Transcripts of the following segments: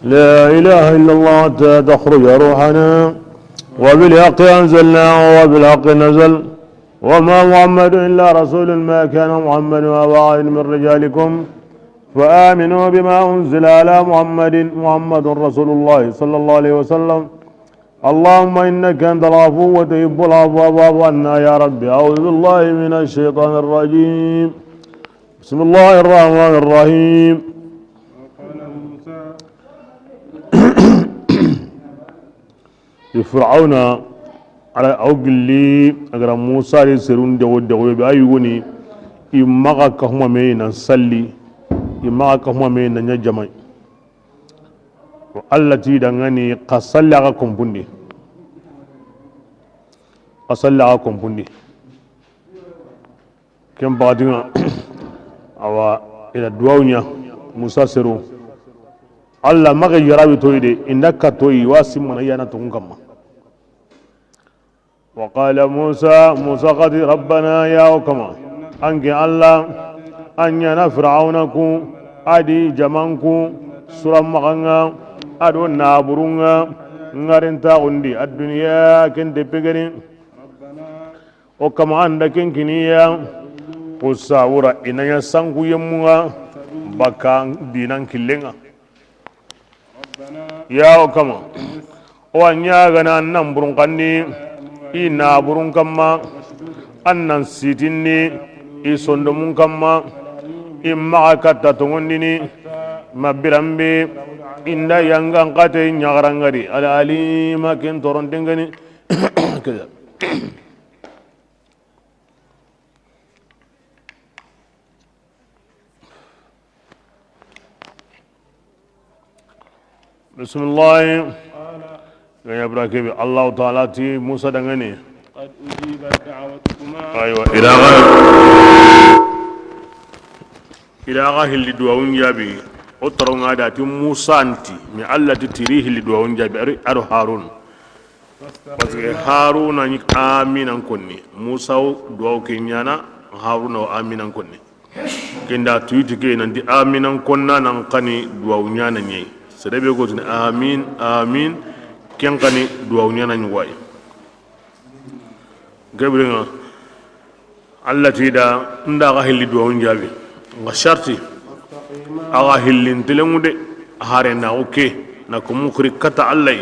لا إله إلا الله تخرج روحنا وبالحق أنزلناه وبالحق نزل وما محمد إلا رسول ما كان محمد وأبا أحد من رجالكم فآمنوا بما أنزل على محمد رسول الله صلى الله عليه وسلم اللهم إنك أنت العفو وتحب العفو فاعف عنا يا رب أعوذ بالله من الشيطان الرجيم بسم الله الرحمن الرحيم فرعون على أوجلي أجر موسى يسرون دعوة بأيوني إما كهم مين نصلي إما كهم مين نجمع التي دعني قصلي علىكم بندي قصلي علىكم بندي كم بعدنا أو إلى الدعوة موسى سرون الله ما غير تويدي إنك توي واسم من أيانا تونكما وقال موسى قد ربنا يا وكما أنك الله أن ينفرعونكم أدي جمانكم سورة مغنى أدو نابرونغا نغارنتا غندي الدنيا كنت بغرين وكما عندك كنيا وساورا إنيا سانكو يموغا بكا دينان كلنغا يا وكما وانيا غنا نمبرون قني إنا برون كما أنن سيتني إسندمون كما إما كتاتونني ما برامبي إندا يانغان قاتي نيغرانغري العليم كن تورنتنغني كذا بسم الله يا إبراهيم الله تعالى تي موسى دعني قد أجيبت دعوتكما أيوة إلى غاه اللي دعون جابي أترون هذا تي موسى أنتي من الله تريه اللي دعون جابي أرو هارون بس هارون أنيك آمين أنكوني موسى دعو كينيانا هارون آمين أنكوني كندا تويت كين أنتي آمين أنكونا نانكاني دعو نيانا نيي سدبي قلت آمين آمين كن كني دعوني أنا نواي قبلنا الله تيدا ندا غهلي دعون جابي غشرتي أغهلي نتلمود هارنا أوكي نكمل خير كتا الله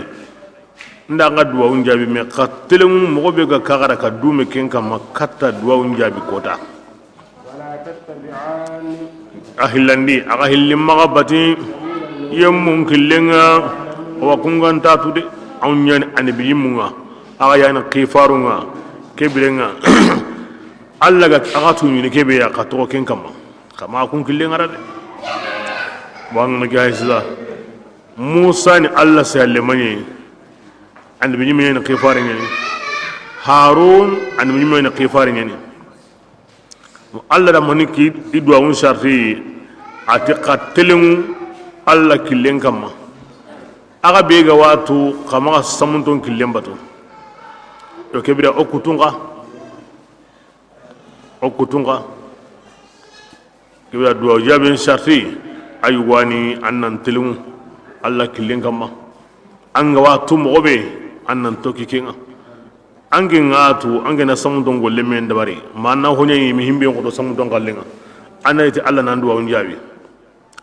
ندا غدعون جابي مقتلم مغبي كعارة كدوم كن كم كتا دعون جابي كوتا أهلندي أغهلي مغبتي يوم كلنا وكونغان تاتودي أونيان أنبيمونا أغيان كيفارونا كبرنا الله قد أغاتوني كبيرا كتوكين كما أكون كلنا رد وانا جاهزة موسى الله سيالمني أنبيمين كيفارين هارون أنبيمين كيفارين الله رماني كي يدوون شرطي أتقتلهم الله كلين كما aga bega watu kama samunton killen bato yo kebira okutunga kebira duwa jaben sharti ayuwani annan tilum alla killen kama anga watu mobe annan toki kenga ange ngatu ange na samunton golle men dabari manna honye mi himbe ko to samunton kallenga anayti alla nan duwa on jabi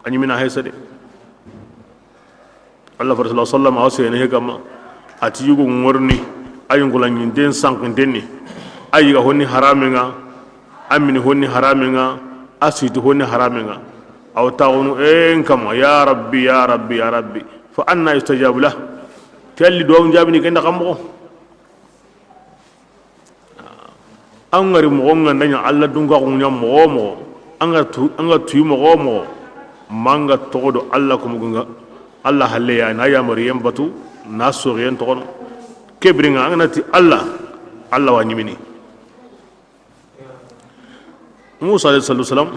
anyi mina haysade Allah sallallahu alaihi wasallam awse ne kama ati yugo ngorni ayun ko lanyin den sankintenni ayiga honni haramenga amini honni haramenga asitu honni haramenga aw taunu en kama ya rabbi ya rabbi ya rabbi fa anna yustajabu lah telli do njabini kenda kambo an ngari mo ngandanya Allah dunga ko nyam mo anga tu mo manga todo Allah ko mugunga Allah halle ya na ya maryam batu na soriyen to kono kebringa anati Allah wa nyimini Musa alayhi salam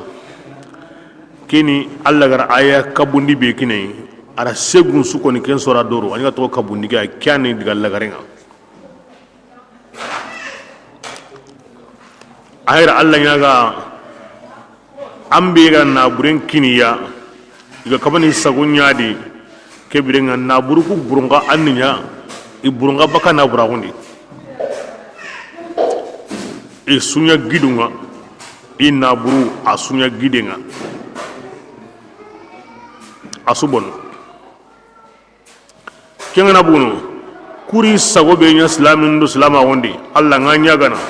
kini Allah gar aya kabundi be kini ara segun suko ni ken sora doro aniga to kabundi ga kyani diga lagarenga ayra Allah nyaga ambe ga na buren kiniya diga kabani sagunya di kebirenga naburu ku burunga anninya i burunga baka nabura gundi i sunya gidunga i naburu a sunya gidenga asubon kengana bunu kuri sago be nya islamin do islama gondi alla nganya gana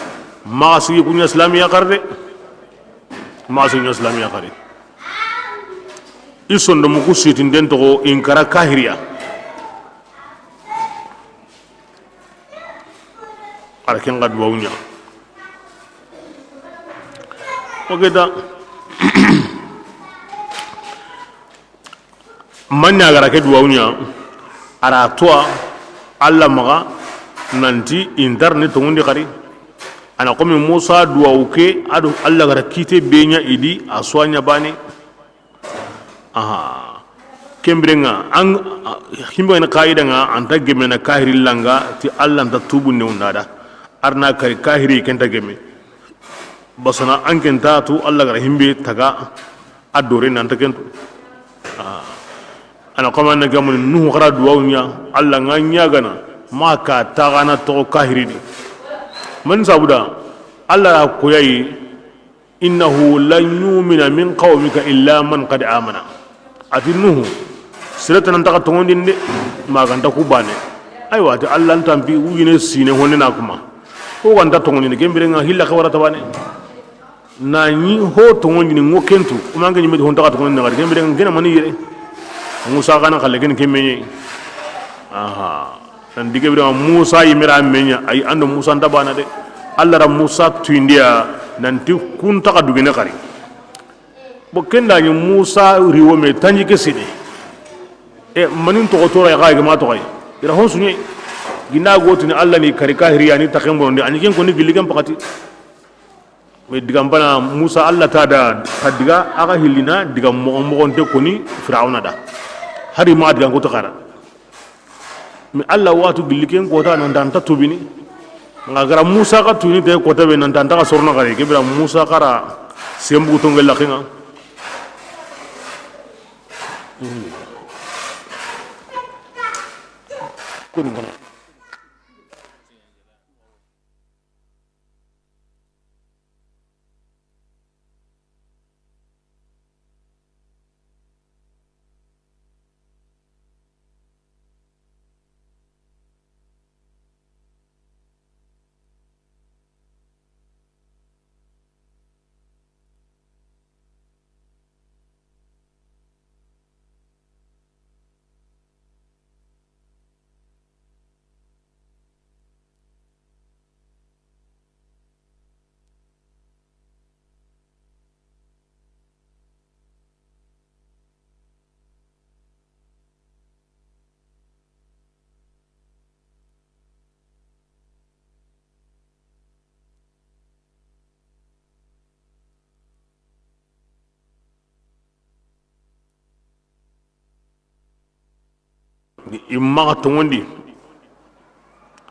maasi kunya islamiya karde maasi nya islamiya karde isondo muku sitin den to inkara kahiriya ala ken gad wawnya ogeda manya gara ke duwawnya ara toa alla maga nanti internet to ngondi kari ana komi musa duwawke adu alla gara kite benya idi aswanya bani aha kembrenga ang himbe na kaida nga anta gemena kahiri langa ti alla anta tubu ne undada arna kari kahiri kenta gemme basana ankenta tu alla gara himbe taga adore nanta kento ana kama na gamun nuhu khara duwawnya alla nganya gana maka tagana to kahiri ni man sabuda alla koyayi innahu lan yu'mina min qawmika illa man qad amana ati nuhu sirata nan taka tongondi de maganta kubane aywa ati alla ntampi wuyine sine honne na kuma ko ganta tongondi de gembere nga hilla khawara tabane na ni ho tongondi ni ngokentu umanga ni medi hon taka tongondi ngari gembere ngena mani yere musa kana khalle ken kemenye aha dan digebira musa yimira menya ay ando musa ndabana de alla ra musa tuindia nanti kun taka dugene kari bo kenda ni musa riwo me tanji ke sidi e manin to to ya ga ma to ay ira hon sunye gina gotuni alla ni kari kahiriya ni takembo ndi ani ken ko ni giligam pakati me digam bana musa alla ta da kadiga aga hilina digam mo onte ko ni fir'auna da hari ma digan ko to kara mi alla watu giliken ko ta nan dan ta tubini ngagara musa ka tuni te ko tabe nan dan ta sorna kare ke bira musa kara sembu to ngel lakinga kun kun imma tongondi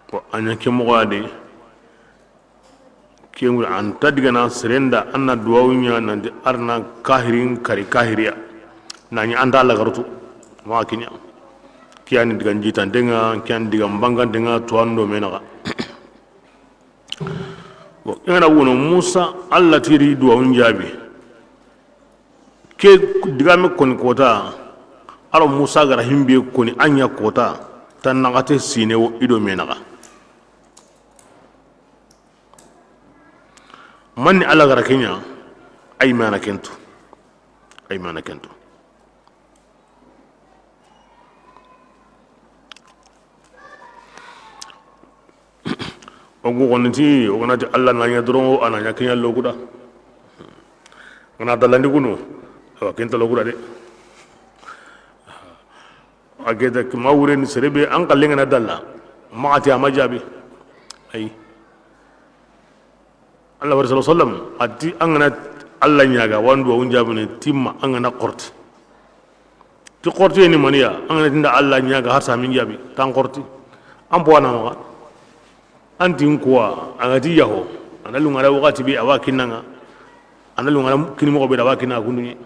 ko anya ke mo wade ke ngur an tadigana serenda anna duwawnya nan di arna kahirin kari kahiriya nani anda la garutu ma kinya kiyani digan jitan denga kyan digan bangan denga tuando menaka bo ina wono musa alla tiri duwawun jabi ke digame kon kota alo musa gara himbe koni anya kota tan nagate sine wo ido menaka man ala gara kenya ay mana kento ogu gonti ogonati alla nanya doro ananya kenya lokuda ngana dalandi kuno awa kenta lokuda de ageda mawren serebe an kallenga na dalla maati amajabi ay Allah sallallahu alaihi wasallam ati angana Allah nyaga wandu unjabune timma angana qorti ti qorti ni maniya angana tinda Allah nyaga har samin jabi tan qorti am bona ma anti nkuwa angati yaho analu ngara wakati bi awakinanga analu ngara kini mo be awakina kununi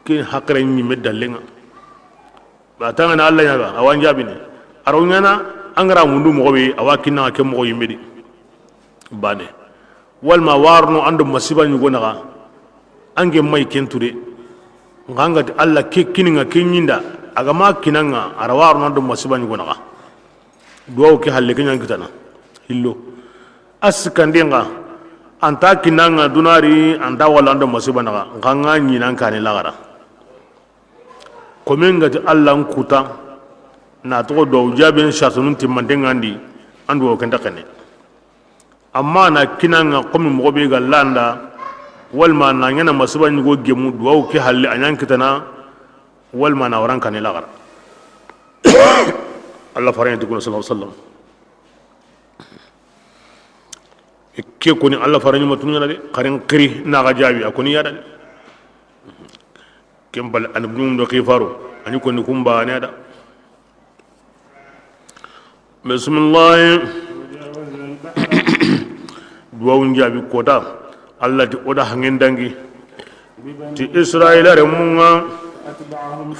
ki hakre ni medallenga batanga Allah nyaga awan jabini aronyana angara mundu mo be awakina ke mo yimedi bane walma warno ando masiba nyugo naga ange mai kentude nganga Allah ke kininga kinyinda agama kinanga ara warno ando masiba nyugo naga duwaw ke halle kenya kitana hillo askandenga anta kinanga dunari anda wala ando masiba naga nganga nyinan kane lagara komen gati Allah nkuta na to do jaben shatunun timmandengandi andu o kenda kane amma na kinanga komi mo be galanda walma na nyana masiba nyugo gemu duwaw ke halle anyan kitana walma na waran kane lagara Allah faran tukuna sallallahu alaihi wasallam ke koni Allah faran matun yana de karin kiri na ga jabi akoni yada kembal an ibnum do khifaro ani koni kumba ne da bismillah duwawun jabi kota Allah ti oda hangen dangi ti Israila remunga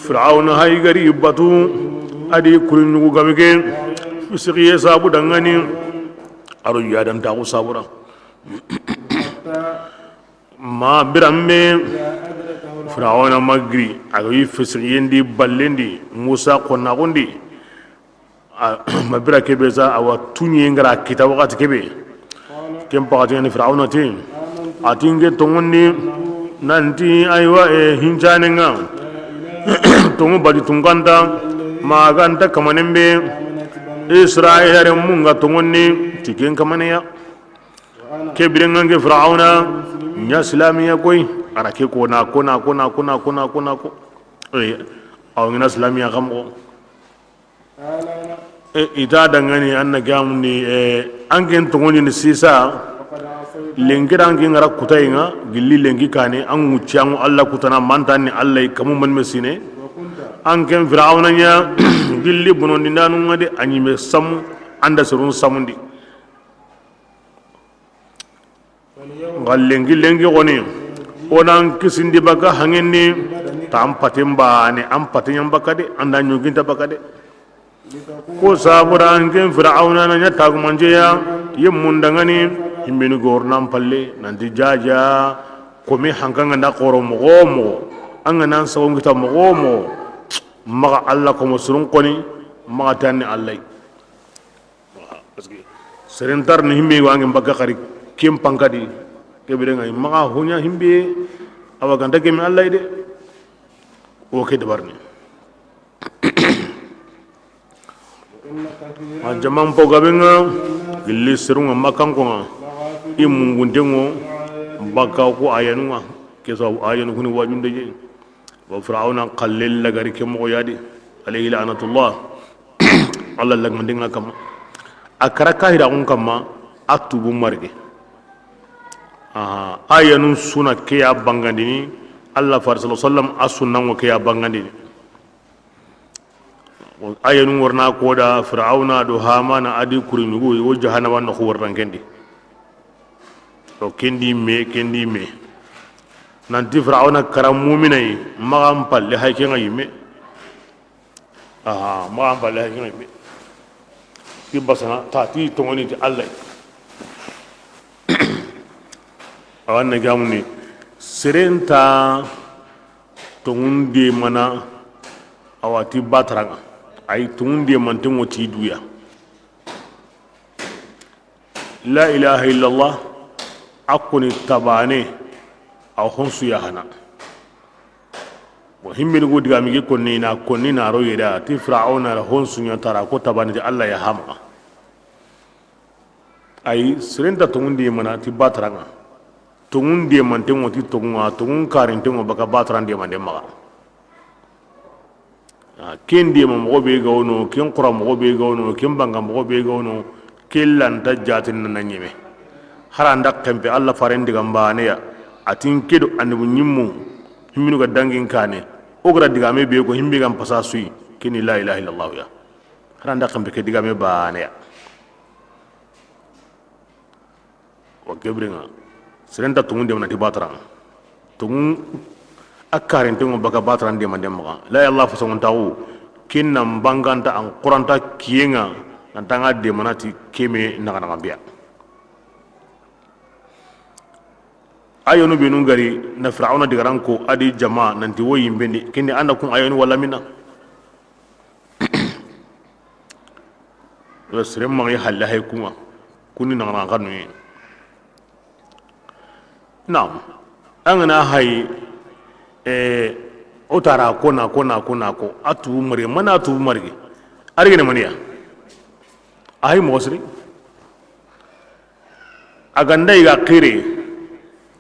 fir'auna hay gari batu adi kurin nugu gamike fisikiye sabu dangani aru yadan ta ku sabura ma biramme fir'auna magri ayi fisikiyendi ballendi Musa konna gondi ma birake beza awa tunye ngara kita wakati kebe kem pakati ni fir'auna tin atinge tongoni nanti aywa hinjanenga tongu badi tunganda maganta kamanembe Israel munga tongoni tiken kamaneya kebirengange fir'auna nya islamiya koy arake kona ko awngina islamiya kamko ita dangani anna gamni angen tongoni ni sisa lengira angen ngara kutayinga gilli lengi kane an mucciangu Allah kutana mantani Allah kamu man mesine angen fir'auna nya gilli bonondi nanu ngade anyime sam anda surun samundi lengi goni onan kisindi baka hangenni tam patimba ne am patinyam bakade anda nyuginta bakade ko sabura angen fir'auna nanya tagmanjeya yemundangani himbeni gornam palle nanti jaja komi hankanga nda koro mogomo anga nan sawon kita mogomo maga Allah ko musurun koni maga tanni Allah serentar ni himbe wangi mbagga khari kim pankadi kebire ngai maga hunya himbe awaganda kemi Allah de o ke dabarni a jamam po gabenga gilli serunga makanko imungundengo baka ko ayanunga keso ayanu kuni wajunde je wa fir'auna qallil lagari kemo yadi alayhi la'natullah Allah lagmandinga kama akara kahira on kama atubu marge ayanun suna ke ya bangandini Allah sallallahu alaihi wasallam asunnan ke ya bangandini ayanun warna koda fir'auna do hamana adi kurinugo wo jahannama no warran kendi to kendi me nanti fir'auna karam mu'minai magam palle hayke ngayime magam palle hayke ngayime kibasana tati tongoni ti Allah awanna gamuni serenta tongundi mana awati batranga ay tongundi mantengo ti duya la ilaha illallah akuni tabane aw honsu ya hana wa himmi go diga mi konni na ro yeda ti fir'auna la honsu nya tara ko tabane ti Allah ya hama ay serenta tongundi mana ti batranga tongundi mantengo ti tongunga tongun karintengo baka batrande mande maga kendi mo be gawno ken qura mo be gawno ken banga mo be gawno kellan tajjatin na nyime haranda kembe Allah farendi gambane ya atin kedo anbu nyimmu himminu ga dangin kane ogra digame be ko himbi gam pasa sui kini la ilaha illallah ya haranda kembe ke digame bane ya wa gebringa serenta tungunde na tibatra tungun akarin tungu baka batran de mandem ma la Allah fa songon tawu kinna banganta an quranta kiyenga antanga de manati keme naga biya ayonu benu gari na fir'auna digaran ko adi jama nanti wo yimbendi kinni anda kun ayonu wala minna wasrem ma halla hay kuma kuni naga kanu nam angana hay otara kona ko atu mari mana atu mari arigene maniya ay mosri aganda iga qire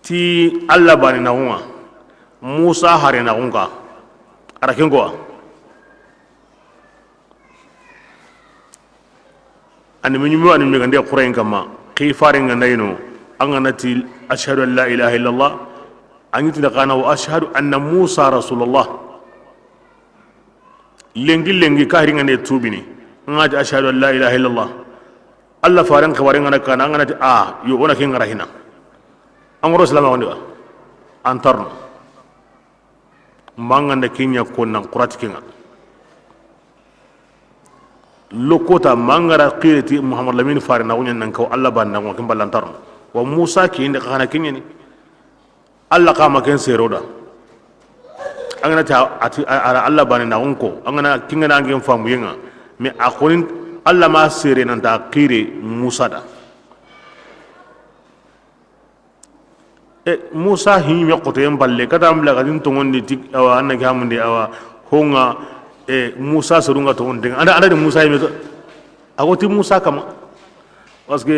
ti alla bani na hunga musa hare na hunga arakengo ani minyu ani megande qurain kama qifare nganda ino anganati ashhadu an la ilaha illallah angitu kana wa ashhadu anna musa rasulullah lengi kahri ngane tubini ngaji ashhadu an la ilaha illallah alla faran khabarin ngana kana nganati yo ona ke ngara hina amro salama wondiwa antarno mangande kinya konna qurati kinga lokota mangara qirati muhammad lamin farina wonya nan ko alla ban nan ko ballantarno wa musa ki inde kana kinya ni alla kama ken seroda angana ta ati ara alla ban na onko angana kinga na ngem famu yenga me akonin alla ma sere nan ta qire musa da musa hi me qoto yam balle kata am la gadin to ngondi tik awa anna gamunde awa honga musa sorunga to ngondi anda de musa me to agoti musa kama parce que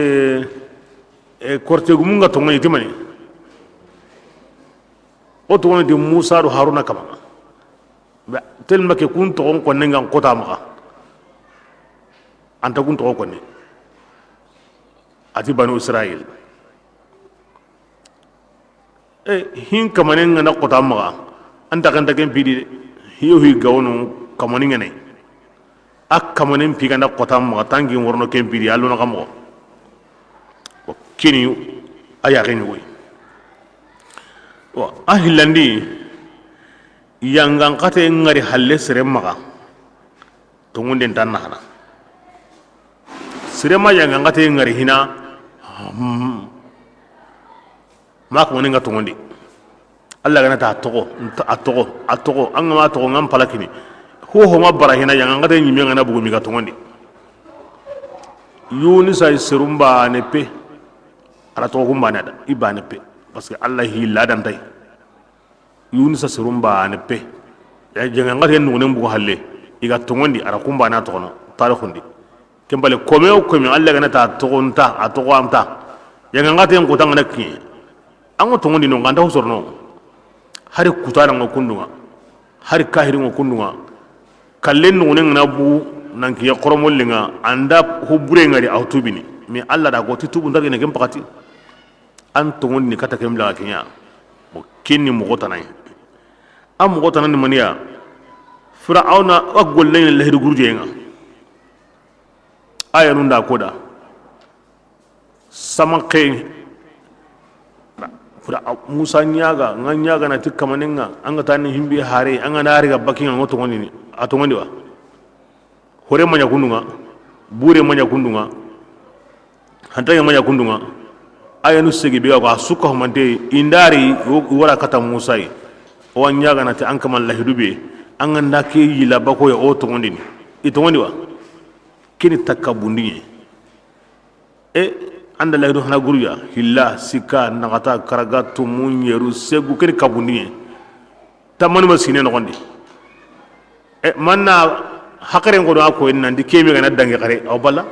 korte gumunga to ngondi timani o to ngondi musa do haruna kama telma ke kun to ko nenga kota ma anta kun to ko ne ati banu israel hin kamanen ngana kota ma anta kan ta ken pidi hiyo hi gawno kamanin ngene ak kamanen pi kana kota ma tangi worno ken pidi allo na kamo kini aya gani woy wa ahilandi yangan kate ngari halle sere maga to ngunde tan nahana sere ma yangan kate ngari hina mak moninga to ngondi alla gana ta togo anga ma togo ngam palakini ho ma barahina yangan kate nyime ngana bugo miga to ngondi yuni sai serumba ne pe ala to gumba ne da ibane pe parce que allah hi ladan tay yuni sa serumba ne pe ya jangan ngate nunen bugo halle iga to ngondi ara kumba na to no tarikhundi kembale kome o kome alla gana ta togonta a togo amta yangan ngate en kutanga na ki ango to ngondi no nganda hosorno hari kutala ngo kundunga hari kahiri ngo kundunga kallen nunen na bu nanki ya koromollinga anda hubure ngari autobini mi alla da go titubu ndage ne gem pakati an to ngondi kata kemla kinya mo kinni mo gotanay am gotanan ni maniya fir'auna agol len lahir gurjenga aya nun da koda sama kay musa nyaga nganyaga na tikamaninga anga tani himbi hare anga nari ga bakinga ngoto ngoni atongondi wa hore manya kundunga bure manya kundunga hantaya manya kundunga aya nu segi biga ko asuka humante indari wora kata musa yi o nyaga na ti ankamal lahidube anga ndake yila bako ya o tongondi ni itongondi wa kini takabundi anda lahidu hana guruya hilla sika nagata karagatu munyeru segu kini kabundi tamanu masine no gondi manna hakare ngodo ako en nandi kemi gana dangi kare aw balla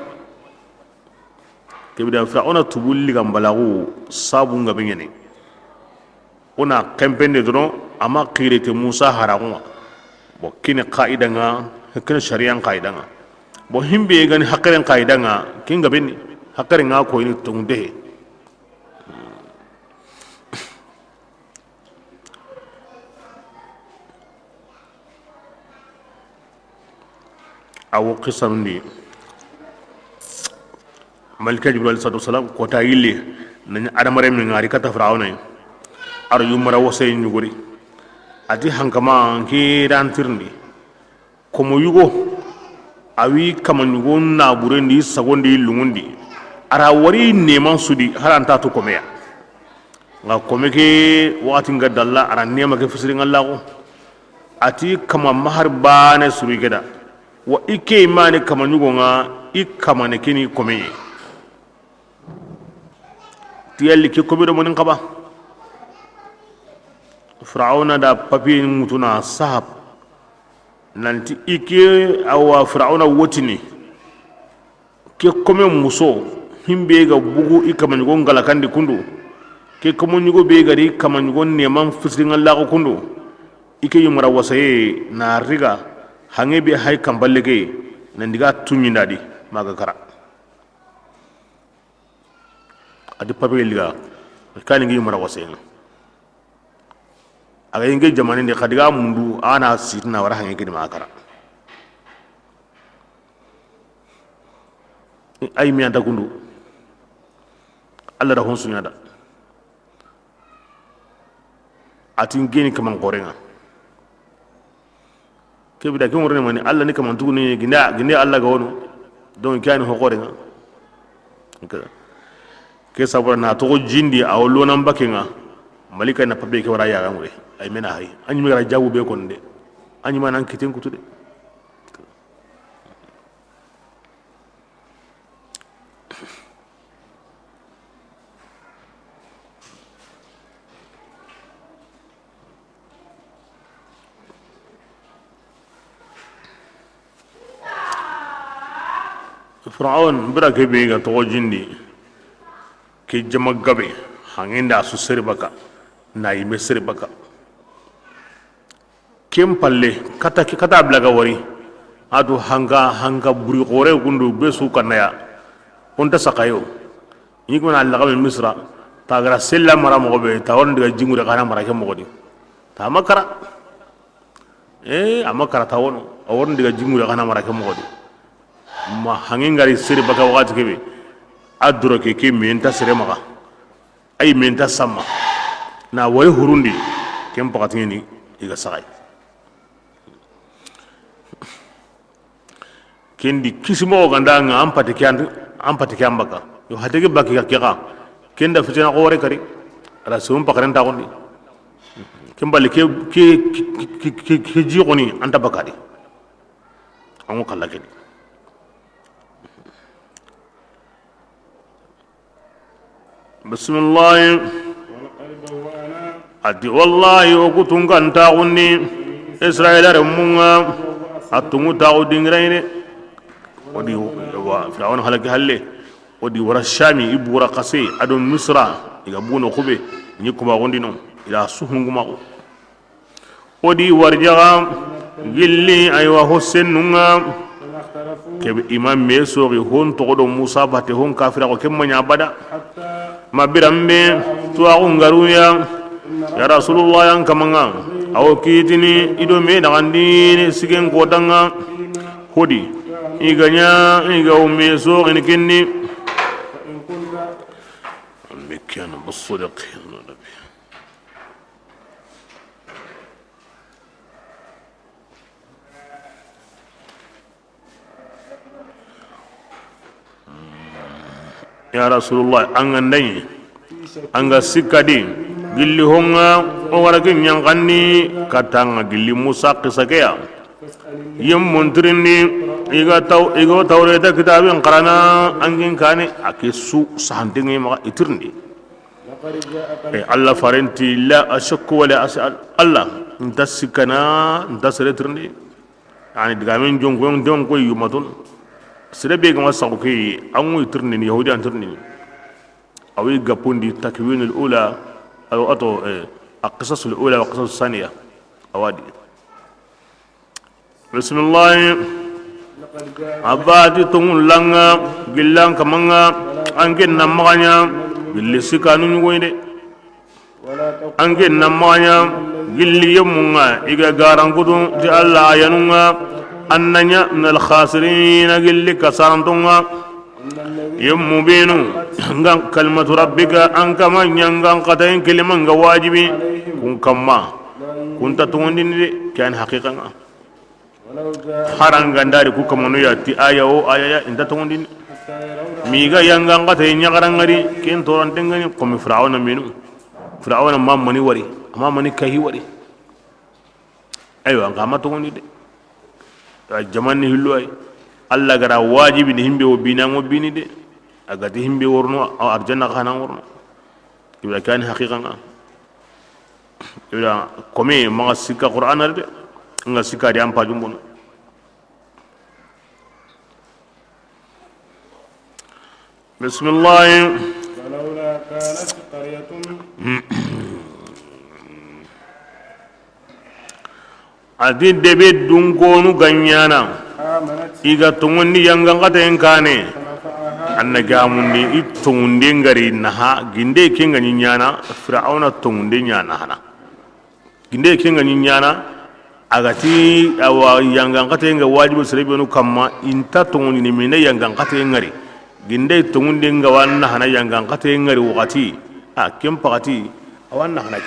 kebida fir'auna tubulli gambalagu sabu ngabe ngene ona kempende dono ama qirete musa haragunga bo kini qaida nga kini sharia qaida nga bo himbe gani hakare qaida nga kinga benni hakare nga ko ni tunde aw qisam ni malika jibril sallallahu alaihi wasallam ko ta yille nani adamare min ngari kata fir'auna ar yumara wasay nyuguri ati hankama ki dan tirni komo yugo awi kamanyugo na burendi sagondi lungundi ara wari neman sudi haranta to komeya nga komeke wakati nga dalla ara nema ke fisiri ngallahu ati kama mahar bane suri geda wa ike imane kamanyugo nga ikamane kini komeye tiyalli ke kobido monin kaba Fir'auna da papi mutuna sahab nanti ike awa Fir'auna wotini ke kome muso himbe ga bugu ikamanyugo ngalakandi kundu ke kamanyugo be gari kamanyugo neman fisiri ngallahu kundu ike yumara wasaye na riga hange be hay kamballe ke nandiga tunyindadi maga kara adi pape liga kani ngi yumara wasaye aga inge jamane ne khadiga mundu ana sitna wara hange ke ma kara ay mi anda kundu alla da honsunya da atin geni kaman korenga ke bida ke ngorne mani alla ni kaman tuguni ginda alla ga wono don kyani ho korenga ke sabra na to jindi awlo nan bakenga malika na pabe ke wara ya ga ngure ay mena hay anyi mi gara jawu be konde anyi manan kiten kutude Fir'aun bira ke be ga to jindi ke jama gabe hanginda su seri baka na yi mesri baka kem palle kata blaga wari adu hanga buri gore gundu be su kanaya onta sakayo ni ko na laga misra ta gara sella mara mo be ta won diga jingu kana mara ke mo godi ta makara amakara ta won diga jingu kana mara ke mo godi ma hangin gari siri baka wakati kebe aduro ke menta sire maka ay menta sama na wari hurundi kem pakati ni iga sakai kendi kisimo ganda nga ampati kyan baka yo hatege baki ka kika kenda fitina ko wari kari ala sum pakaren ta gondi kembali ke ji goni anta bakadi ango kala kedi بسم الله أدي والله وكتون كان تاغني إسرائيل رمونا أتمو تاغو دينغرين ودي فرعون هلك هلي ودي ورا الشامي إبو ورا قسي أدون مصر يقبون خبي نيكما غندينو إلى سهنكما ودي ورجغا جلي أيوة حسننا كب إمام ميسوري هون تقولوا موسى باتي هون كافر وكم من يعبدا ما برمبي تواغون غرويا يا رسول الله yang kamanga aw kitini ido me dagandini sigen kodanga hodi iganya iga umme so en kinni mekana bisadiq ya rasulullah angandai anga sikadi gilli honga o warake nyanganni katanga gilli musa qisakaya yem montrindi igo tawreta kitabin qarana angin kane akisu sahantingi ma itirndi Allah farenti la ashakku wala asal Allah ntasikana ntasretrndi yani digamen jongon don ko yumatun sirabe ga masauki an wi turni yahudi an turni awi gapundi takwin al-ula aw ato القصص الأولى والقصص الثانية أوادي بسم الله أبادي تون لنا جلان كمانا أنجن نمغانيا جلي سكانو نيويني أنجن نمغانيا جلي يمونا إيجا غاران كدو جي الله ينونا أننيا من الخاسرين جلي كسارنتونا يمو بينو كلمة ربك أنك من ينغان قتين كلمة واجبي كن كما كنت تغندين كان حقيقة harangandari ku kamano ya ti aya o aya ya inta tongondin miga yangan kata nyagarangari ken torantengani komi fir'auna minu fir'auna mamani wari mamani kahi wari ayo ngama togondi de jamanni hillo ay alla gara wajibi ni himbe o bina mo bini de agati himbe worno arjanna khana worno ibra kan haqiqan ibra komi ma sika qur'an de nga sika di ampa jumbono bismillah فلولا كانت قرية adi debe dunkonu ganyana آمنت iga tungundi yanga ngata enkane فنفعها anna gamundi itungunde ngari naha ginde kenga nyinyana fir'auna tungunde nyana hana ginde kenga nyinyana agati awa yanga ngata enga wajibu serebe no kamma inta tungundi ni mine yanga ngata ngari ginde tungunde nga wanna hana yanga ngata ngari wakati a kempakati awanna hana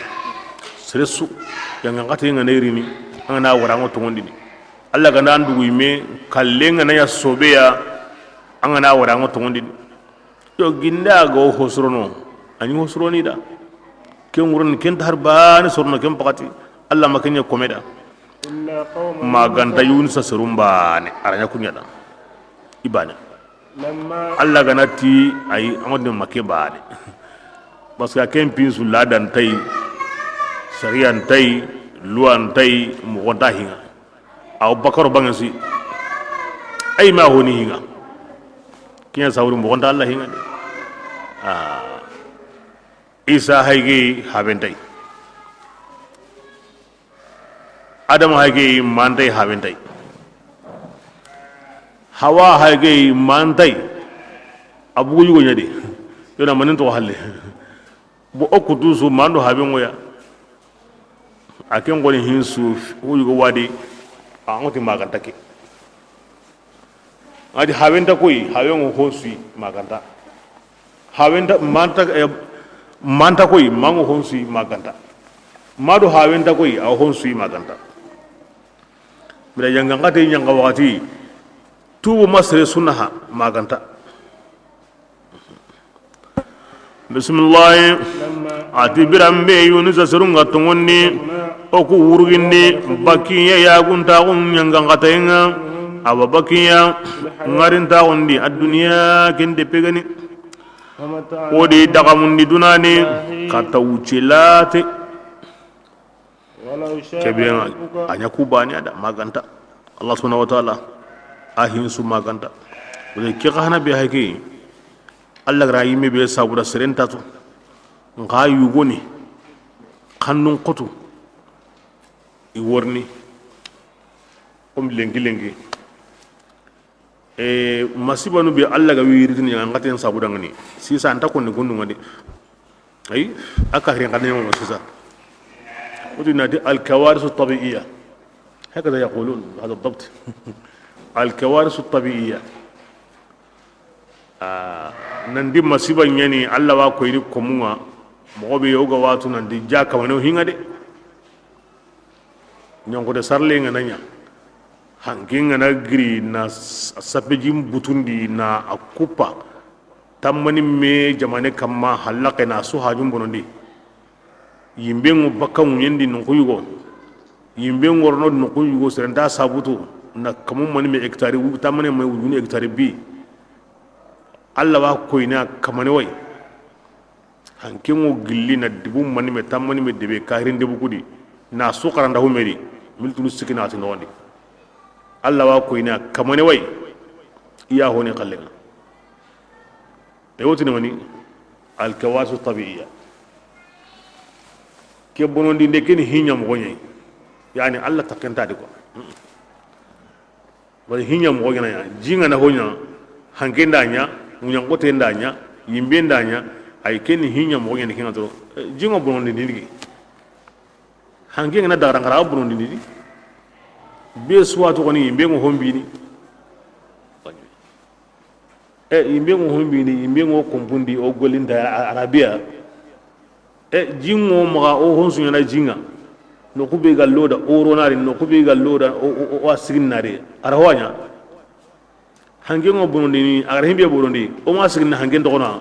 seresu yanga ngata ngane rini angana warango tongondini alla ganda ndugu ime kallenga na ya sobeya angana warango tongondini yo ginda go hosrono ani hosroni da ken wuron ken tarbani sorno ken pakati alla makanya komeda إلا قوم maganda yunus serumba ne aranya kunyada ibane لما alla ganati ay amade make baade parce que ken pinsu ladan tay sariyan tay luan tay mugonta hinga aw bakaro bangasi ay ma honi hinga kinya sawru mugonta Allah hinga de isa hayge habentai adam hayge mantai habentai hawa hayge mantai abu yugo nyade yona manin to halle bo okutu su mando haben ngoya aken goni hinsu huyugo wadi a ngoti maganta ke adi hawenta koy hawen hosui maganta hawenta manta koy mango honsui maganta mado hawenta koy a honsui maganta bila yanga ngate nyanga wakati tubu masre sunnaha maganta bismillah ati birambe yunus sarunga tongonni oku wurgindi bakiya yaguntaxun ñanganxatayenga awa bakiya ŋarintaxundi a duniya kende pegani wodi daxamundi dunani kata wucelate kebenga a ñaku bani ada maganta allah subhanahu wa taala a hinsu maganta wode ke xaxana be hayke allah gara yimme be sabura serentatu nxa yugoni xannun qotu i worni comme lengi masiba nu be alla ga wiritini nga ngaten sabu dangani sisa anta ko ne gondu ngade ay aka ren kan mo sisa ودنا دي الكوارث الطبيعية هكذا يقولون هذا الضبط الكوارث الطبيعية نندي مصيبة يعني الله واكو يدي كوموا مغوبي يوغا واتو نندي جاكا ونو هينغا دي ñonko de sarle nga nanya hanginga na gri na sapejim butundi na akupa tammani me jamane kamma halake na su hajum bonondi yimbe ngo bakam yendi no kuyugo yimbe ngorno no kuyugo serenda sabutu na kamun mani me hectare wu tammani me wuni hectare bi alla wa koyna kamane way hankingo gilli na dibum mani me tammani me debe kahirin debu kudi na sukara nda humedi miltulu sikina ati nondi alla wa ko ina kamane way iya honi qallengaewoti woni al kawasu tabi'iyya ke bonondi ndekeni hinyam goñay yani alla takenta de ko wala hinyam goñana ya jinga na honya hankenda nya munyam gote ndanya yimbe ndanya ay ken hinyam goñani kinga to jinga bonondi ndigi hange ngana dara ngara burundi ni be suwatu koni yimbe ngo hombini yimbe ngo hombini yimbe ngo kompundi o golinda arabia jingo maga o honsu nyana jinga no kube gallo da oro nari no kube gallo da o asigin nari arwanya hange ngo bonondi ni agar himbe bonondi o ma asigin hange ndogona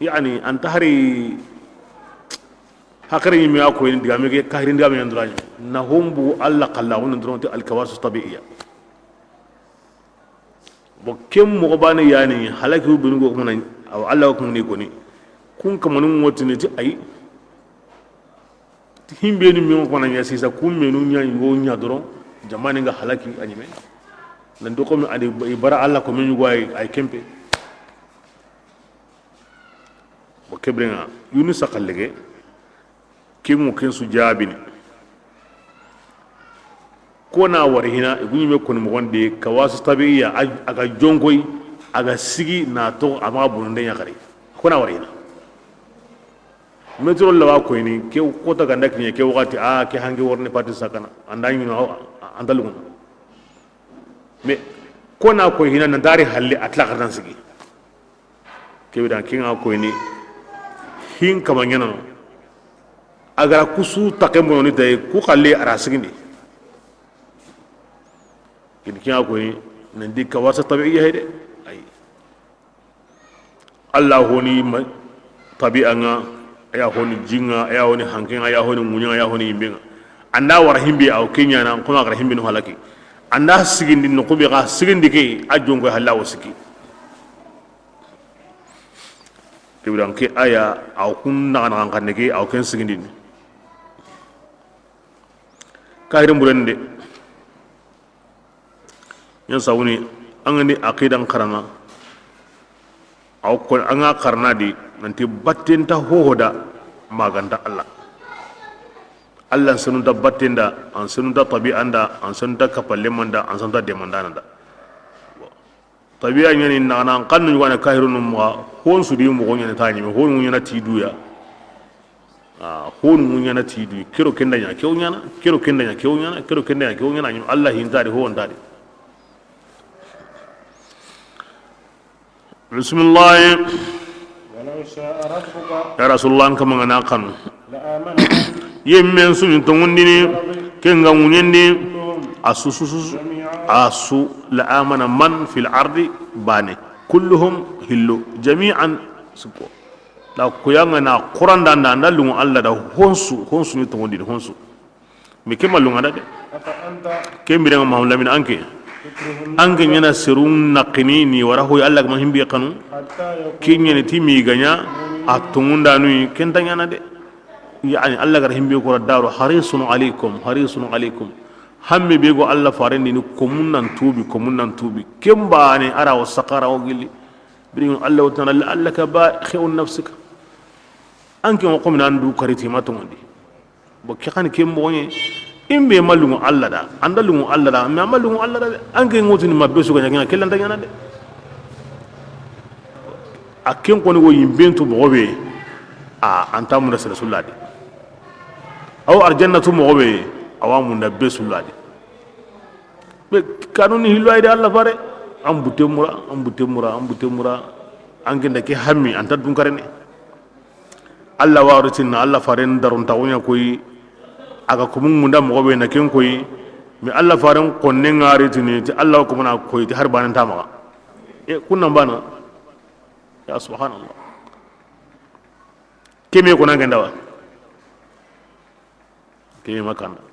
yani anta hari hakari mi ako ni digame ke kahiri digame nduranya na humbu alla qallahu ndronti al kawasus tabi'iyya bo kem mo bane yani halaki binu go kuma aw alla ko ni ko ni kun kamanun wotini ti ay himbe ni mi ko na nya sisa kum menu nya ngo nya doron jamani nga halaki anyime nan do ko mi ade bara alla ko men yugo ay kempe bo kebrenga yunu sakallege kemu ken su jabini ko na wari hina gunyi me ko mo gonde kawasu tabiya aga jongoy aga sigi na to ama bunde nya kare ko na wari hina metro lawa ko ni ke ko ta ganda kinye ke wakati ke hangi worne parti sakana andanyi no andalu me ko na ko hina nan dari halle atla karnan sigi ke bidan kinga ko ni hin kamanya no agara kusu takembo ni tay ku khalle ara sigindi kin kinga ko ni nan di kawasa tabi'iyya hede ay allah honi tabi'a nga aya honi jinga aya honi hankenga aya honi munya aya honi imbenga anda war himbe aw kenya na ko magara himbe no halaki anda sigindi no ko be ga sigindi ke ajongo halla wasiki tibiran ke aya aw kun na na kan ke aw ken sigindi kahirin burende yan sawuni an ni aqidan karana aw ko an ga karna di nanti battenta hohoda maganta Allah sunu da battenda an sunu da tabi'anda an sunu da kapalle manda an sunu da demandana da tabi'a nyani nana kanu wana kahirun mu hon su di mu gonya ta ni hon mu yana tiduya hon mu yana tidu kiro kenda nya kyo nyana kiro kenda nya kyo nyana kiro kenda nya kyo nyana ni Allah hin tari hon tari bismillah ya rasulullah kama ngana kanu yemmen sun tongondini kenga munyendi asu la amana man fil ardi bane kulluhum hillu jami'an suko da kuyanga na quranda nda lungu alla da honsu ni tongondini honsu mi kema lunga da de kembire ma hamla min anke nyana sirun naqini ni warahu alla ma himbi kanu kinya ni timi ganya atungunda nui kenta nyana de yani alla gar himbi ko daru harisun alaikum hammi be go alla farendi ni komunnan tubi kemba ne ara wa saqara o gilli birin alla wa ta'ala allaka ba khawun nafsika anke mo ko minan du kariti matondi bo kekani kembo ne imbe malungu alla da andalungu alla da ma malungu alla da anke ngotini mabbe su ganya kellan tanyana de akken ko ni wo yimbentu bobe antamu rasulullah de aw arjannatu mogobe awamu nabbe suladi be kanuni hilwa ide Allah fare ambute mura angenda ke hammi anta dun karene Allah waritina Allah fare ndaron tawnya koyi aga kumun munda mogobe na ken koyi mi Allah fare konne ngari tini ti Allah ko mona koyi ti har banan tama kunnan bana ya subhanallah keme ko nangenda wa keme makanda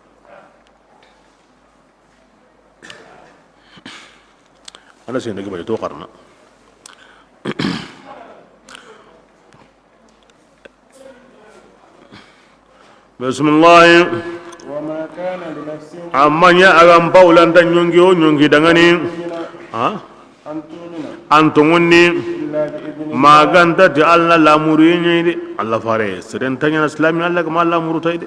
ana sen dagi to qarna bismillah وما كان لنفس amanya agam paulan tan nyongi dangani أن تؤمن antunguni إلا بإذن maganta ti Allah lamuru yede Allah fare seren tanya islami Allah kama lamuru tayde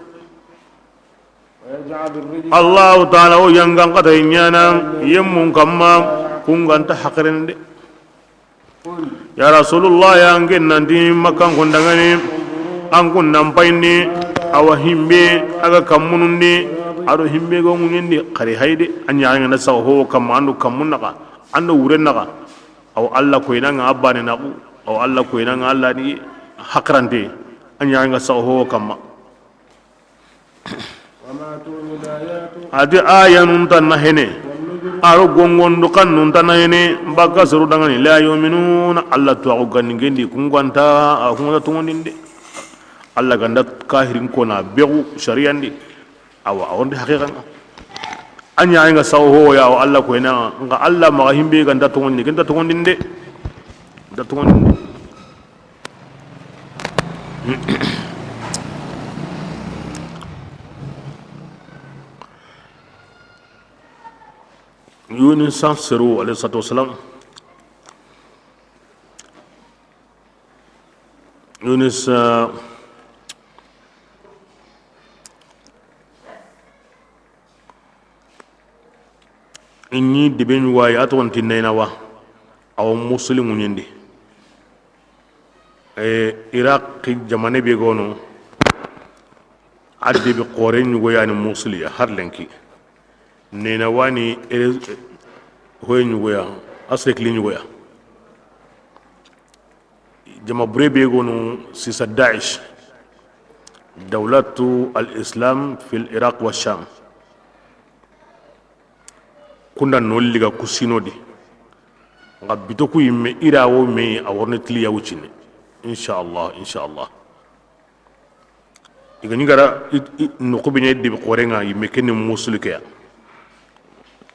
ويجعل الرجس Allah taala o yangan kata nyana yemun kamma kunganta hakrende ya rasulullah yangen nanti makan kondangani angkun nampaini awa himbe aga kamunundi ado himbe go munyendi kare hayde anya ngana sawo kamandu kamunaka ando wurenaka aw Allah ko ina nga abane nabu aw Allah ko ina nga Allah ni hakrante anya nga sawo kamma وما تغني الآيات ati aya nun tan na hene aro gongondo kan nun tan na hene baka suru dangani la yu'minuna alla to ago ganningendi kunganta a kunga tungondinde alla ganda kahirin kona begu shari'andi awa awonde haqiqan anya nga sawo ya alla ko ina nga alla ma himbe ganda tungondi ganda tungondinde da tungondinde Yunus Seru alayhi salatu wasalam Yunus inni deben way atwan tinena wa aw muslimu nyindi Iraq jamane be gono adde be qore nyugo yani musliya har lenki nena wani hoye ñugoya asrekli ñugoya jama burebe gonu sisa Daesh dawlatu al-islam fil iraq wa sham kunda nolliga kusinodi nga bitoku yimme irawo me a worne tiliya wucine inshallah igani gara nokubine de qorenga yimme ken musulikeya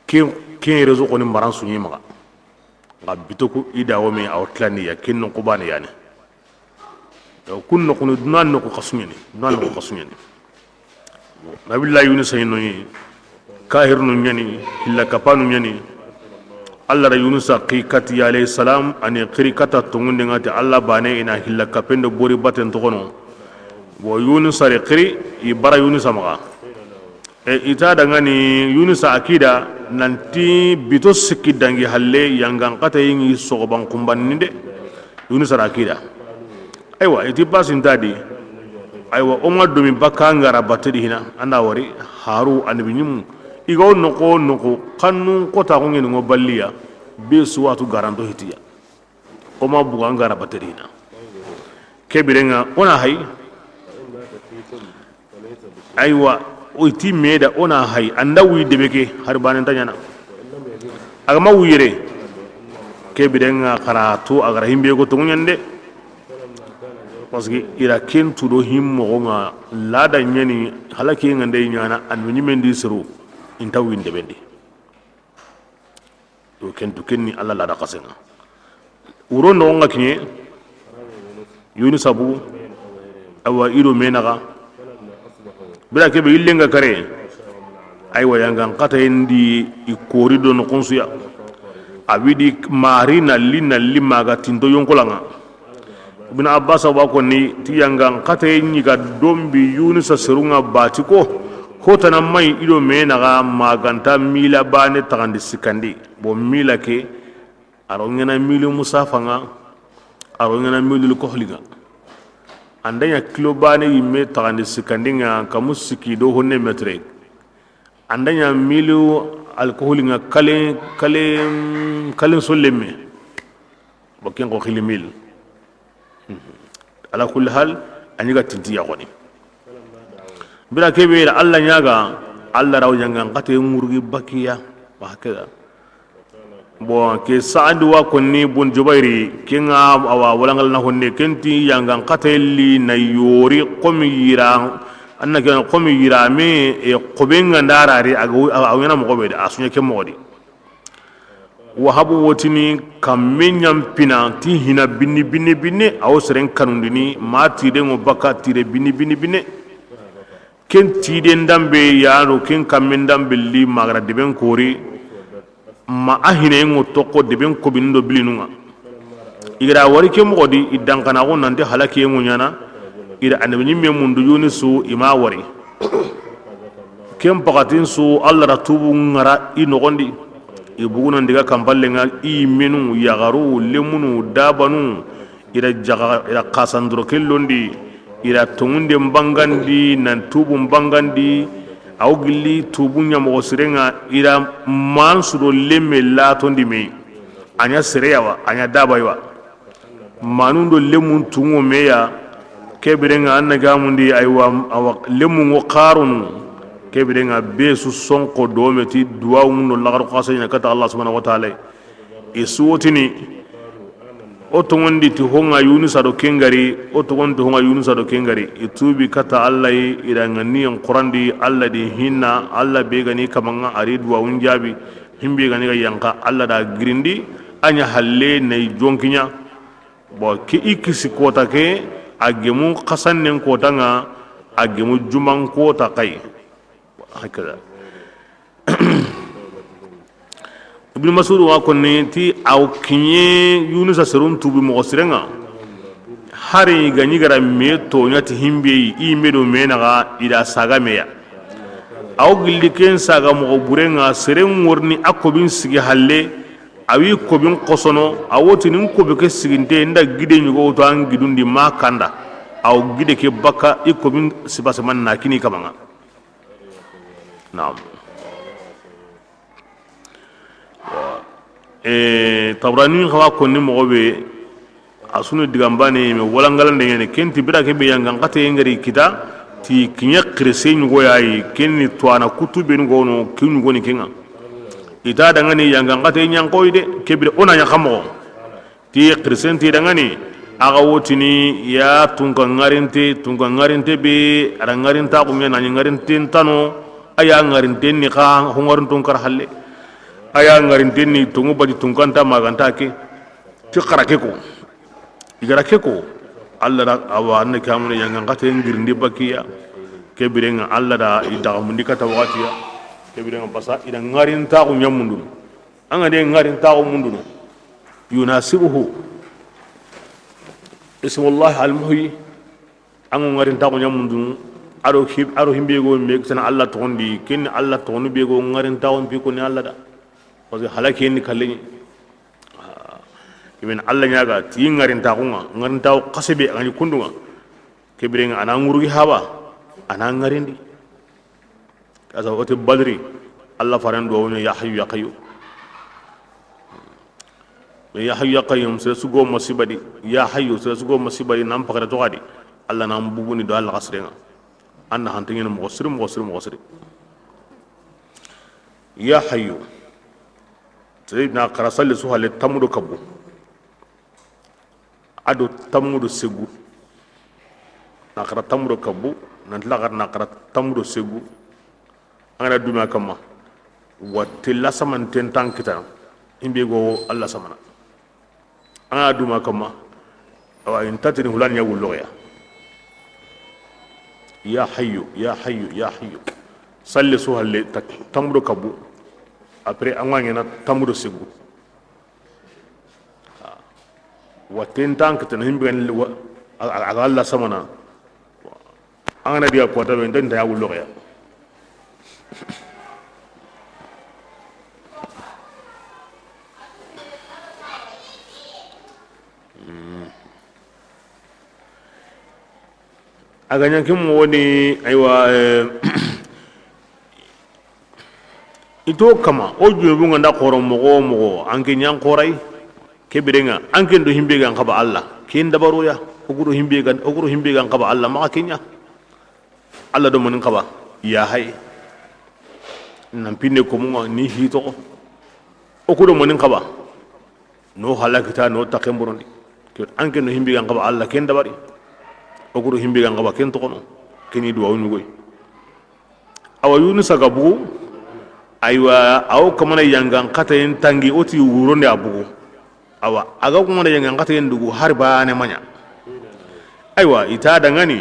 ken rezo ko ni maran sunyi maga nga bitoku ida wo me awtlani ya ken ko bani yani do kun no kunu nan no ko khasunyani nabillahi yunus ayno ni kahir no nyani illa kapanu nyani alla ra yunus haqiqati alayhi salam ani qirikata tungunde ngati alla bane ina hilla kapendo bori baten to kono wo yunus ari qiri ibara yunus maga ita dangani yunus akida nanti bito sikki dangi halle yangan kata yingi sogoban kumbanni de yunus akida aywa iti basin tadi aywa onga domi bakanga rabatedi hina anda wari haru anbi nyum igo noko kannu kota ko ngeni ngoballiya be suwatu garanto hitiya oma buganga rabatedi hina kebirenga ona hay aywa oiti meda ona hay anda wi debeke har banen tanyana agama wire ke bidenga karatu agar himbe go tungnyande parce que ira ken tudo himmo nga lada nyani halaki ngande nyana an nyimendi suru inta wi debendi do ken to kenni alla lada kasenga uro no nga kinye yunus abu awa iro menaga bila kebe illenga kare aywa yangan kata indi ikori do no konsuya abidi marina lima ga tinto yonkolanga ibn abbas wa ko ni ti yangan kata yin ga dombi yunus serunga batiko hotana mai ido mena ga maganta mila bane tagandi sikandi bo mila ke arongena milu musafanga arongena milu kohliga andanya kilo bane yimme tagandi sikandinga kamusiki do honne metre andanya milu alkoholinga kale solleme boken ko khilimil ala kulli hal aniga tintiya goni bila kebe alla nyaga alla raw janga ngate murgi bakiya wa hakeda bo ke saadu wa konni bun jubairi kinga awa walangal na honne kenti yanga qateli na yori qomi yira annaka qomi yira me e qobenga ndarari awena mo gobede asunya ke modi wa habu wotini kamenyam pina ti hina binni aw seren kanundini mati de ngo baka tire binni kenti de ndambe yaro ken kamendambe li magra de ben kori ma ahine ngo tokko de ben ko bindo bilinunga igra wari ke mo di idan kana ko nande halaki ngo nyana ira annabi nyimme mundu yunisu ima wari kem pakatin su alla ratubu ngara ino gondi ibuguna ndiga kamballe nga imenu yagaru lemunu dabanu ira jaga ira kasandro kellondi ira tungunde mbangandi nan tubu mbangandi aw gilli tubunya mo sirenga ira mansuro lemme latondi me anya sireyawa anya dabaywa manundo lemun tungo meya kebirenga anna gamundi aywa awa lemu qarun kebirenga besu sonko dometi duwa no lagar qasayna kata Allah subhanahu wa ta'ala isutini otongondi ti honga yunus ado kengari otongondi honga yunus ado kengari itubi kata Allah irangani en qurandi Allah di hinna Allah be gani kamanga ari duwa unjabi himbe gani ga yanka Allah da grindi anya halle ne jonkinya bo ki ikisi kota ke agemu qasannen kota nga agemu juman kota kai hakada ibn mas'ud wa konni ti aw kinye yunus asrun tubi mo sirenga hari gani gara me to nyati himbe yi medo menaga ida saga meya aw gilli ken saga mo burenga seren worni akobin sigi halle awi kobin qosono awoti nin kobe ke siginte nda gide nyugo to an gidundi makanda aw gide ke baka ikobin sibasa man nakini kamanga naam tabrani khawa konni mogobe asunu digambane me walangalande ngene kenti bira ke be yangan kate ngari kita ti kinya krese nyugo yayi kenni twana kutube ngono kinyugo ni kinga ita dangani yangan kate nyankoide kebire ona nya khamo ti kresen ti dangani aga wotini ya tunga ngarinte be ara ngarinta ko mena ngarinte tano aya ngarinte ni kha hongarun tunkar halle aya ngarinte ni tungu badi tunkanta maganta ke ti qarake ko igara ke ko Allah da awana kamune yangan kate ngirndi bakiya kebirenga Allah da ida mundi kata wakatiya kebirenga basa ida ngarinta ko nyamundu anga de ngarinta ko mundu yunasibuhu ismullah almuhyi ango ngarinta ko nyamundu aro himbe go me sana Allah to gondi ken Allah to no be go ngarinta on bi ko ni Allah da parce que halake ni kalleni ibn Allah nyaga ti ngarinta ko ngarinta ko kasebe ngani kundunga kebirenga ana ngurugi haba ana ngarindi kaza wote badri Allah farando wono ya hayyu ya qayyum ya hayyu ya qayyum se sugo masibadi ya hayyu se sugo masibadi nam pakara to gadi Allah nam bubuni do Allah kasrenga anna hantingen mo sir ya hayyu sayyidina qarasal suhal tamudu kabu ado tamudu segu nakara tamudu kabu nantlagar nakara tamudu segu angana duma kama watilla saman tentan kita imbe go Allah samana angana duma kama awa intatini hulan ya wullo ya hayyu salli suhalle tamudu kabu après angwana tamudu segu watentan kita himbe Allah samana angana dia kota be ndenta ya wullo ya aganya kim woni aywa ito kama o jobu nganda khoro mogo anke nyang khorai kebirenga anke ndo himbe gan khaba Allah kin dabaro ya oguro himbe gan khaba Allah ma kenya Allah do mon khaba ya hay nan pinne ko mo ni hito o ko do mon khaba no halakita no takemborondi ke anke no himbe gan khaba Allah kin dabari oguro himbe gan khaba kin to kono kini do wonu goy awa yunus agabu aywa aw kamana yangan kata en tangi oti wuronde abugo awa aga kuma yangan kata en dugu harba ne manya aywa ita dangani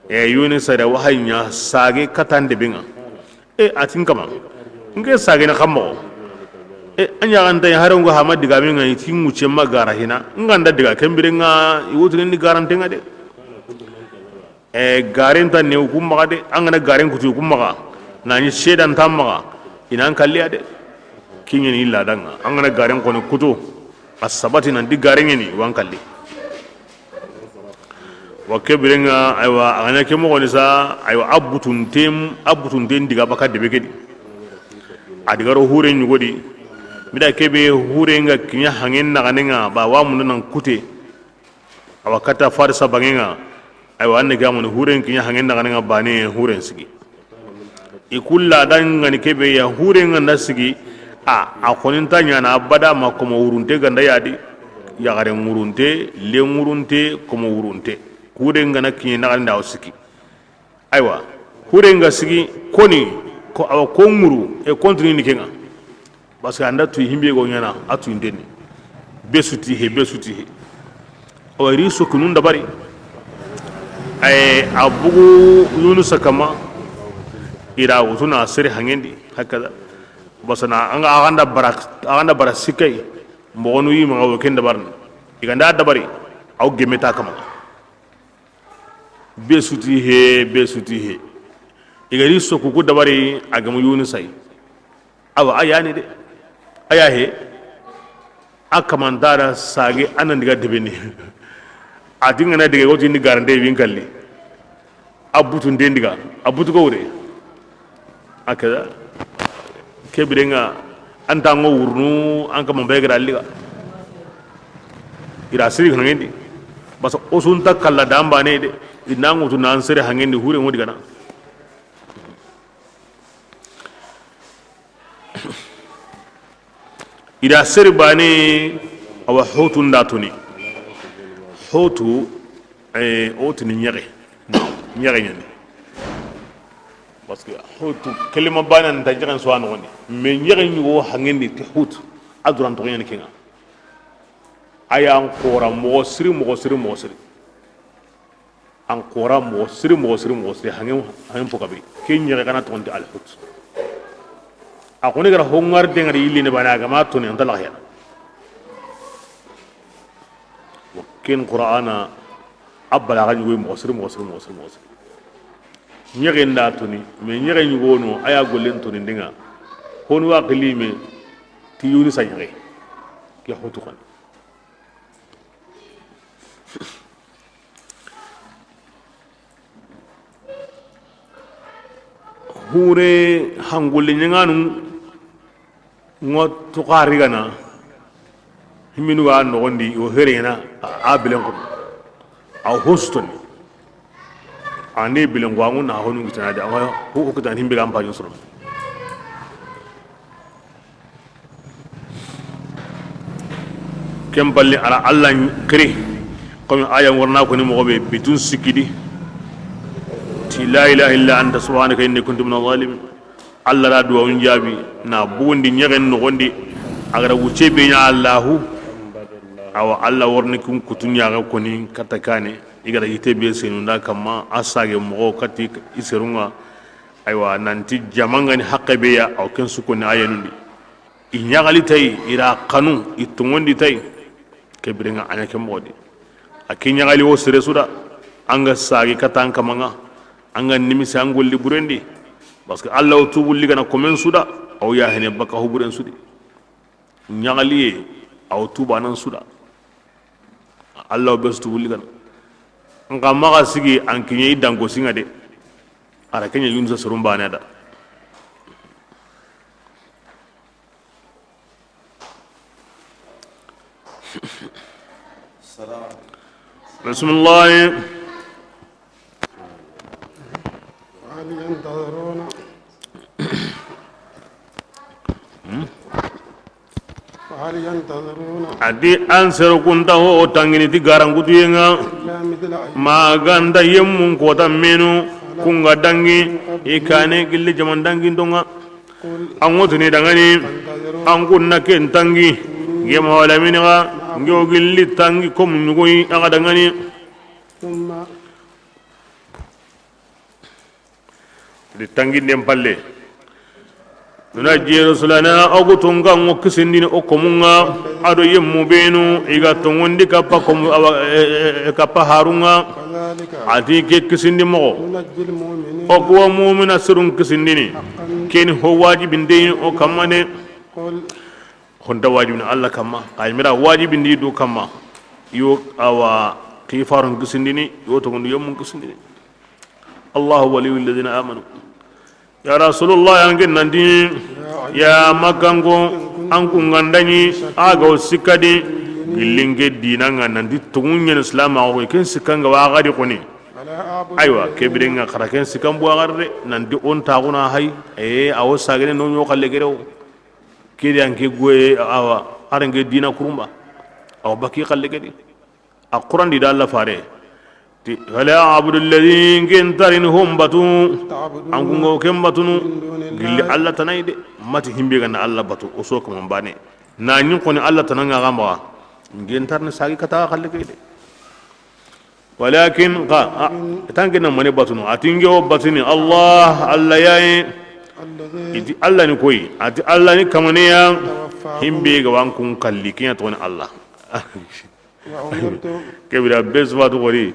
yunus da wahanya sage katande binga atin kama nge sage na kammo anya anda harongo hamad diga minga tin muce magara hina nganda diga kembirenga iwotu ni garantenga de garenta ne hukumma de angana garen kutu hukumma nani shedan tamma inan kalliya de kinyeni illa danga angana garen kono kutu asabati nan di garen ni wan kalli wa kebirenga aywa ana kemo ko sa aywa abutun tem diga baka de begedi adigaro hure ni godi mida kebe hure nga kinya hangen na kanenga ba wa mun nan kute awakata farsa bangenga ay wa ne gamu huren kinya hangen daga nga bane huren sigi ikulla dan ngani kebe ya huren ngana sigi a konin tanya na bada ma ko wurunte ganda yadi ya gare murunte le murunte ko wurunte huren ngana kinya na nda sigi aywa huren nga sigi koni ko awa ko muru e kontinu ni kenga parce que anda tu himbe go nyana atu indeni besuti he o riso kunun dabari ay abugu yunus kama ira wutuna sir hangendi hakaza basana anga bara sikai mbonu yi ma go kenda barna iganda dabari aw gemeta kama besuti he iga riso ku dabari agamu yunus ay awa ayani de aya he akamandara sage anan diga debeni adinga na diga goti ni garande win kalli abutu ndendiga abutu ko wure akada kebirenga anta ngo wurnu an kam begra liga ira siri hangendi basa osunta kala damba ne de inangu tu nan sere hangendi hure ngodi kana ida sere bane awa hotu ndatuni hotu otu ni nyare nyani parce que hotu kelima bana nda jiran so anu ni me nyare ni wo hangendi te hotu aduran to yani kinga aya an kora mo siri an kora mo siri hangen pokabi ke nyare kana to ndi al hotu akoni gara hongar de ngari illi ne bana ga ma to ne ndala ya ken qur'ana abala ga ni mo siri nyere nda to ni me nyere ni wono aya golen to ni ndinga honu wa qilime ti yuni sayre ke hotu kan hure hangule nyanganu ngot tukari gana himinu ga no gondi o herena a bilen ko a hoston ane bilen gwangu na honu ngitana da ho ko tan himbe gam pa yusro kem balli ala allah kri comme aya warna ko ni mo be bitun sikidi ti la ilaha illa anta subhanaka inni kuntu minadh zalimin allah la duwa on jabi na bundi nyegen no gondi agara wuce be nya allah awa allah warni kun kutunya ga koni katakane igara yite be senu nda kama asage mo kati iserunga aywa nanti jamanga ni haqbe ya aw ken sukoni ayanundi inyagali tay ira qanu itungondi tay kebirenga anake modi akinyagali wo sere suda anga sage katan kamanga anga nimisa angolli burendi parce que allah o tubul ligana komen suda aw ya hene baka huburen sudi nyagali aw tuba nan suda allah bes tubul ligana nga maga sigi ankinye dango singa de ara kenya yunza surumba ne da bismillah فهل ينتظرون adi answer kunta ho tangini ti garangutu yenga ma ganda yemmun ko tammenu kunga dangi ikane gilli jaman dangi ndonga angotu ni dangani angunna ken tangi gema wala minga ngio gilli tangi kom nyugoi aga dangani ثم di tangi ndem palle nuna jero sulana ogutunga ngokisindini okomunga ado yemmu benu iga tongondi kappa kom kappa harunga كذلك ati ke kisindi mo ننجي المؤمنين ogwa mu'mina sirun kisindini ken ho wajibin de o kamane قل honda wajibin Allah kamma kaymira wajibin di do kamma yo awa kifarun kisindini yo tongondi yemmu kisindini Allah waliyul ladina amanu ya rasulullah yangen nandi ya magango anku ngandani aga sikadi gilinge dinanga nandi tungunyen islam awo ken sikanga wa gadi koni ألا aywa kebirenga kharaken sikam bu agarde nanti on taaguna hay awo sagene no nyo khalle gerew kedi anke goye awa arange dina kurumba aw baki khalle gedi القرآن دي الله فاره فلا عبد الذين كنترنهم بتو أنكم كم بتونو قل الله تنايد ما تهم بيجنا الله بتو أسوك من باني نانيم كوني الله تناعا غامبا كنترن ساقي كتاع خلي كده ولكن تانكنا مني بتونو أتينجو بتوني الله ياي الله نكوي أتي الله نكمنيا هم بيجا وانكم خلي كيا توني الله kebira beswa to gori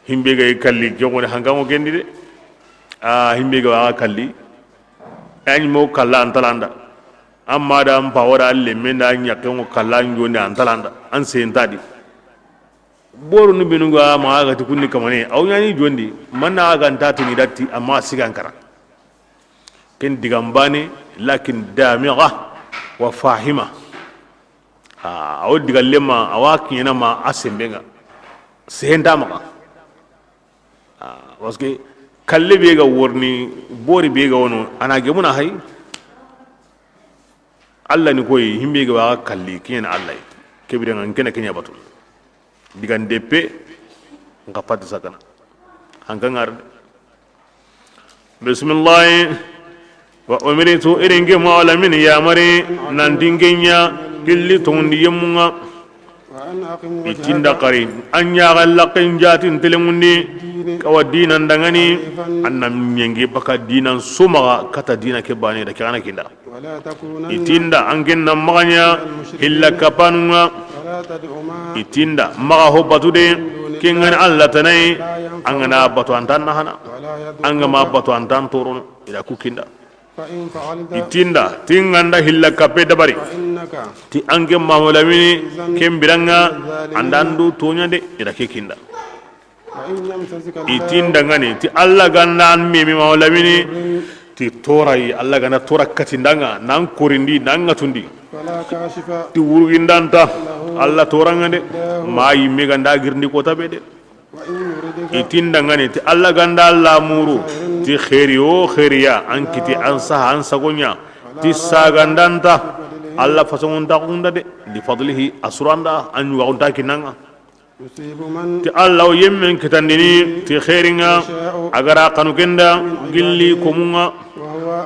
himbe ga kalli jongone hangamo gendi de himbe ga kalli ani mo kala antalanda amma da am pawara alle menda nyake mo kala njonde antalanda an sentadi boru nu binu ga ma ga tukunni kamane aw nyani jondi manna ga ntatu ni datti amma sigankara ken digambane lakin damigha wa fahima awo digalle ma awa kinyana ma asembenga sehenda maka parce que kalle be ga worni bori be ga wono ana gemuna hay Allah ni koy himbe ga wa kalli kinyana Allah kebire ngan kena kenya batu digan deppe nga pat sakana hanga ngar bismillah wa umiritu iringe mawla min ya mari nan dingenya gilli tondi yemunga itinda qari anya galaqin jatin telemundi kawa dinan dangani annam nyengi baka dinan suma kata dina ke bane da kana kinda itinda angen nam maganya illa kapanunga itinda maga hobatude kingan alla tanai angana batu antan nahana angama batu antan turun ila kukinda itinda tinganda hilla kape dabari ti ange mahulamini kembiranga andandu tonya de ira kekinda itinda ngani ti alla ganda an mimi mahulamini ti torai alla ganda tora katindanga nan korindi nan ngatundi ti wurgindanta alla toranga de mai meganda girndi kota bede itinda ngani ti alla ganda alla muru ti khairi o khairiya ankiti ansa ansagonya ti sagandanta alla fasonta kunda de di fadlihi asranda an waunta kinanga ti alla o yemmen kitandini ti khairinga agara kanu kenda gilli komunga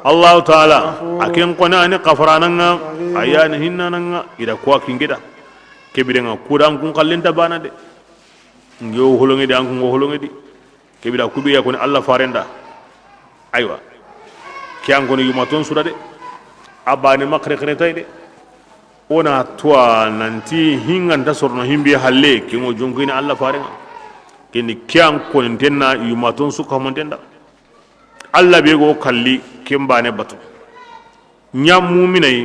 Allah taala aken qona ni qafrananga ayani hinnanga ida kwa kingida kebirenga kudan kun kallinta bana de ngew holonge de anko holonge di kebira kubiya ko Allah farenda aywa kiyango ni yumaton sura de abani makre kre tay de ona toa nanti hinganda sorno himbi halle kingo jongini Allah farenga kini kyan ko ntenna yumaton su ko montenda Allah be go kalli kimbane batu nyam mu'minai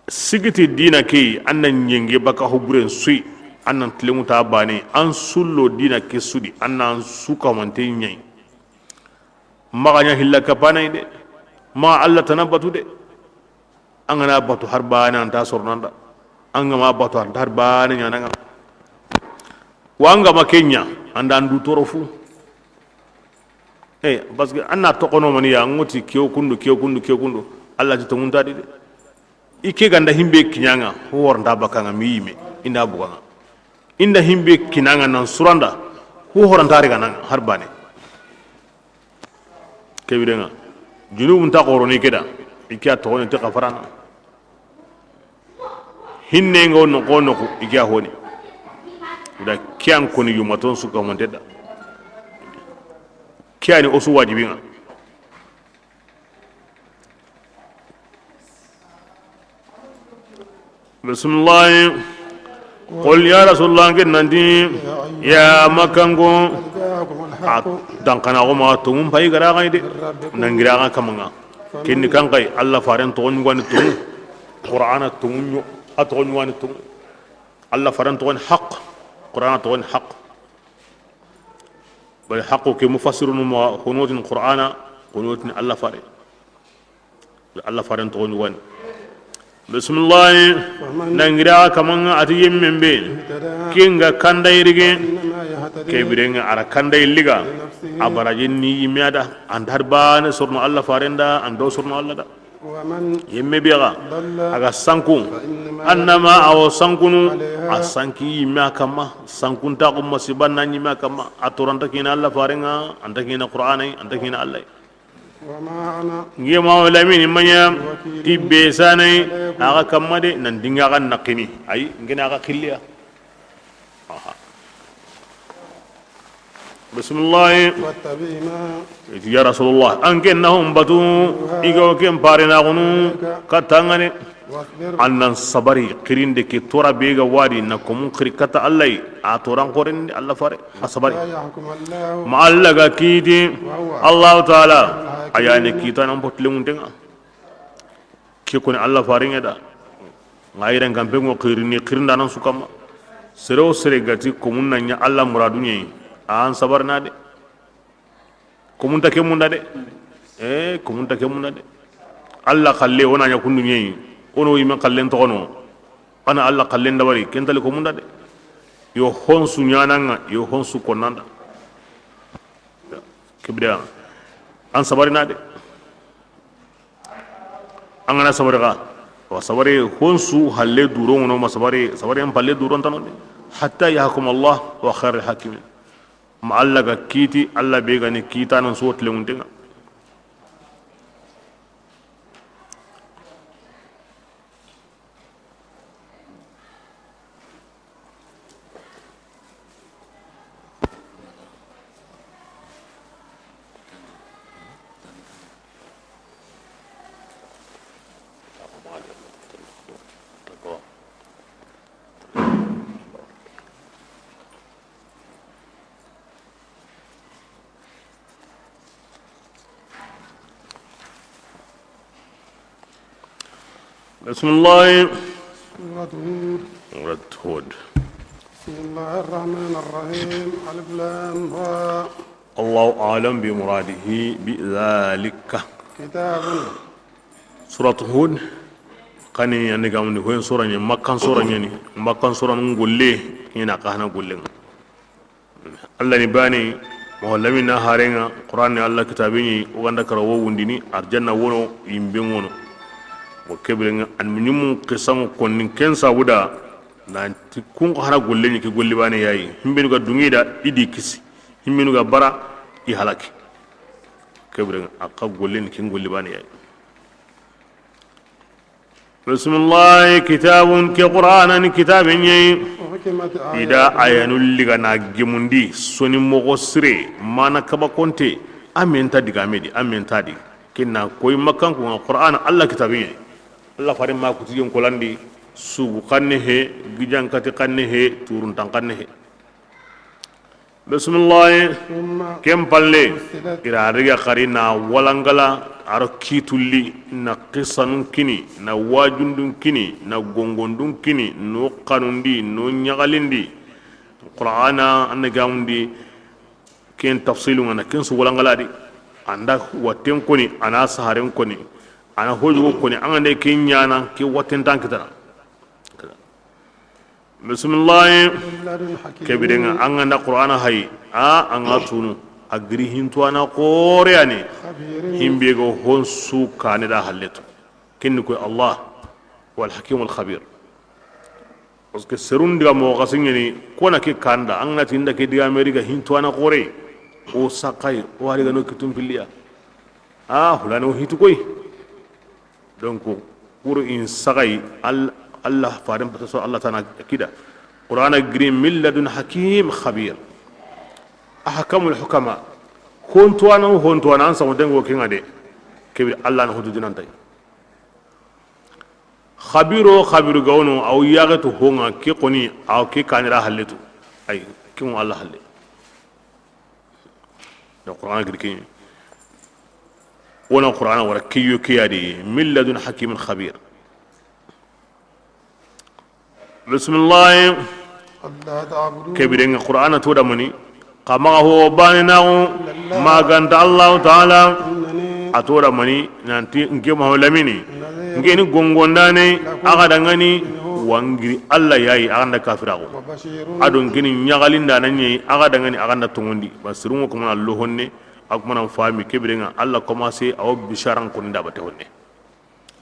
sigiti dina ke annan yenge baka huburen sui annan tilemu ta bane an sullo dina ke sudi annan suka monte nyai maganya hilla kapana de ma Allah tanabatu de angana batu harbana anta sornanda angama batu harbana nyana wanga makenya andan du torofu parce que anna tokono mani ya ngoti kiyo kundu Allah ti tongunta de ike ganda himbe kinyanga hor ndabaka ngami yime inda buganga inda himbe kinanga nan suranda hu horantari ganan harbane kebirenga junubun ta qoroni keda ikya to ne ta qafarana hinne ngono kono ku ikya honi da kyan koni yumaton su ka monteda kyani osu wajibinga bismillah قل يا رسول الله كننتي يا مكانكو دانكنا غما توم باي غرا غايدي نانغرا كامغا كين كان كاي الله فارن تون غون توم قران توم اتون وان توم الله فارن تون حق قران تون حق بل حق كمفسر خنوت القران خنوت الله فارن تون وان bismillah nangira kamanga ati yemmen be kinga kandayrige إنما يهتدي kebirenga ara kandayliga لنفسه abarajinni yimada andar bana surno Allah farenda ando surno Allah da ومن yemme biya ضل aga sanku فإنما annama aw sankunu عليها asanki yimme kama sankunta ko masibanna yimme kama aturanta kina Allah farenga anta kina qur'anai anta kina Allah وما أنا ngema wala min manya tibbe sanai aga kamade nan dinga kan nakini ay ngena aga khilliya bismillah واتبع ما ya rasulullah ankennahum batu igo kem parena gunu katangane واصبر annan sabari kirinde ke tora bega wadi na komun kirkata Allah a toran koren Allah fare asabari لا يحكم الله ma Allah ga kiti Allah taala ayane kita nan botle mun tenga ke ko Allah fare ngada ngayre ngambe ngo kirini kirinda nan sukama sero sere gati komun nanya Allah muradunye an sabarna de komun ta ke mun da de komun ta ke mun da de Allah khalle wona nya kundunye ono yima kallen to ono ana Allah kallen da bari kentali ko munda de yo honsu nyananga yo honsu konanda kibda an sabari na de an ana sabari ga wa sabari honsu halle duro ngono ma sabari an palle duro tan de hatta yahkum Allah wa khairul hakimin ma Allah ga kiti Allah be ga ni kita nan so tle muntenga بسم الله سورة هود رد هود بسم الله الرحمن الرحيم ألف لام راء الله أعلم بمراده بذلك كتاب سورة هود كان يعني قامن وين سورة يعني مكان سورة يعني مكان سورة نقول ليه هنا كهنا نقول لهم الله نباني مهلمنا هارينا قرآن الله كتابيني وعندك رواه وندني أرجعنا ونو يمبينونو وكبرنا أن منيم قسم كون كنسا ودا nanti kun ko hana golle ni ke golli bane yayi himbe nuga dungida idi kisi himbe nuga bara I halaki kebre akka golle ni ke golli bane yayi bismillah kitabun ke qur'anan kitabin yayi وحكمت ida ayanul liga na gemundi soni mogo sire mana kaba konte amenta diga medi amenta di kinna koy makkan ko qur'an Allah kitabin yayi Allah farin ma ku tigen kolandi subu kanne he gijan kati kanne he turun tan kanne he bismillah ثم kem palle ira riga qarina walangala aro kitulli na qisanun kini na wajundun kini na gongondun kini no qanundi no nyagalindi qur'ana anagamundi ken tafsilun ana ken su walangala di anda waten koni ana saharen koni ana hoju koni angane ken nyana ke waten tankitana bismillah لدن حكيم kebirenga angana qur'ana hay anga tunu agri hintuana qoreani خبير himbe go honsu kanida halleto kinni ko Allah wal hakim al khabir parce que serun diga mo gasingeni kona ke kanda angna tinda ke diga america hintuana qore o sakai o ari gano kitum pilliya hulano hitu koy donc pour in sakai Allah farim paso Allah tana kida Qur'an green min ladun hakim khabir ahkamul hukama hontuana an samu dengo kinga de kebe Allah na hudu dinan tay khabiru gawno aw yagatu honga ki qoni aw ki kanira haletu ay ki mo Allah halle da Qur'an green wona Qur'an wara kiyo kiyadi min ladun hakimin khabir bismillah ألا تعبدوا kebirenga qur'ana to da muni kama ho banina maganta Allah ta'ala إنني atora mani nanti nge maholamini ngeni gongondane aga dangani wangiri alla yayi aganda kafirago وبشير adon ngeni nyagalinda nanye aga dangani aganda tongondi basirungo kuma Allah honne akuma fami kebirenga alla commencé aw bisharan ko nda bate honne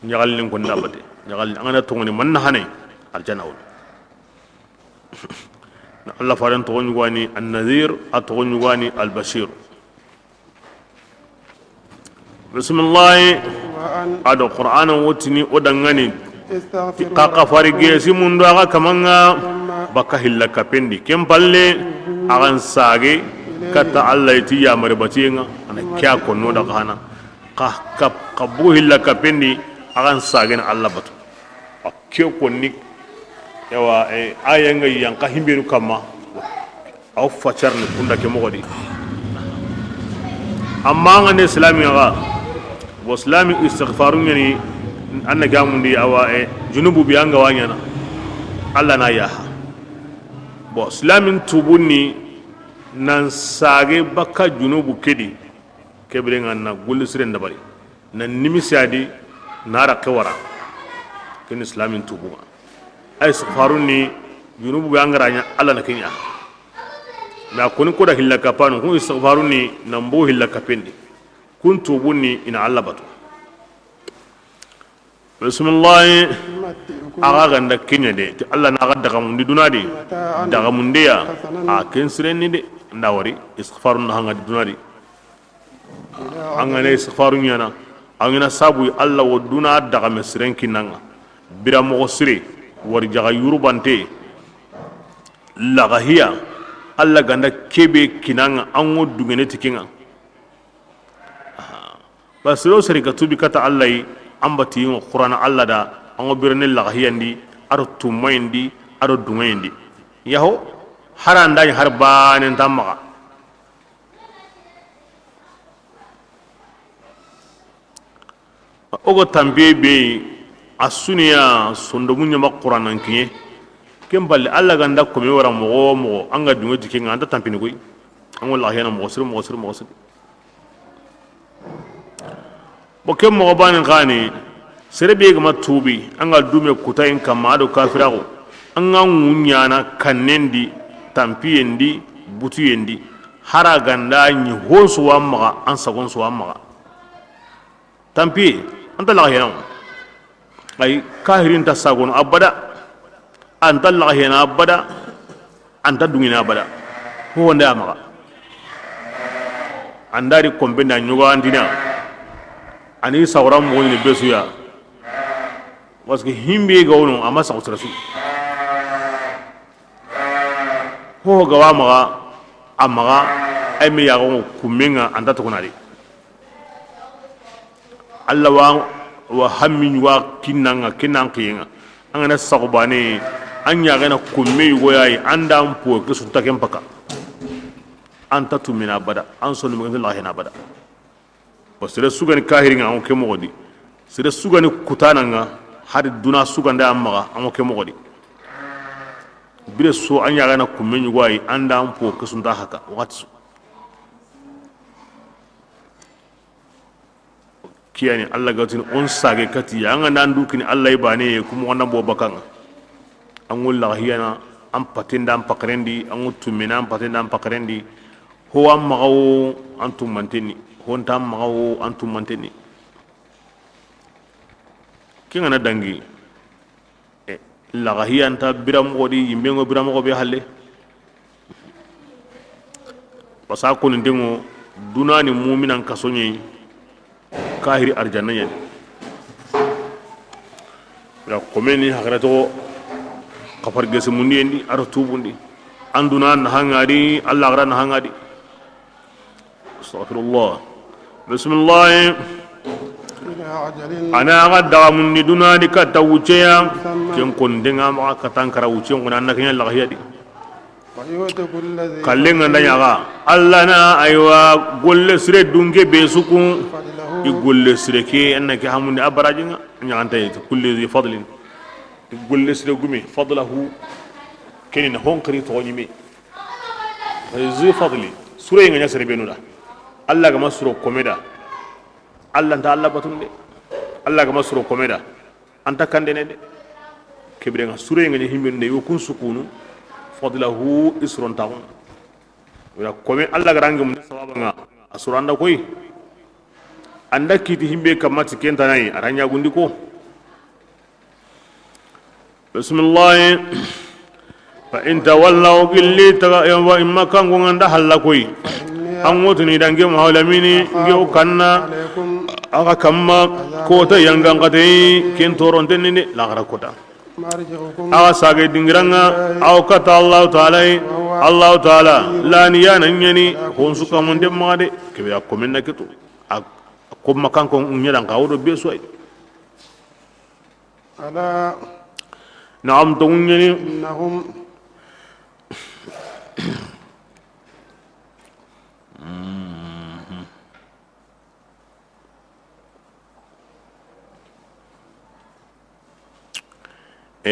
nyagalin ko nda bate nyagal angana tongoni manna hane aljana won Allah faran to ngwani an-nadhir atogni wani al-bashir bismillah وأن ado qur'ana wotini odangani استغفروا kaka farige simundu aga kamanga baka hilla kapendi kempalle agan sage kata Allah iti ya maribatinga ana kya konno da kana ka bu hilla kapendi agan sage na Allah batu akyo konni yawa ayanga yanka himberu kama aw facarni kunda ke mogodi amma ngane islami ga bo islami istighfarun yani anna gamundi awa junubu bi anga wanyana Allah na ya bo islamin tubunni nan sage baka junubu kedi kebrenga na gulli siren dabari nan nimisadi nara kawara ken islamin tubu ay istighfarun junubu bi anga ranya Allah na kenya na kun ko da hilla kapanu kun istighfarun nan bo hilla kapendi kun tubunni ina Allah batu bismillah aga ganda kenya de Allah na gadda gamundi dunadi daga mundiya a ken sirenni de ndawari istighfarun na hanga dunadi angane istighfarun yana angina sabu Allah woduna daga mesiren kinanga bira mo sire war jaga yurubante lagahiya Allah ganda kebe kinanga ango dungene tikinga basiro sari katubi kata Allah yi ambati yin qur'ana Allah da ango birne lagahiyandi aro tumayndi aro dumayndi yaho haranda ni harbanen tamma ogo tambe be asuniya sondo munya ma qur'anan kiye kemballe Allah ganda ko mi wara mo anga dungo dikinga anda tampini koy ango lagahiyana mo sir bo kem mo banin khani serebe ga matubi anga dume kutayin kama do kafirago anga ngunyana kanendi tampiyendi butuyendi hara ganda ni hosu wamma an sagon su wamma tampi anta la hena ay kahirin ta sagon abada anta la hena abada anta dungina abada ho wanda amaga andari kombe na nyugo andina ani sawram mo ni besuya waske himbe ga wono amma sa usrasu ho ga wa maga amaga ay me ya go kumenga anda to kunari Allah wa hammin wa kinanga kinanga angana sagbane anya ga na kumme go yayi anda ampo ke sunta kempaka anta tumina bada an sonu mo Allah hina bada basire sugani kahiringa an ke mogodi sire sugani kutananga hadi duna suganda amma an ke mogodi bire so an yaga na kummenyu gwai anda an po kasunta haka watsu kiyani Allah gatin on sage kati yanga nan dukini Allah ibane kuma wannan bo bakan an wulla hiyana an patinda an pakarendi an tumina an patinda an pakarendi ho amma antum manteni hontam magawo antum manteni kinga na dangi la gahiya anta biram godi yimbengo biram go be halle wasa ko ndingo dunani mu'minan kasonyi kahiri arjanna yani ya komeni hakarato kafar gese mundi endi aro tubundi anduna na hangadi Allah gara na hangadi astaghfirullah bismillah ana gadda mun ni dunani ka tawuceya ken kon denga ma ka tankara wuce ngona annaka nya Allah yadi kallenga ndanya ga Allah na aywa golle sire dunge be suku i golle sire ke annaka hamundi abarajinga nya anta yiti kulli zi fadlin golle sire gumi fadlahu kenin honkari to nyimi zi fadli sure nga nya sire benuda Allah ga masuro komeda Allah ta Allah batunde Allah ga masuro komeda anta kandene de kibrenga sure nga himbe ne yo kun sukunu fadlahu isron taun wala kome Allah garange mun sawaba nga asuranda koy anda kiti himbe kamati kenta nay aranya gundi ko bismillah fa in tawallaw gilli taga wa imma kan nganda halla koy an wotuni dange mawlamini ngew kanna aga kamma kota yangan kate ken toronte ni la gara kota awa sage dingiranga aw kata Allah taala la niya nanyani hon suka mun dem made ke ya komenna keto ko makan ko nyadan ka wodo be soy ala na'am to nyani innahum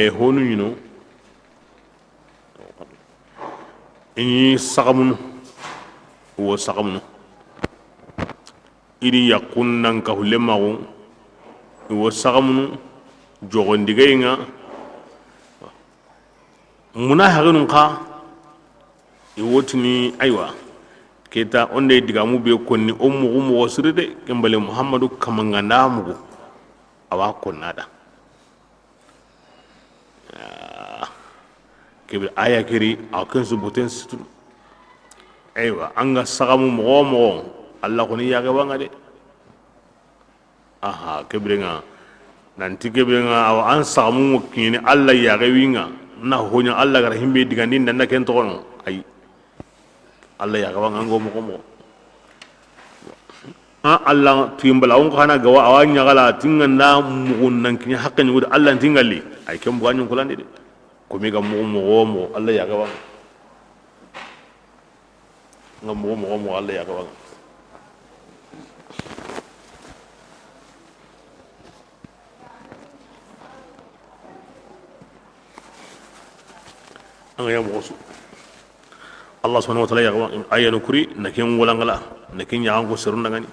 honu ini sagamunu wo sagamunu iri yakunnan ka hulemago wo sagamunu jogondigayinga muna haginun ka iwotini aywa keta onde digamu be konni ummu wasirde kembale muhammadu kamanganda mugo awa konnada kibir aya kiri akan subutin situ aywa anga sagamu mo Allah koni yaga wanga de aha kibrenga nanti kibrenga aw an sagamu kini Allah yaga winga na honya Allah gar himbe digandin dan ken to kono ay Allah yaga wanga mo Allah timbala on kana gawa awanya gala tinganda mugunnan kini hakkan yugo Allah tingalli ay kem buanyu kulande de komi ga mo Allah ya gawa ngam mo Allah ya gawa anga ya mo Allah subhanahu wa ta'ala ya gawa ayanu kuri nakin walangala nakin ya ango serun ngani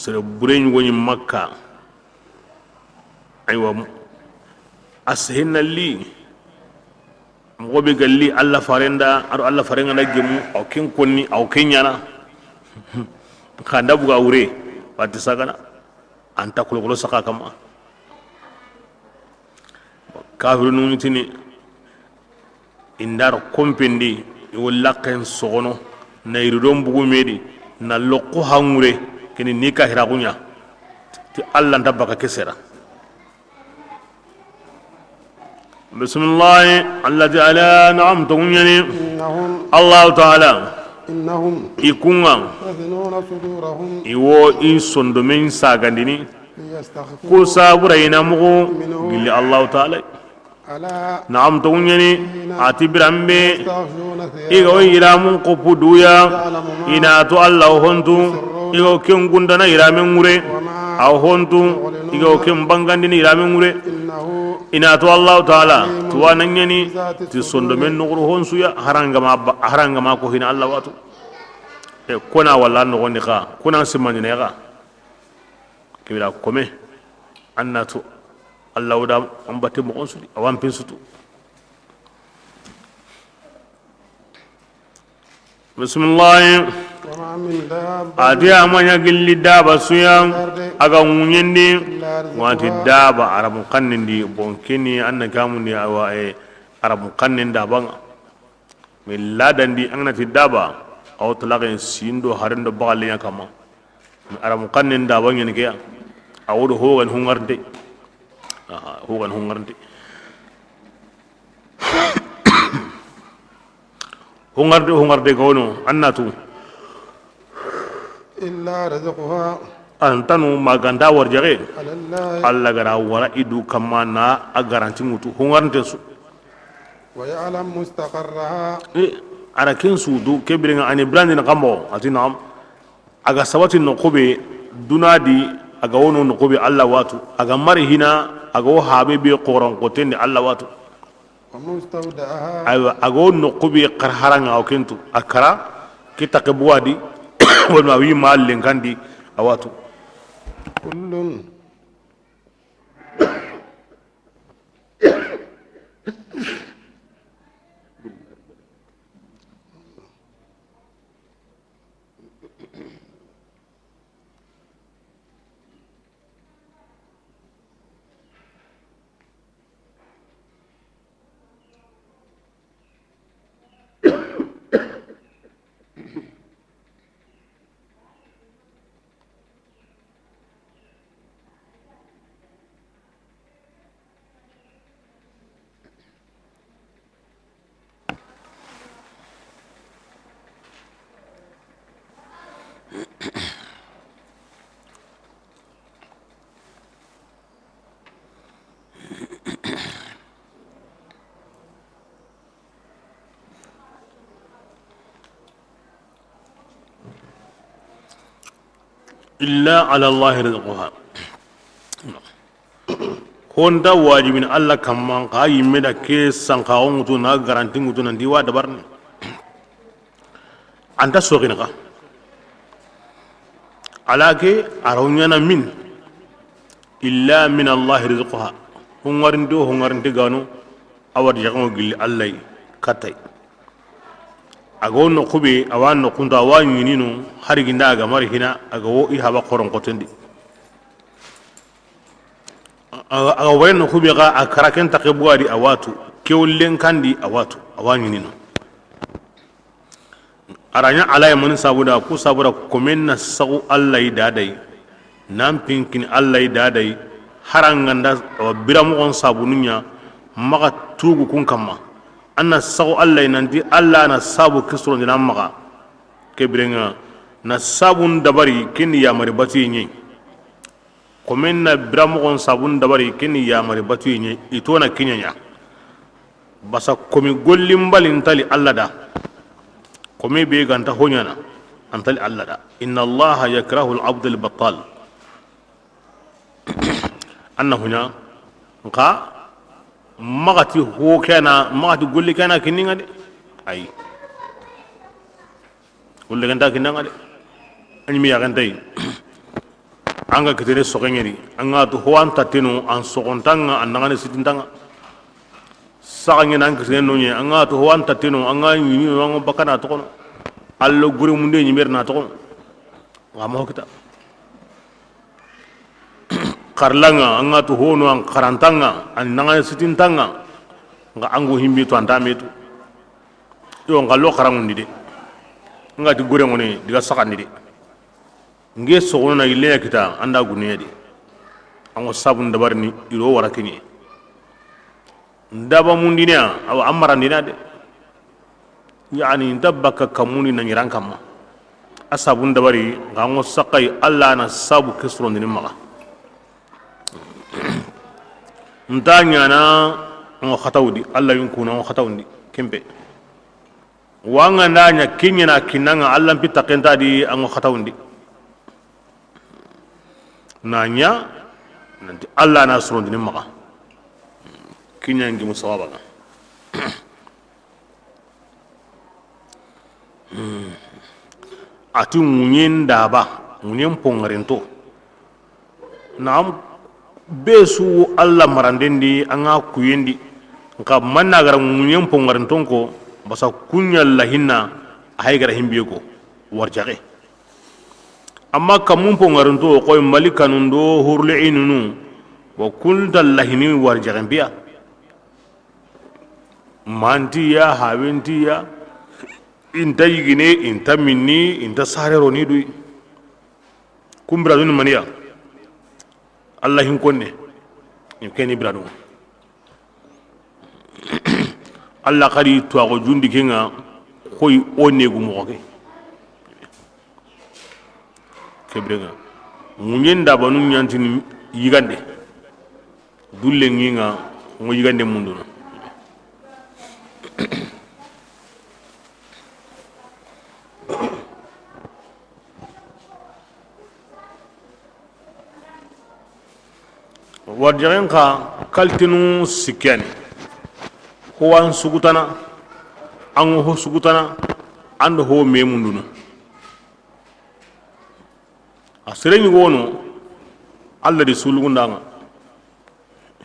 sere bureñ woni makka aywa ashinna li mobe galli alla farenda aro alla farenga na gemu aw ken konni aw kenyana khanda buga wure wati sagana anta kulkulo saka kama kafiru numitini indar kompendi wallaqen sogono na iridon bugu medi na lokko hangure kini ni ka hiragunya ti Allah ndabaka kesera bismillah alladhi ala na'am tunyani Allah ta'ala innahum ikunga yathnuna sudurahum iwo in sondomen sagandini ko sabura ina mugo gilli Allah ta'ala ala na'am tunyani atibirambe igo iramun qopuduya ina to Allah hontu igo ken gundana iramen ngure aw hontu igo ken bangandini iramen ngure ina to Allah taala to wananyani ti sondo men nuguru honsu ya haranga ma ko hina Allah watu e kona wala no gonni ka kuna simani ne ga kibira kome annatu Allah wada ambate mo onsu awan pinsutu bismillah ati amanya gilli daba suyang aga ngunyende wati daba arabu kannindi bonkini anna kamundi awa arabu kannin daba min ladandi anna ti daba aw talaqin sindo harendo bagali yakama arabu kannin daba ngene ke awdo hogan hungarde hogan hungarde hungarde gono annatu illa rizquha antanu maganda warjage Allah gara wara idu kamana a garanti mutu hungarnte su wa ya'lam mustaqarraha arakin su du kebiringa ani brandi na kambo atinam aga sabati no kobe dunadi aga wono no kobe Allah watu aga mari hina aga wo habe be qoran qotende Allah watu ومستودعها aywa ago nokubi qarharanga o kentu akara kita ke buwadi wal ma wi mal lenkandi awatu كل illa ala allah rizquha honda wajibin allah kamman ka yimme da ke sanka on mutu na garanti mutu nan diwa dabar ne anta sogina ka alake arawnyana min illa min allah rizquha hongarin gano awad jago gilli allah katay ago no kube awan no kunta awan yinino har ginda aga mari hina aga wo i haba koron kotendi aga wayen no kube ga akaraken takebwadi awatu kewlen kandi awatu awan yinino aranya alay mun sabuda ku sabuda komen na sagu allah dadai nam pinkin allah dadai haranganda biramu on sabununya maka tugu kun kamma anna sago allah nanti allah na sabu kisro dina maga kebrenga na sabun dabari kini ya mari batu yin komen na bramu on sabun dabari kini ya mari batu yin ito na kinyanya basa komi gollin balin tali allah da komi be ganta honyana antali allah da inna allaha yakrahu al-abd al-battal annahu nya nka magati ho kana magati golli kana kininga de ay golle ganta kininga de ani mi yagantay anga kitere sokengeri anga to ho anta tenu an sokontanga annanga sitintanga sagangi nan kisene nonye anga to ho anta tenu anga yimi wango bakana to kono allo gure munde nyimerna to kono ngamo kita karlanga anga to hono an karantanga an nanga sitintanga nga angu himbi to andametu yo ngalo karangundi de nga di gore ngone diga sakandi de nge sogono na ile kita anda guniya de ango sabun dabarni iro warakini ndaba mundinya aw amara ndina de yani ndabaka kamuni na nyiran kamma asabun dabari ngango sakai alla na sabu kisro ndini maga ntanya na ngo khatawdi alla yunkuna ngo khatawndi kembe wanga nanya kinyana kinanga alla mpita kenta di ngo khatawndi nanya nanti alla na suro ndini maga kinyangi musawaba ati munyen daba munyen pongarento nam besu alla marandendi anga kuyendi nka manna gara munyen pongarenton ko basa kunya lahinna hay gara himbiye ko warjage amma kamun pongarento ko malikanun do hurli'inunu wa kulta lahini warjage biya mantiya hawentiya inta yigine inta minni inta sarero ni duy kumbra dun maniya allah hin konne ni keni bradu allah kadi to ago jundi kenga koy onegu mo ke kebrega munyen da banu nyantini yigande dulle nginga mo yigande munduno warjaren ka kaltinu sikyani ho an sugutana an ho sugutana ando ho memundunu asireni wono alla di sulugundanga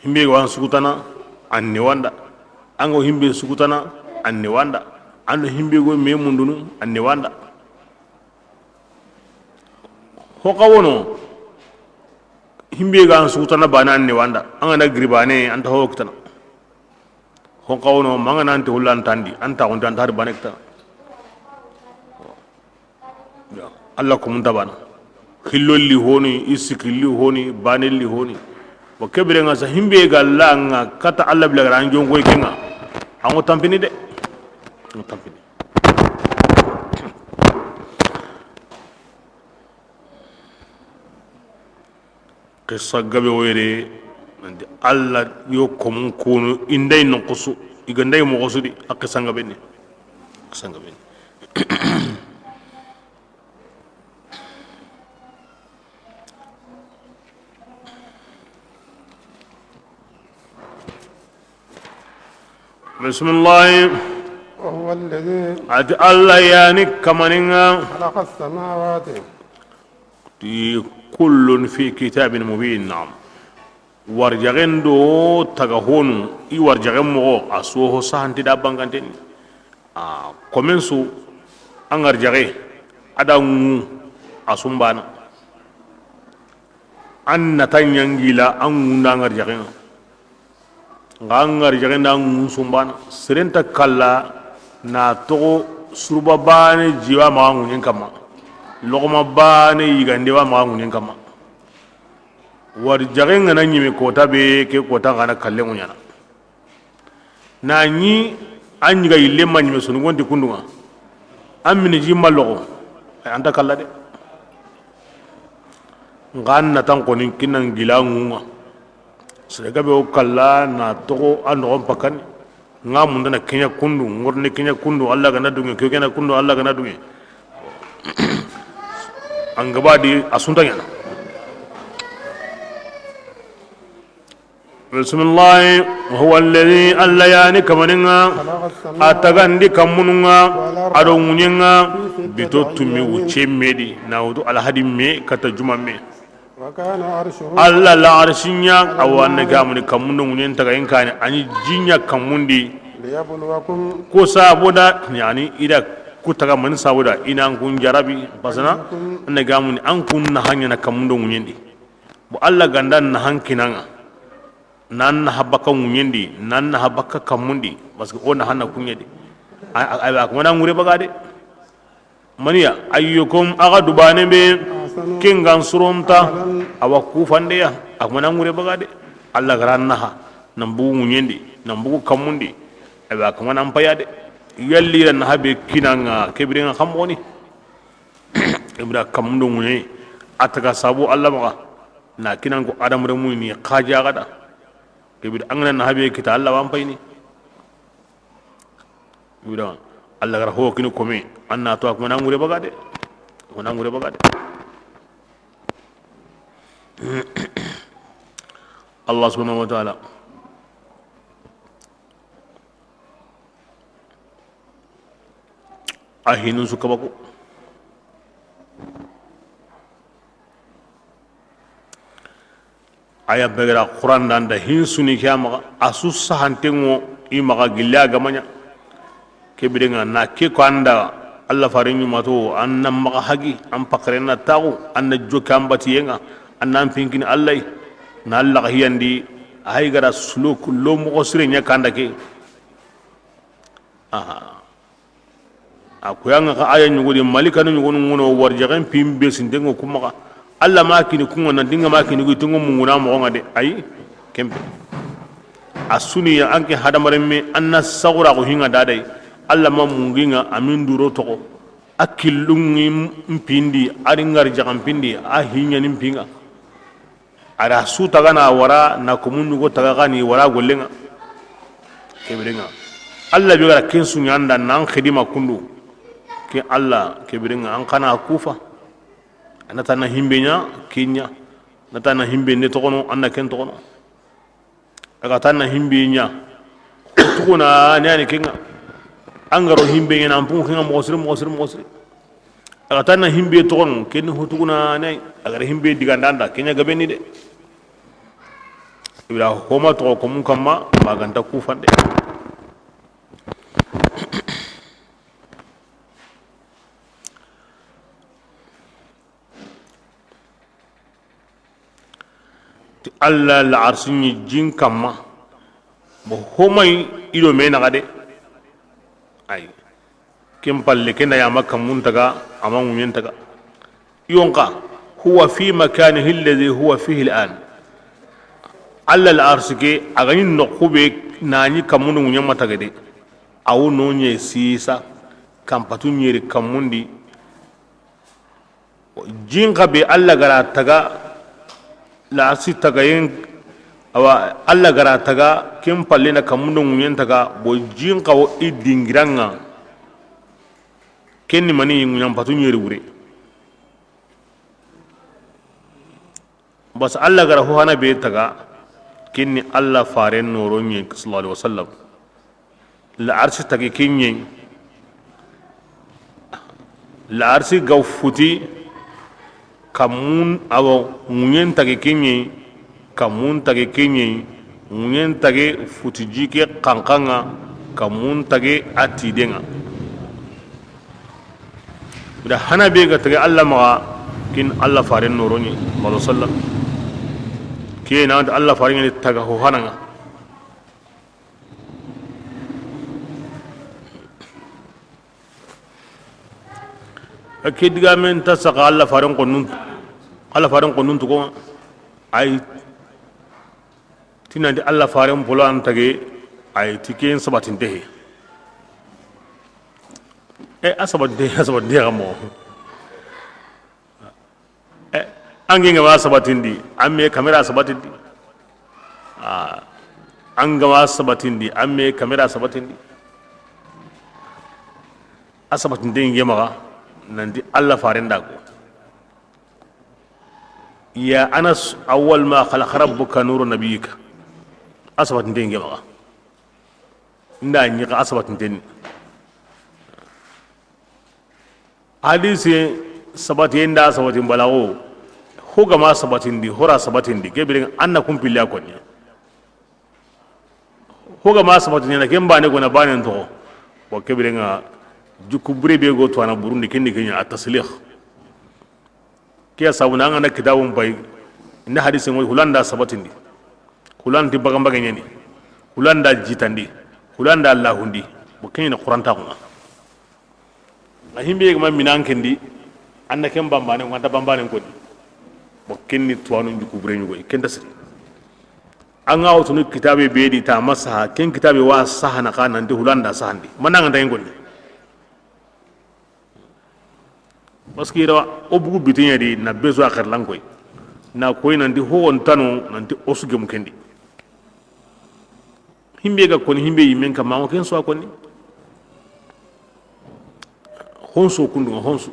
himbe wan sugutana anni wanda ango himbe sugutana anni wanda ando himbe go memundunu anni wanda ho kawono himbe ga sugutana bana anni wanda anga na gribane anta ho kitana ho kawono manga nanti hulan tandi anta on tan tar banekta Allah ko mun tabana khillolli honi isikilli honi banelli honi wa kebere nga sa himbe ga langa kata Allah bila ran jongo kenga ango tampini de ango tampini qissa gabe were nanti Allah yo komun kono indai no kusu igandai mo kusudi akisanga benni akisanga benni بسم الله وهو الذي أتى الله يعني كمانينغا خلق السماوات كل في كتاب مبين نعم warjagen do taga honu I warjagen mo asuho sahanti da banganten komen su an arjage ada ngu asumbana an natanyan gila an ngunda arjagen ngangar jagenda ngu sumbana serenta kala na to surba bane jiwa ma ngunyen kama logoma bane yigande wa ma ngunyen kama war jagenga na nyime kota be ke kota ngana kalle ngunyana na nyi anyi ga ille ma nyime sunu gondi kundunga amini jimma logo anda kala de ngan na tan konin kinan gila ngunga sega be o kala na to ando pakani ngam ndana kenya kundu ngorne kenya kundu Allah gana dunge ke kenya kundu Allah gana dunge angaba di asunta yana bismillah huwa alladhi allayani kamaninga atagandi kamununga ado munyenga bitotumi uchemedi na udu alhadimme kata jumamme Allah la arshinya awanna gamuni kamundo munyen taga inkani ani jinya kamundi ko saboda yani ida kutaga man saboda ina kun jarabi basana anna gamuni an kun na hanya na kamundo munyendi bu Allah gandan na hankinanga nan na habaka munyendi nan na habaka kamundi basko ona hanna kunyedi ay ak wana ngure bagade maniya ayyukum agadubane be kingan surunta awa kufande ya akmana ngure bagade Allah garannaha nambu munyendi nambu kamundi aba kamana ampayade yalli ran habe kinanga kebirenga khamoni ibra kamundo munye ataka sabu Allah maga na kinango adam remuni khaja gada kebir angana na habe kita Allah wampayni ibra Allah gar ho kinu komi anna to akmana ngure bagade akmana ngure bagade Allah subhanahu wa ta'ala ahinun su kabako aya begara Quran dan da hin suni kiyama asu sahantengo imaga gilla gamanya kebidenga na ke ko anda Allah farinyu mato annam maga hagi am pakrena tagu anna jokambati yenga annan pinkini Allah na Allah hiyandi ay gara suluk lo mo sire nya kanda ke akuyanga ka aya nyugudi malika no nyugo ngono warjagan pimbe sindengo kuma Allah makini kunga na dinga makini gu tungo munguna mo ngade ay kempe asuni ya anke hadamaremme anna sagura ko hinga dadai Allah ma munginga amin duro toko akilungi mpindi aringar jagam pindi ahinya nimpinga ada su tagana wara na kumundu go tagani wara gollenga kebirenga Allah bi gara kin sunya anda nan khidima kundu ke Allah kebirenga an kana kufa anata na himbenya kinya nata na himbe ne tokono anna ken tokono aga tan na himbenya tuguna nani kinga angaro himbe ngena ampu kinga mosri agata na himbe togon ken hutuguna nay agar himbe digandanda kenya gabeni de ila homa to ko mun kamma maganta ku fande ti alla la arsini jin kamma bo homay ido mena gade ay kem palle kenda ya makka muntaga amangu yentaga yonka huwa fi makanihi alladhi huwa fihi al'an alla al-arsike agani nokube nani kamunu nyama tagade awu nonye sisa kampatu nyeri kamundi jinga be alla gara taga la si tagayen awa alla gara taga kem palle na kamunu yentaga bo jinga wo idingiranga kenni mani nyam patu nyeri wure bas alla gara ho hana be taga kenni alla faren noro nyi sallallahu alaihi wasallam la arsi tagi kenni la arsi gawfuti kamun awo munyen tagi kenni kamun tagi kenni munyen tagi futi jike kankanga kamun tagi atidenga da hana be ga tagi alla ma kin alla faren noro nyi sallallahu alaihi wasallam kena da Allah farin ne taga ho hananga ake diga men ta saka Allah farin qonnun to ko ay tina di Allah farin bulan tage ay tiken sabatin dehe asabat de gamo angi nga sabatindi amme kamera sabatindi anga sabatindi amme kamera sabatindi asabatindi ngema nandi Allah farenda ko ya anas awwal ma khalaqa rabbuka nuru nabiyika asabatindi ngema nda nyi ka asabatindi hadisi sabatenda sabatin balawo hoga ma sabatindi hora sabatindi gebirin anna kumpilla konye hoga ma sabatindi na kemba ne gona bane to ko kebirin jukku bure be go to ana burundi kendi kenya at-taslih kiya sabuna ngana kitabun bay inda hadisi ngol hulanda sabatindi hulandi bagamba ganyeni hulanda jitandi hulanda allahundi bo kenya qur'an ta ko ahimbe ma minan kendi anna kemba bane ngata bambane ko bo kenni tuwanu njuku bure nyugo kenda siri anga otunu kitabe beedi ta masaha ken kitabe wa sahana kana ndi hulanda sahandi mananga nday ngoni baskira obugu bitinya di na bezo akhir langoy na koy nandi ho on tanu nanti osuge mu kendi himbe ga koni himbe yimen ka mawo ken so akoni honso kundu honso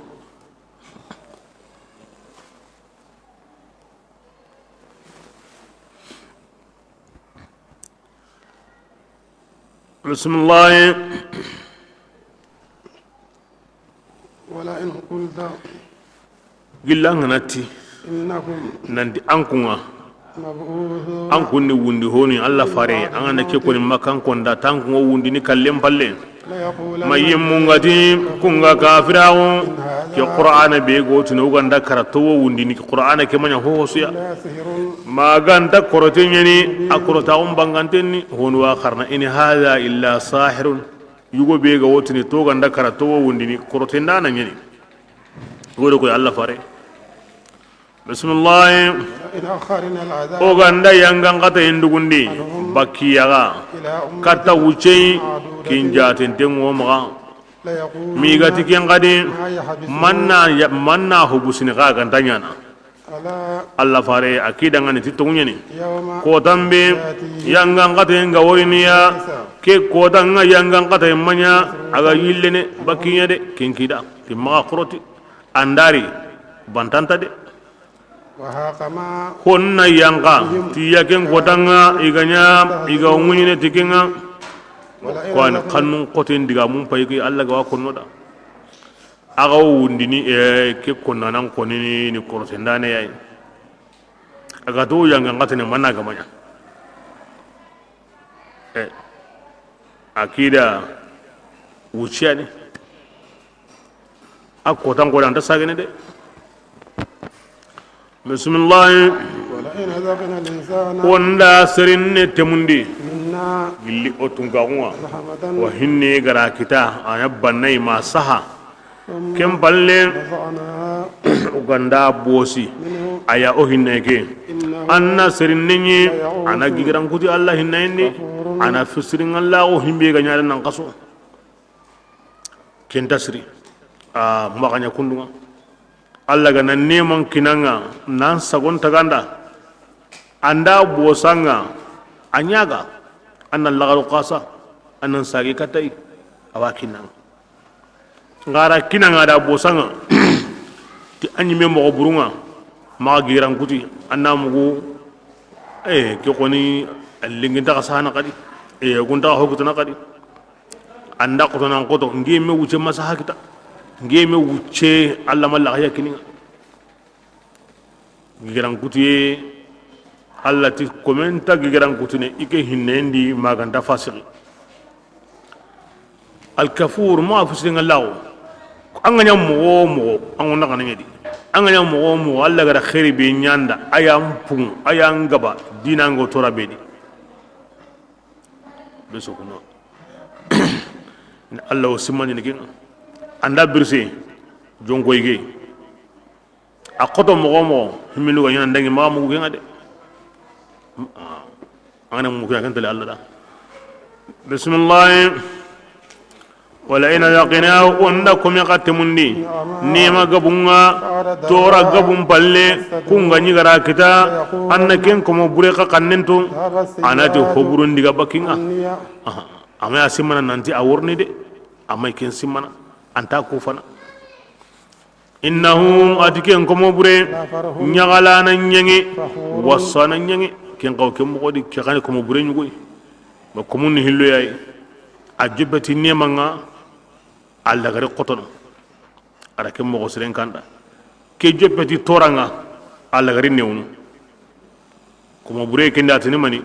بسم الله ولا إن قلت قل نتي إنكم نندي أنكما مبعوثون أنكم وندي هوني الله فاري أنا كيكون مكان كوندا تانكم وندي نكلم بالله ما يمونغاتي كونغا كافراو كي قرآن بيغو تنوغان دا كراتو وندي نك قرآن كمان هو سيا ما غاندا كروتيني أكروتاهم بانغانتيني هونوا آخرنا إن هذا إلا ساحر يغو بيغو تني توغان دا كراتو وندي نك كروتين دانا نيني غورو كوي الله فاري بسم الله إن أخرنا العذاب أوغاندا يانغان قطع هندوغندي بكياغا كتا وچي كينجاتين تنغو مغا ميغاتي كينغادي manna hubusini ga gantanyana Allah fare akida ngani titungnyani ko tambe yangan kata nga woyniya ke ko tanga yangan kata manya aga yillene bakinya de kinkida timma quroti andari bantanta de honna yanka tiyaken ko tanga iganya iga umunyine tikinga ko an kannun qoten diga mum pay ki Allah ga konno da aga wundini ke konna nan konini ni kortendane yayi aga to yanga ngatene managa manya akida wuciani akotan ko dan ta sagene de bismillah ولئن أذقنا الإنسان wanda serin ne temundi منا gilli otungawa رحمة wa hinne gara kita ayabbanai masaha ثم kem balle نزعناها uganda bosi منه aya o hinne ke إنه anna serin ne ana gigiran kuti Allah hinne ni ana fisirin Allah o himbe ga nyaala nan kaso ken tasri maganya kundunga Allah ga nan neman kinanga nan sagon taganda anda bosanga anyaga annan lagaru qasa annan sagi katai awakinan ngara kinanga da bosanga ti anyi me mo burunga ma giran kuti anna mugo ke koni lingin ta kasana kadi gunta hokutuna kadi anda ko nan ko to ngeme wuce masa hakita ngeme wuce Allah malla ya kininga giran kuti Allah ti komenta giran kutune ike hinnendi maganda fasil al kafur ma fusilin Allah an ganya mo an wona kana ngedi an ganya mo Allah gara khairi be nyanda ayam pun ayam gaba dinango tora bedi beso kuno Allah simani ni kin anda birse jonko yige akoto mo himilu ga nyanda ngi mamu ngi ngade أنا ممكن أنت لله ده بسم الله ولئن ذقناه أنكم يقتمني نيما قبونا تورا قبون بالله كونغا نيغرا كتا أنكم بريقا قننتو أنا تخبرون ديغا بكينا أما يسمنا ننتي أورني دي أما يكين سمنا أنتا كوفنا إنهم أتكين بري نيغالانا نيغي وصانا نيغي ken kaw kem mo di ke xane ko mo bure ñugoy ba ko mun hillo yaay ajibati nemanga alla gare qotono ara kem mo ko siren kanda ke jopeti toranga alla gare newnu ko mo bure ken datini mani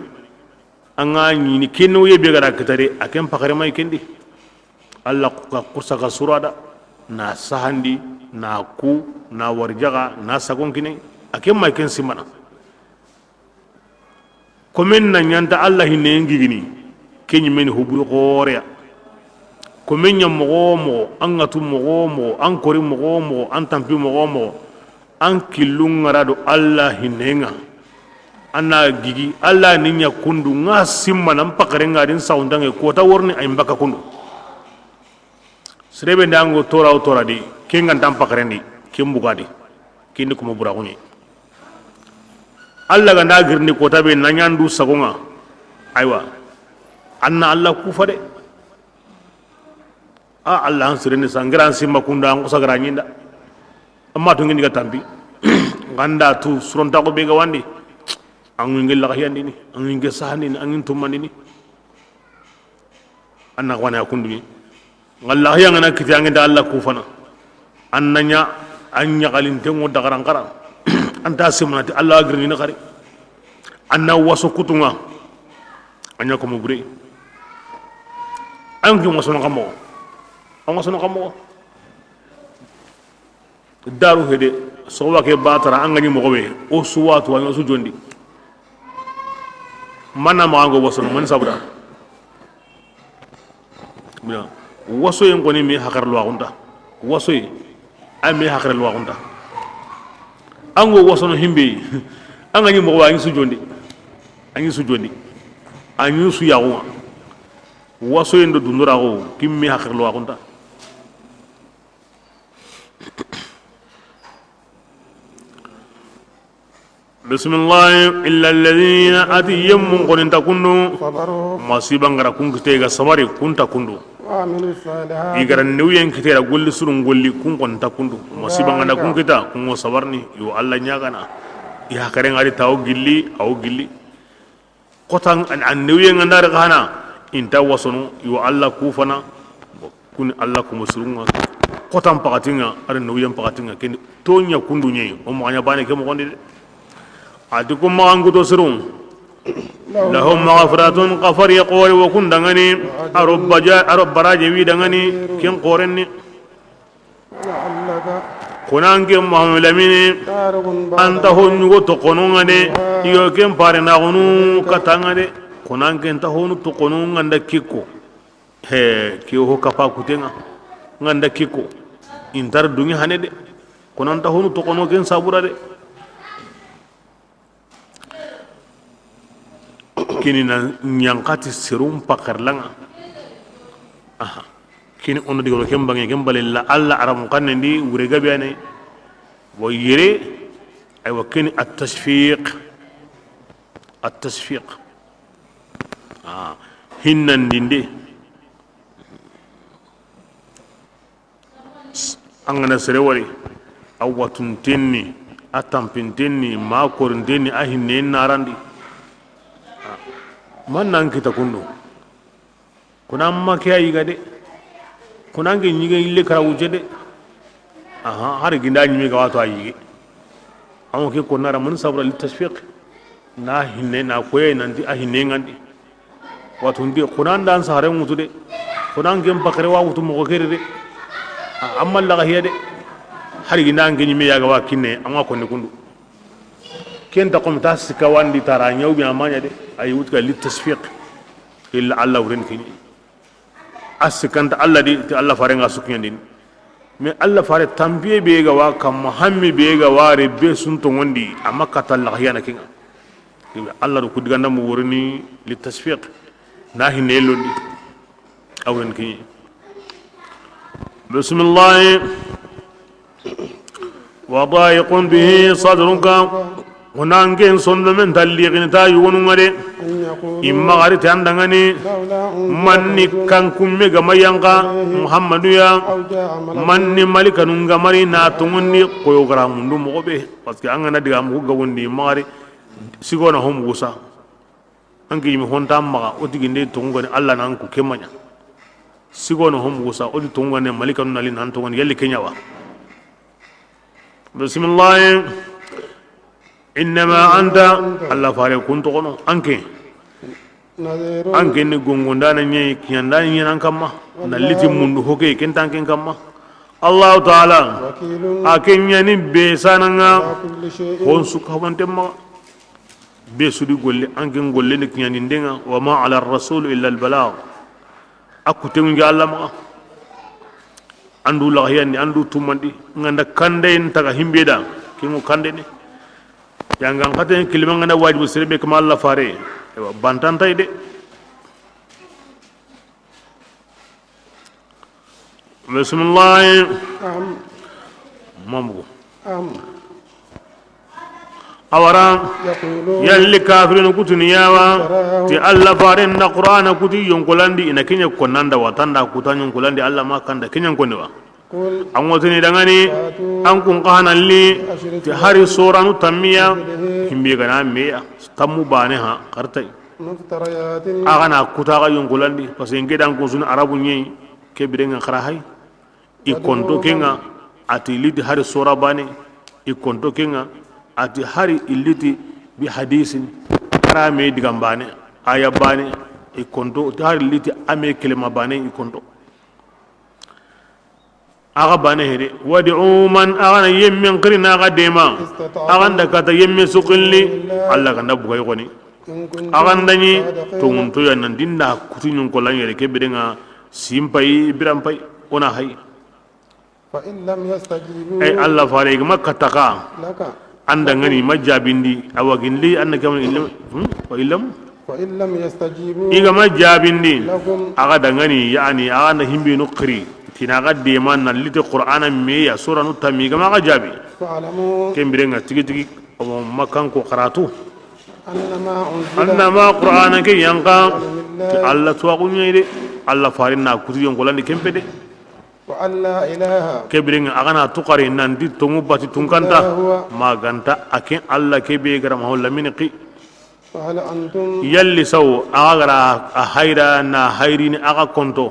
anga ni kenno yebe gara katare akem pakare may kendi alla ko kursa ka surada na sahandi na ku na warjaga na sagon kine akem may ken simana komen na nyanta Allah hinne ngigini kenyi men hubru qorea komen nya mo an ngatu mo an kori mo an tampi mo an kilunga rado Allah hinenga anna gigi Allah ninya kundu nga simma nan pakare ngadin saundange kota worni ay mbaka kundu srebe ndango tora di kenga ndam pakare ni kembugadi kindi ko mo bura kunyi Allah ga nagirni ko tabe na nyandu sagonga aywa anna Allah kufa de Allah ansirni sangiran simma kunda an kusagara nyinda amma to ngi ga tambi ganda tu suronta ko be ga wandi an ngi la yandi ni an ngi sahani ni an ngi tumani ni anna wana kundu ni ngalla ya ngana kiti an da Allah kufana annanya anya galin tengo dagaran karan anta simnati Allah agirni na khari anna waso kutunga anya ko mo bure angi mo sono kamo on sono kamo daru hede so wake batara angani mo gobe o suwatu wa su jondi manna ma ngo waso man sabra bila waso yen ko ni mi hakar lo agunta waso yi ami hakar lo agunta ango wasono himbe angani mo wa ngi sujondi anyi su yawo waso yendo dundura ko kimmi hakirlo akunta bismillah illa alladhina atiyum qulin takunu masiba ngara kunkite ga sabari kunta kundu igara newyen kitera golli surun golli kun kon takundu masiba ngana kunkita kun sabarni yo alla nyagana ya kare ngari taw gilli aw gilli kotan an newyen ngandar kana inta wasonu yo alla kufana kun alla ko musulunga kotam pakatinga ar no yam pakatinga ken tonya kundunye o mo anya bane ke mo gonde adikum ma angudo sirun lahum maghfiratun qafar yaqul wa kun dangani arab baraje wi dangani ken qorenni kunanke muhammad lamini anta honu go to konunga de iyo ken pare na gonu katanga de kunanke anta honu to konunga nda kiko he kiyo ho kapa kutenga nganda kiko intar dungi hanede kunanta honu to kono ken sabura de kini na nyankati serum pakarlanga aha kini ono digo ken bangi ken balilla alla aram kanndi wure gabiane wo yire ay wa kini at-tashfiq hinnan dinde angana sere wari awatun tenni atampin tenni ma korin tenni ahinne narandi man nan kita kundu kuna makiya yiga de kuna ngi nyige ille kara wuje de aha har ginda nyimi ga wato ayi amo ke konara mun sabra li tashfiq na hinne na koye nan di ahinne ngandi wato ndi kuna ndan sare mutu de kuna ngem bakare wa wutu mo kere de amma la hiya de har ginda ngi nyimi ya ga wa kinne amma ko ne kundu kenta kom tas ka wandi tara nyaw bi amanya de ay wutka li tasfiq illa allah wurin kini askanta allah di ti allah fare nga suknyandin me allah fare tambiye be ga wa kam muhammi be ga ware be sunto ngondi amma katal la yana kinga allah do kudiganda mu wurni li tasfiq na hinelo di awren kini bismillah wa da'iqun bihi sadruka hunangen sondo men talliqin ta yunu ngade imma gari tandangani manni kankum mega mayanka muhammadu ya manni malikanun gamari na tunguni koyo garamundu mobe parce que angana diga mu gawondi mari sigona hom gusa angi mi honta maga odiginde tungoni alla nan ku kemanya sigona hom gusa odi tungone malikanun nalin nan tungoni yalli kenyawa bismillah innama anta allah fare kunto kono anke ni gongondana nyai kiyanda nyen kamma naliti mundu hoke ken tanken kamma allah taala akenya ni be sananga hon sukawante ma be sudi golle anke golle ni kiyani ndenga wa ma ala rasul illa al balagh akute ngi allah ma andu la yani andu tumandi nganda kande en taga himbeda kimo kande ni jangan kata kilima ngana wajibu serbe kama Allah fare bantan tay de bismillah mamu awara yalli kafirun kutuniyawa ti Allah fare na qur'ana kuti yonkolandi ina kinya konanda watanda kutanyon kolandi Allah ma kanda kinyan konwa an wotini dangani an kun qahanalli ti hari soranu tammiya himbe gana meya tammu bane ha kartai agana kutaga yongolandi parce que ngedan ko sun arabu nyi ke birenga kharahay ikonto kenga ati liti hari sora bane ikonto kenga ati hari illiti bi hadisin karame digambane aya bane ikonto hari liti ame kelema bane ikonto aga bane hede wad'u man agana yemmin qirina qadima aganda kata yemmi suqilli alla kanda bugay goni agandani tunto ya nan dinda kutunyun ko lanyere kebedenga simpai birampai ona hay fa in lam yastajibu ay alla farig makkataka anda ngani majabindi awagindi annaka wa illam fa in lam yastajibu iga majabindi aga dangani yani aga na himbi nukri tinaga deman na lite qur'ana me ya sura nu tamiga ma gajabi kembirenga tigi tigi o makan ko qaratu annama qur'ana ke yanqa alla tuwaqunya ide alla farinna kutu yongolandi kempede wa alla ilaha kembirenga agana tuqari nan di tongu bati tunkanta maganta aken alla kebe garam hawla minqi فهل أنتم يلي سو أغرى أهيرا نا هيرين أغا كنتو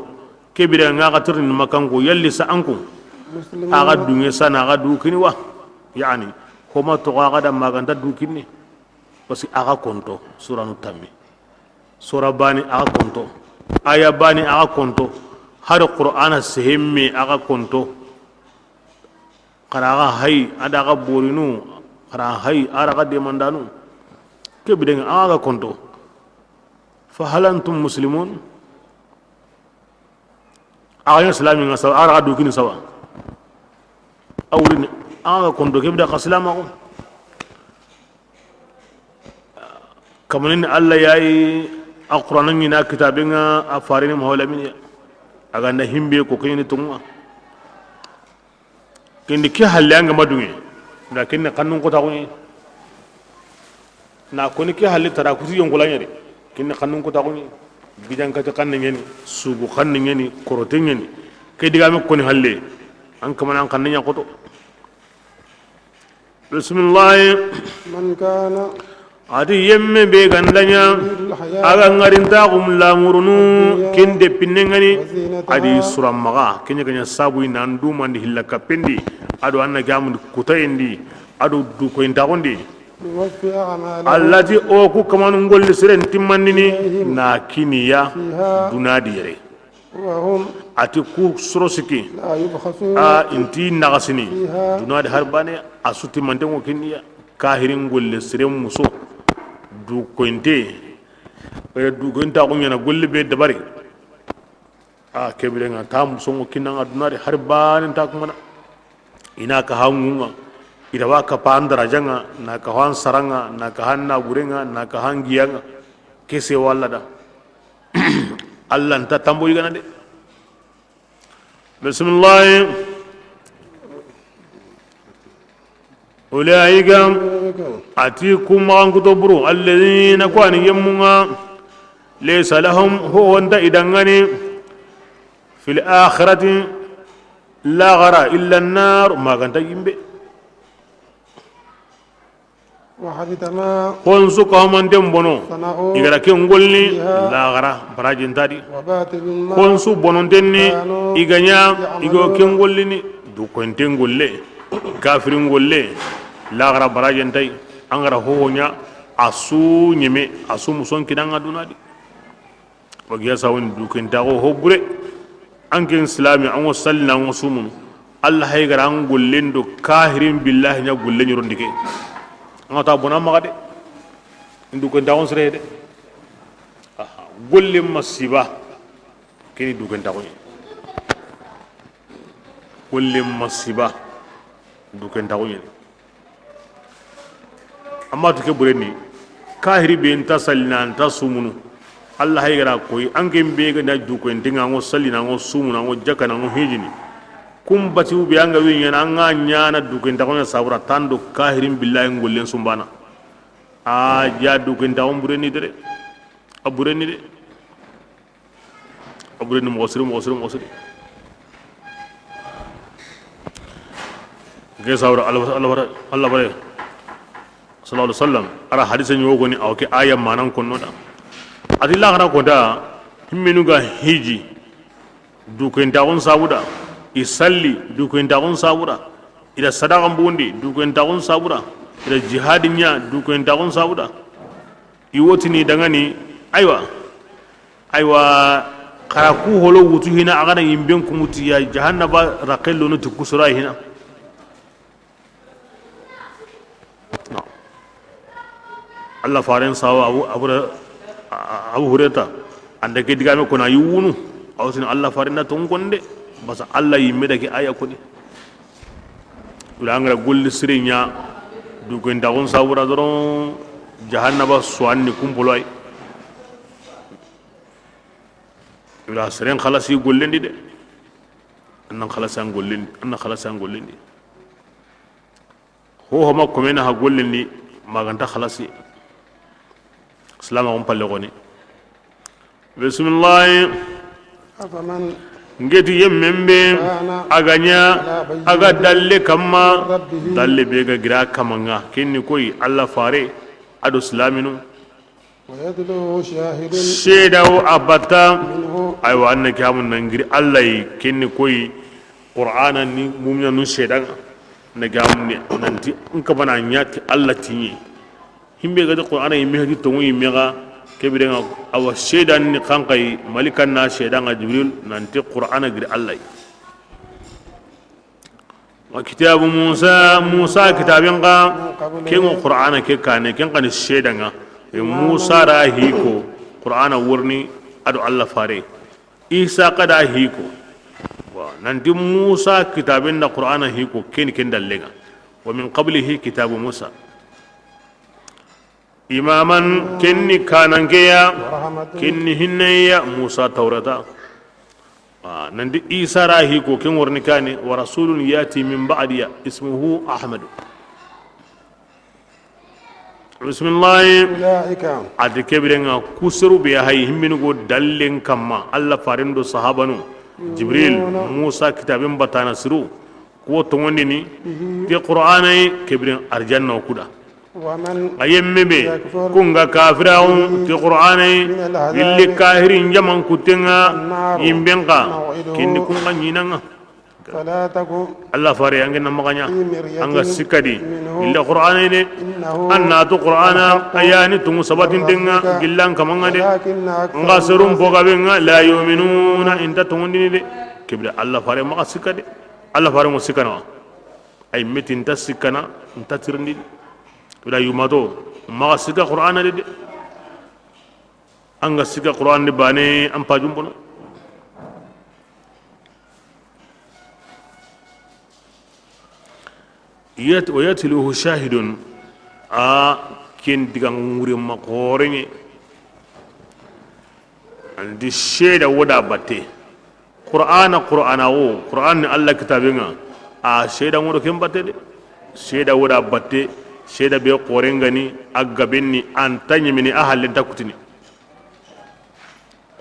كبيرا أغا ترن مكانكو يلي سأنكو مسلمون أغا دوني سانا أغا دوكيني وا يعني هما تغاغا ما غانتا دوكيني بس أغا كنتو سورة نتامي سورة باني أغا كنتو آية باني أغا كنتو هر القرآن سهمي أغا كنتو قراغا هاي أدا أغا بورينو قراغا هاي أغا ديماندانو كبيرا أغا كنتو فهل أنتم مسلمون أغا سلامي سوا أغا دوكيني سوا أولين أغا كنتو كبيرا قسلامه كمانين الله ياي القرآن ينا كتابنا أفارين مهولمين أغا نهيمبي كوكيني تونغا كندي كي حاليان غمدوني لكن قانون كتاوني na koni ke halle tara kuti yongola nyari kinne kannun ko tagoni bidan ka kanne ngeni sugu kanne ngeni korote ngeni ke diga me koni halle an kamana an kanne nyakoto bismillah من كان adi yemme be gandanya aga ngarinta gum lamurunu kinde pinnengani adi suramaga kenya kenya sabu inandu mandi hillaka pendi ado anna gamu kutayendi ado du ko intagondi يوفي أعمالهم allati o ku kamanu ngolli siren timmandini na kiniya dunadi yere وهم ati ku surosiki لا يبخسون a inti nagasini dunadi harbane asuti mantengo kiniya kahirin ngolli siren muso du kointe e du gonta ko nyana golli be dabari a kebire nga tam songo kinanga dunadi harbane ta kuma ina ka hangunga ida wa ka pandara janga na ka han saranga na ka han na burenga na ka han giyanga kese walla da Allah nta tambo yigana de bismillah ulaika atikum manguto buru alladhina kwani yamunga laysa lahum huwa anta idangani fil akhirati la ghara illa an-nar ma ganta yimbe وحبط ما konsu kamanten bono صنعوا igara ke ngolni lagara barajin tadi وباطل ما konsu bononten ni iganya igo ke ngolni du konten golle kafirin golle lagara barajin tai angara hohonya asu nyeme asu muson kidanga dunadi bagiya sawon du kenta go hobure anken islami an wasallina an wasumun allah hay gara an gollen do kahirin billahi nya golle nyurondike ngata bona magade ndu ko ndawon srede golle masiba kini du ko ndawon golle masiba du ko ndawon amma to ke bureni kahiri be enta salina anta sumunu allah hay gara koy angem be ga na du ko ndinga ngo salina ngo sumuna ngo jakana ngo hijini kum bati ubi anga wi nyana anga nyana du ko ndawon sabura tando kahirin billahi ngollen sumbana a ja du ko ndawon bureni dere abureni de abureni mo siri ge sabura Allah bare sallallahu alaihi wasallam ara hadisen yogo ni awke aya manan konno da adilla gara ko da himminu ga hiji du ko ndawon sabuda isalli du ko ndawon sabuda ida sadaqa mbundi du ko ndawon sabuda ida jihadin nya du ko ndawon sabuda iwotini dangani aywa kara ku holo wutu hina agana yimben kumuti ya jahannaba raqillu no tukusura hina Allah farin sawa abu hureta anda ke digame kona yuwunu awtin Allah farin na ton gonde basa Allah yimme dake aya kodi ulangara golli sirinya du ko ndawon sawura doron jahannaba suwanni kumpoloy ila siren khalasi gollendi de annan khalasan gollendi ho homa komena ha gollendi maganta khalasi salama on palle goni bismillah أفمن ngeti yemmembe aganya aga dalle kamma dalle be ga gira kamanga kinni koy Allah fare ado islaminu ويتلوه شاهد شيدا أبتا منه أيوة أنك يا من نجري الله كني كوي قرآن ني مؤمن نشيدا نجامني ننتي إنك بنا نيات الله تيني هم بيجد القرآن يمهدي تومي يمها كبرنا أو شيدا نكان كي ملكنا شيدا جبريل ننتي قرآن غير الله وكتاب موسى كتابنا كين القرآن كان الشيدا موسى راهيكو قرآن ورني أدو الله فاري إيسا قد هيكو ننتي موسى كتابنا قرآن هيكو كين دلنا ومن قبله كتاب موسى إماما كني كاننكيا كني هنيا موسى توراتا نندي إيسا راهيكو كن ورنكاني ورسول ياتي من بعد اسمه أحمد بسم الله أولئك عد كبرنا كسروا بيهاي همينغو دلين كما الله فارندو صحابانو جبريل موسى كتابين بطانا سرو كو تونيني في قرآن كبرنا أرجانا وكدا ومن أيام بي كونغا كافراون في قرآن اللي كاهرين جمان كتنغا يمبنغا كيني كونغا نينغا فلا تكن الله فاري أنجنا مغانيا أنغا سكدي إلا قرآن إني أنا تو قرآن أياني تمو سباتين تنغا جلان كمانغا دي أنغا سرون بوغا بينغا لا يؤمنون إنتا تمونديني دي كبدا الله فاري مغا سكدي الله فاري مو سكنا أي مت إنتا سكنا إنتا ترندي ولا يوماتو مغا سكا قرآن دي أنغا سكا قرآن دي باني أمبا جنبنا ويتلوه شاهد كين دغانغوري مقورني عندي الشيدا ودا باتي قرآن الله كتابنا شيدا ودو كين باتي شيدا ودا باتي شيدا بي قورنغاني اغابني انتاني مني اهل تاكوتني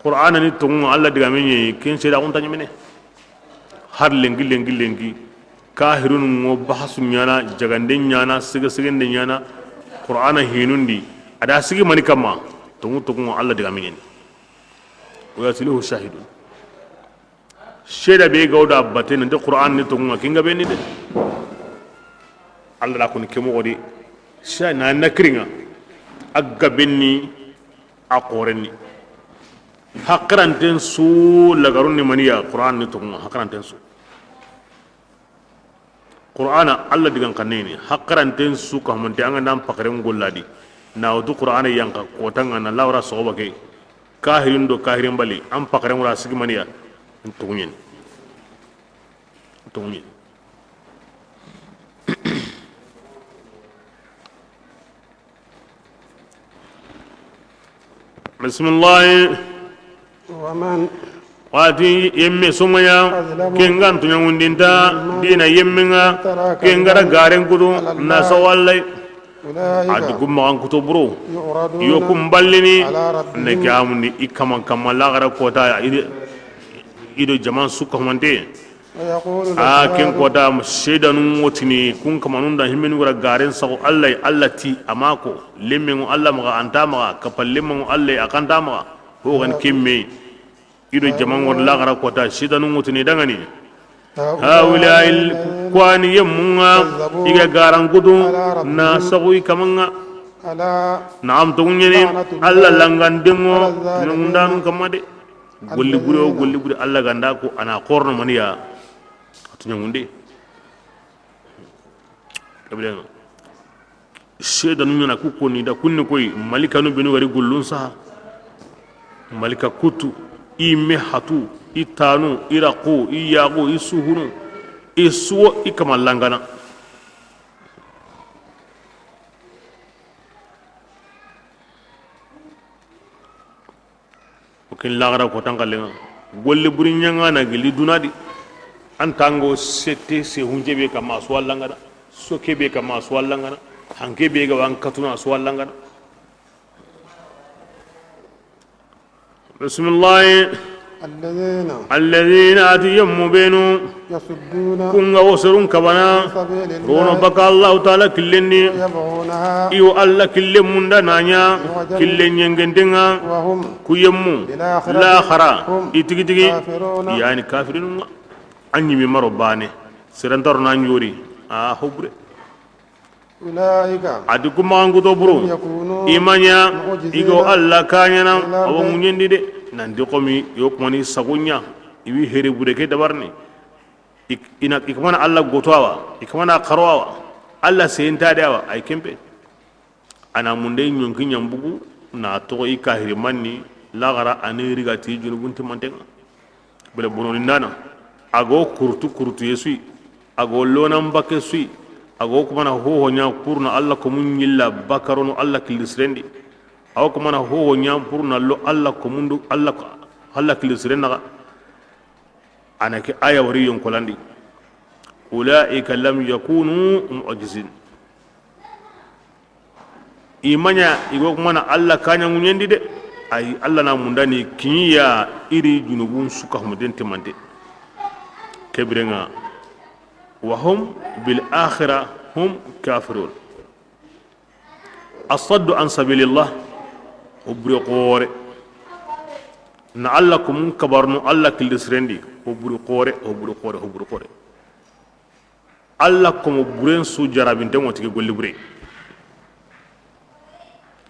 قرآن ني تون الله دغامني كين شيدا اونتاني مني har lengi kahirun mo bahasu nyana jagande nyana siga sigende nyana qur'ana hinundi ada sigi mani kama tungu Allah diga minen wa yasluhu shahidun sheda be gawda batte nde qur'an ni tungu kinga be ni de Allah la kun kemo wodi sha na nakringa agga benni aqoreni hakranten su lagarun ni maniya qur'an ni tungu hakranten su qur'ana Allah digan kanene hakaranten su ka mun tanga nan pakaren golladi na wudu qur'ana yanka ko tanga na lawra soba ke kahirin do kahirin bali am pakaren wala sigi maniya tunyen bismillah ومن wati yemme sumaya kengan tunya undinta dina yemmenga kengara garen kudu na sawallai adu gumma an kutubro yo kumballini ne gamni ikama kamala gara kota ido jaman suka mante ken kota shedanu wotini kun kamanun da himmen gura garen sago Allah ti amako lemmen Allah maga antama kapallem Allah akantama ho gan kimme ido jaman war lagara kota shidanu mutuni dangani hawla il kwani yemunga iga garan gudu na sagui kamanga naam tungyeni alla langandingo nundanu kamade golli buri alla ganda ko ana korno maniya tunya munde kablen shedanu nyana ku koni da kunni koy malikanu binu gari gullun sa malika kutu imme hatu itanu iraqu iyagu isuhunu isuwo ikamalangana okin lagara ko tangalenga golle buri nyanga na gili dunadi antango sete se hunjebe kama swallangana sokebe kama swallangana hankebe ga wankatuna swallangana bismillah الذين أتيهم بينو يصدون كونغا وسرون كبنا سبيل رونا الله بكا الله تعالى كلني يبغونها iyo alla kille munda nanya kille nyengendenga وهم kuyemmu la khara itigitigi كافرون yani kafirin anyi mi maro bane sirantar nan yori a hobre أولئك adi kuma ngudo buru يكونون imanya معجزين igo alla kanyana awo munyendi de nandi komi yo kumani sagunya iwi here bude ke dabarni ina ikmana alla gotowa ikmana qarwawa alla senta dawa ay kembe ana munde nyonki nyambugu na to i kahiri manni lagara ani riga ti junubunti mantenga bele bononi nana ago kurtu yesui ago lona mbake sui ago kumana ho nya purna alla ko munyilla bakarono alla kilisrendi ago kumana ho nya purna lo alla ko mundu alla kilisrenna ana ke aya wari yon kolandi ulaika lam yakunu mu'jizin imanya igo kumana alla kanya munyendi de ay alla na mundani kinya iri junubun suka humden temande kebrenga wa hum bil akhirah hum kafirun asaddu an sabilillah ubri qore na alla kum kabarnu alla kilisrendi ubri qore alla kum buren su jarabinte motike golli bure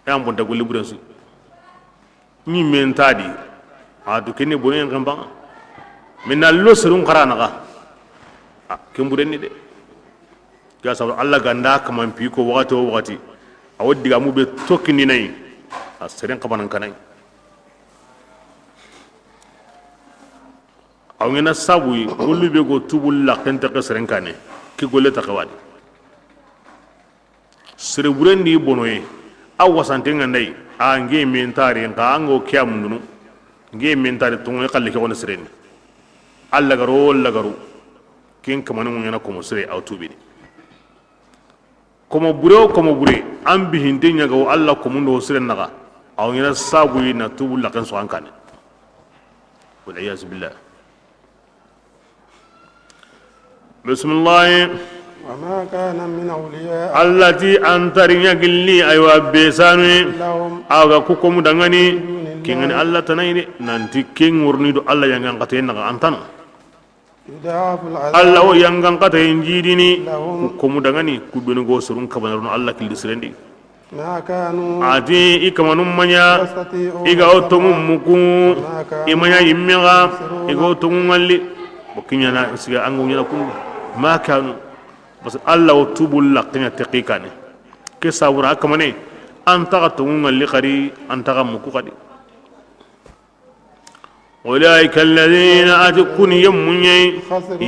yam bonta golli buren su ni mentadi adu kene bonen gamba minna lo serun qarana ga kemburen ni de ya sabu alla ganda kaman pi ko wakati awodi ga mube tokkini nay aseren qabanan kanay aw ngena sabu gollu be go tubul la kente ka seren kane ki golle takawadi sere buren ni bonoye aw wasante ngandai a nge mentari nga ango kya mundunu nge mentari tungo kalle ke wona sireni alla garu kin kamanu ngena ko musire aw tubini komo bure an bi hinde nyaga o alla ko mundo siren naga aw ngena sabu na tubu la kan so ankane wal iyaz billah bismillah وما كان من أولياء التي أنترين قلني أيوة بيسانوي أغا كوكو دغاني كين الله تنايني نانتي كين ورنيدو الله يانغان قتين نغا أنتان يضاعف العذاب الله يانغان قتين جيديني كوكو دغاني كودوني غو سرون كبانرون الله كيل سرندي ما كانوا ati ikamanu manya iga otomu muku imanya immiga iga otomu ngalli bokinya na isiga angu nyana kun ma kanu bas alla utubul laqina taqiqani ke sawra kamane anta tunga liqari anta muku qadi ulaika alladhina atkun yamunyi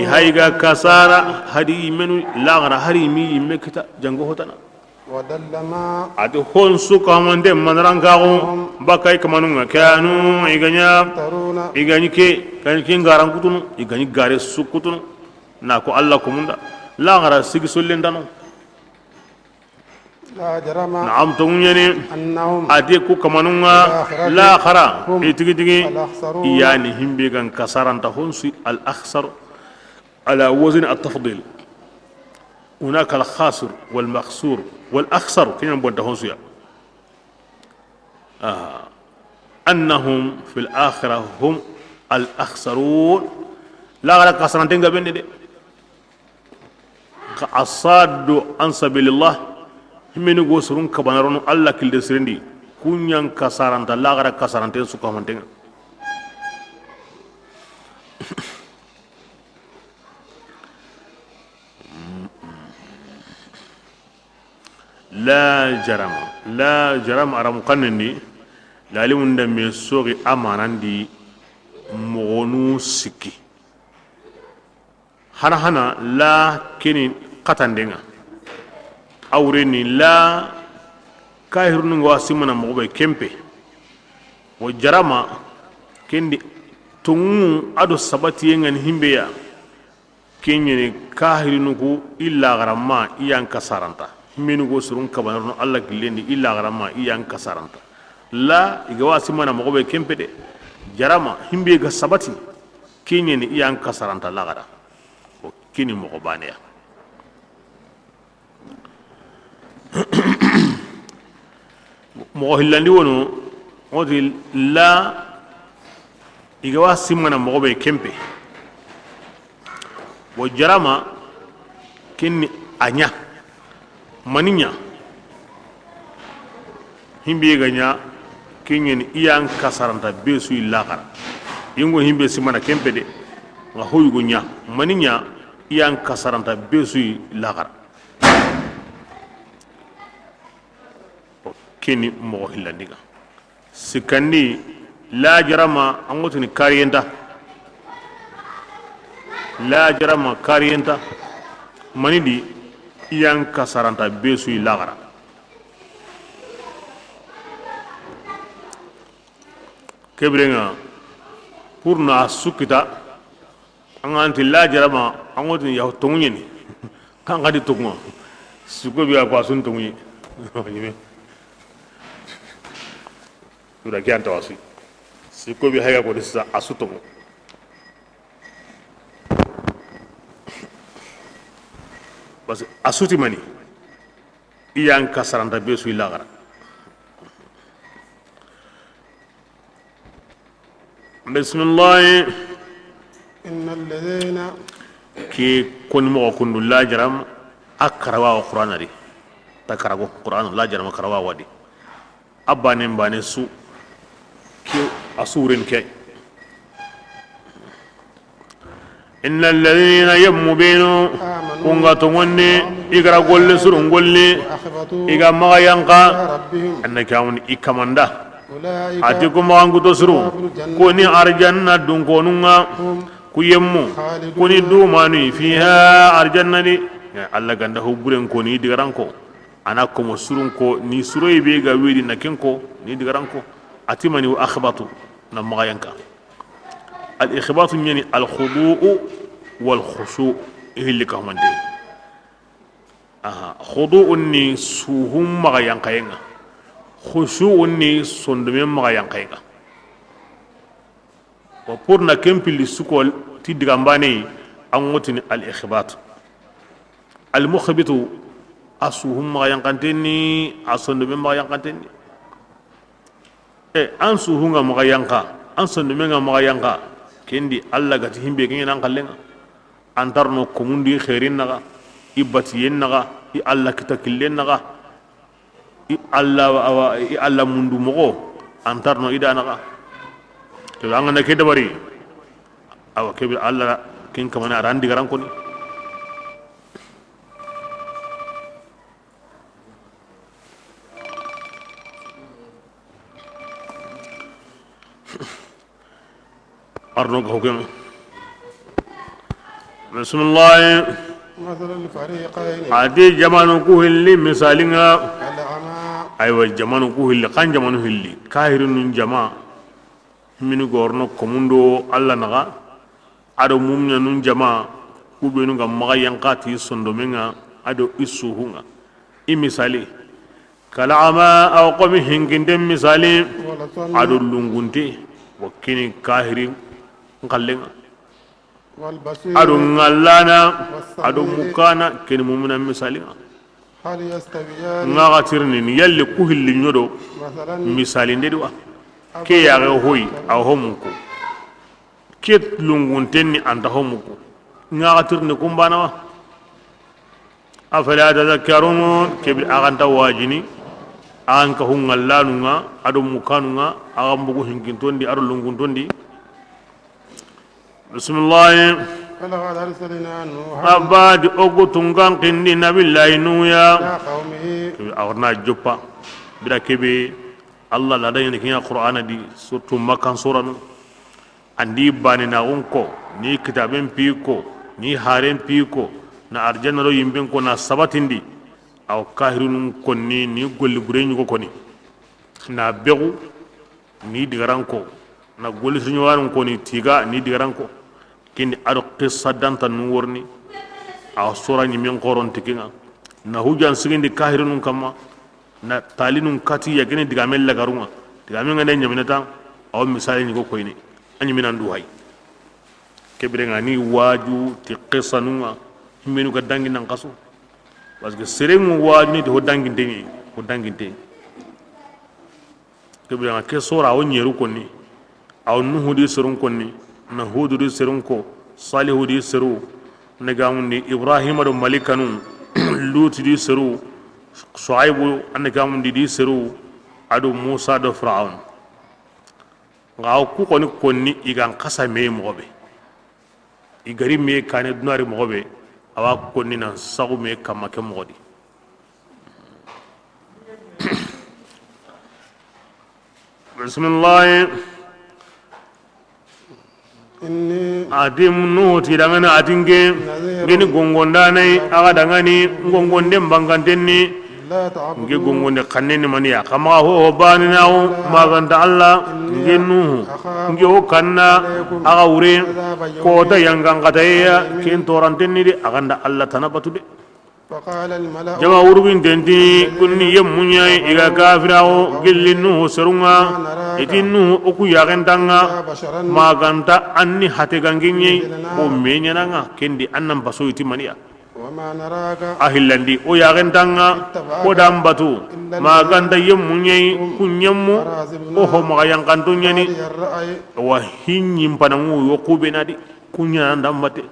ihaiga kasara hadi menu lagra harimi mekita jango hotana ودل ما ati hon suka mande manrangago bakai kamanunga kanu iganya ترون igani ke kan kin garan kutunu igani gare sukutunu na ko alla ko munda la ngara sigi sollendano لا جرم na'am to nyene أنهم ati ku kamanunga la khara itigi الأخسرون yani himbe gan kasaranta honsu al akhsar ala wazn at tafdil هناك الخاسر والمخسور والأخسر كنا نبغى هونسيا أنهم في الآخرة هم الأخسرون لا غير كسرانتين قبل دي الصاد عن سبيل الله هم ينقصرون كبنارون الله كل دسرندي كونيان كسرانتا لا غير كسرانتين سكامنتين لا جرم أرام قنني لا لمن دم يسوق أمانة دي مغنو سكي هنا لا كني قطن دينا أوريني لا كاهرون واسمنا مغبي كمبي وجرما كندي تمو أدو سبتي ينغن همبيا كني كاهرونكو إلا غرما إيان كسارنتا minu go surun kabanarno Allah gilendi illa garama iyan kasaranta la igawasi mana mogobe kempede jarama himbe ga sabati kinye ni iyan kasaranta lagara o kini mo bane ya mo hillandi wono odi la igawa simana mo be kempe wo jarama kinni anya maninya himbe ganya kinyen iyan kasaranta besu ilakara yingo himbe simana kempe de nga hoyugo nya maninya iyan kasaranta besu ilakara kini mo hillandiga sikandi la jarama angotuni kariyenta la jarama kariyenta manidi iyan kasaranta besu ilakara kebrenga pour na sukita anganti la jarama angotuni yaw tongnyeni kanga di tongwa suko biya kwa sun tongyi ura kianta wasi suko bi haya ko disa asutongo bas asuti mani iyan kasaranta besu ilagara بسم الله إن الذين كي كن مو كن لا جرم أكروا القرآن دي تكروا القرآن لا جرم أكروا ودي أبانين باني سو كي أسورين كي إن الذين يمبينوا كونغاتوني إغرا قول سرون قول إغا ما ينقى أنك يوم إكماندا ati ko mawangu to suru ko ni arjanna dun ko nunga ku yemmu ko ni dumani fiha arjanna ni alla ganda ho buren ko ni digaran ko ana ko mo surun ko ni suroy be ga wedi naken ko ni digaran ko ati mani wa akhbatu na magayanka al ikhbatu yani al khudu'u wal khushu' ihilika humande khudu'un ni suhum magayanka yenga khushu'un ni sondume maga yankayga wa pour na kempili sukol ti digambane an wotini al ikhbat al mukhbitu asuhum maga yankanteni asondume maga yankanteni an suhunga maga yanka an sondume nga maga yanka kendi alla gati himbe ngena nan kallenga antarno komundi khairin naga ibati yen naga i alla kitakillen naga alla mundu mogo antarno idana ka to angana ke dabari awa ke alla kin kamana randi garan ko ni arno ko gem bismillah مثل الفريقين adi jamanu ku hilli misalinga الأعمى aywa jamanu ku hilli kan jamanu hilli kahirun nun jama minu gorno komundo alla naga ado mumnya nun jama ku benu ga maga yankati sondomenga ado isuhunga i misali kala ama aw qami hinginde misali ado lungunte wakini kahirin kallenga والبصير ado ngallana ado mukana ken mumina misali هل يستويان ngaga tirni ni yalle ku hilli nyodo مثلا misali ndedi wa ke ya ga hoy aw homuko ke lungunten ni anta homuko ngaga tirni kumbana wa afala tadhakkarun ke bil aganta wajini an ka hungallanunga ado mukanunga agambugo hinkintondi ado lunguntondi bismillah ولقد أرسلنا نوحا abad ogutungan qindi nabillahi nuya إلى قومه awarna joppa bida kebe allah la dayni kinya qur'ana di surtout makan suranu andi bani na unko ni kitaben piko ni haren piko na arjanna ro yimben ko na sabatindi aw kahirun konni ni golli bureñu ko koni na begu ni digaranko na golli suñu warun koni tiga ni digaranko kindi ado qissa danta nu worni aw sura ni men qoron tikinga na hujan sigindi kahirun kama na talinun kati ya gene digamel la garunga digamel ngane nyamina tan aw misali ni ko koyni anyi minan du hay kebirenga ni waju ti qisanunga himenu ga dangi nan kaso parce que sereng waju ni to dangi dengi ko dangi dengi kebirenga ke sora o nyeru konni aw nuhu di serun konni na hudu di serun ko salihu di seru negamundi ibrahima do malikanu lut di seru shuaibu anagamundi di seru adu musa do fir'aun ngaw ku konni igan kasa me mobe igari me kane dunari mobe awa konni na sagu me kama ke modi bismillah inni adim no ti dangana atinge gini gongondane aga dangani gongonde mbangantenni la ta'budu nge gongonde kanneni maniya kama ho baninawo maganta Allah nge nuhu nge o kanna aga wure kota yangangatayeya ken torantenni de aganda Allah tanabatu de فقال الملأ jama wurugin tenti kunni yemmunya iga kafirawo gilli nuhu serunga iti nuhu oku yagentanga maganta anni hate ganginye o menyananga kendi annan baso iti maniya وما نراك ahillandi o yagentanga ko dambatu maganta yemmunya kunyammu o ho maga yankantunyani هذه الرأي wa hinyim panangu yokubenadi kunya ndambate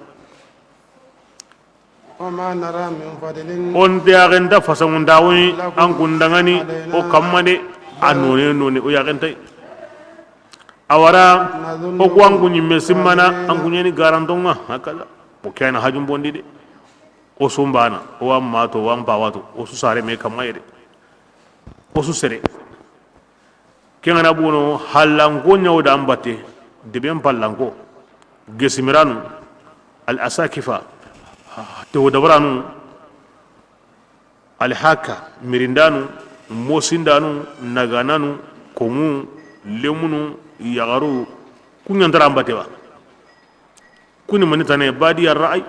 وما نرى من فضل on yagenta fasangunda woni an kundangani o kammade anone none o yagenta awara o ko an kunyimme simmana an kunyani garantonga hakala o kana hajum bondi de o sumbana o amma to wan bawato o su sare me kamayre o su sere kengana buno hallanko nyawda ambate de ben pallanko gesimiranu al asakifa to dabaranu alhaka mirindanu mosindanu nagananu komu lemunu yagaru kunyantara ambatewa kuni manitane badi ar-ra'i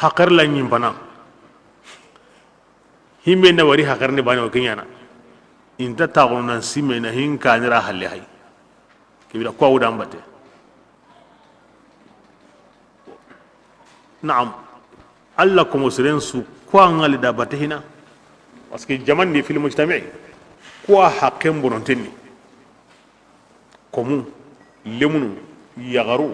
hakar la nyimpana himbe na wari hakar ne bani wakinyana inta tagonan simena hin kanira halle hay kibira ko awda ambate نعم الله كمسرين سو كوان على دابته هنا بس كجمان دي في المجتمع كوا حكم برونتني كمو لمنو يغارو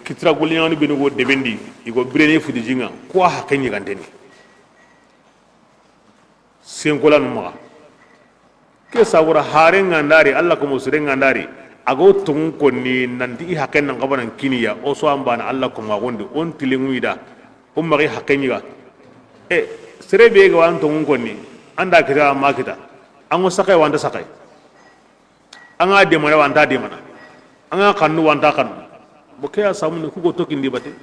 كترا قوليان بينو دبندي يقول بريني في دجينا كوا حكم يغانتني سينكولا نما كساورا هارين غانداري الله كمسرين غانداري ago tungun konni nanti i hakken nan gabanan kiniya o so ambana Allah ko magonde on tilinguida o mari hakken yiga serebe ga wan tungun konni anda kita ma kita an sakai wanda sakai an ade mana wanda de mana an kanu wanda kanu bo kaya samu ne kugo tokin di bate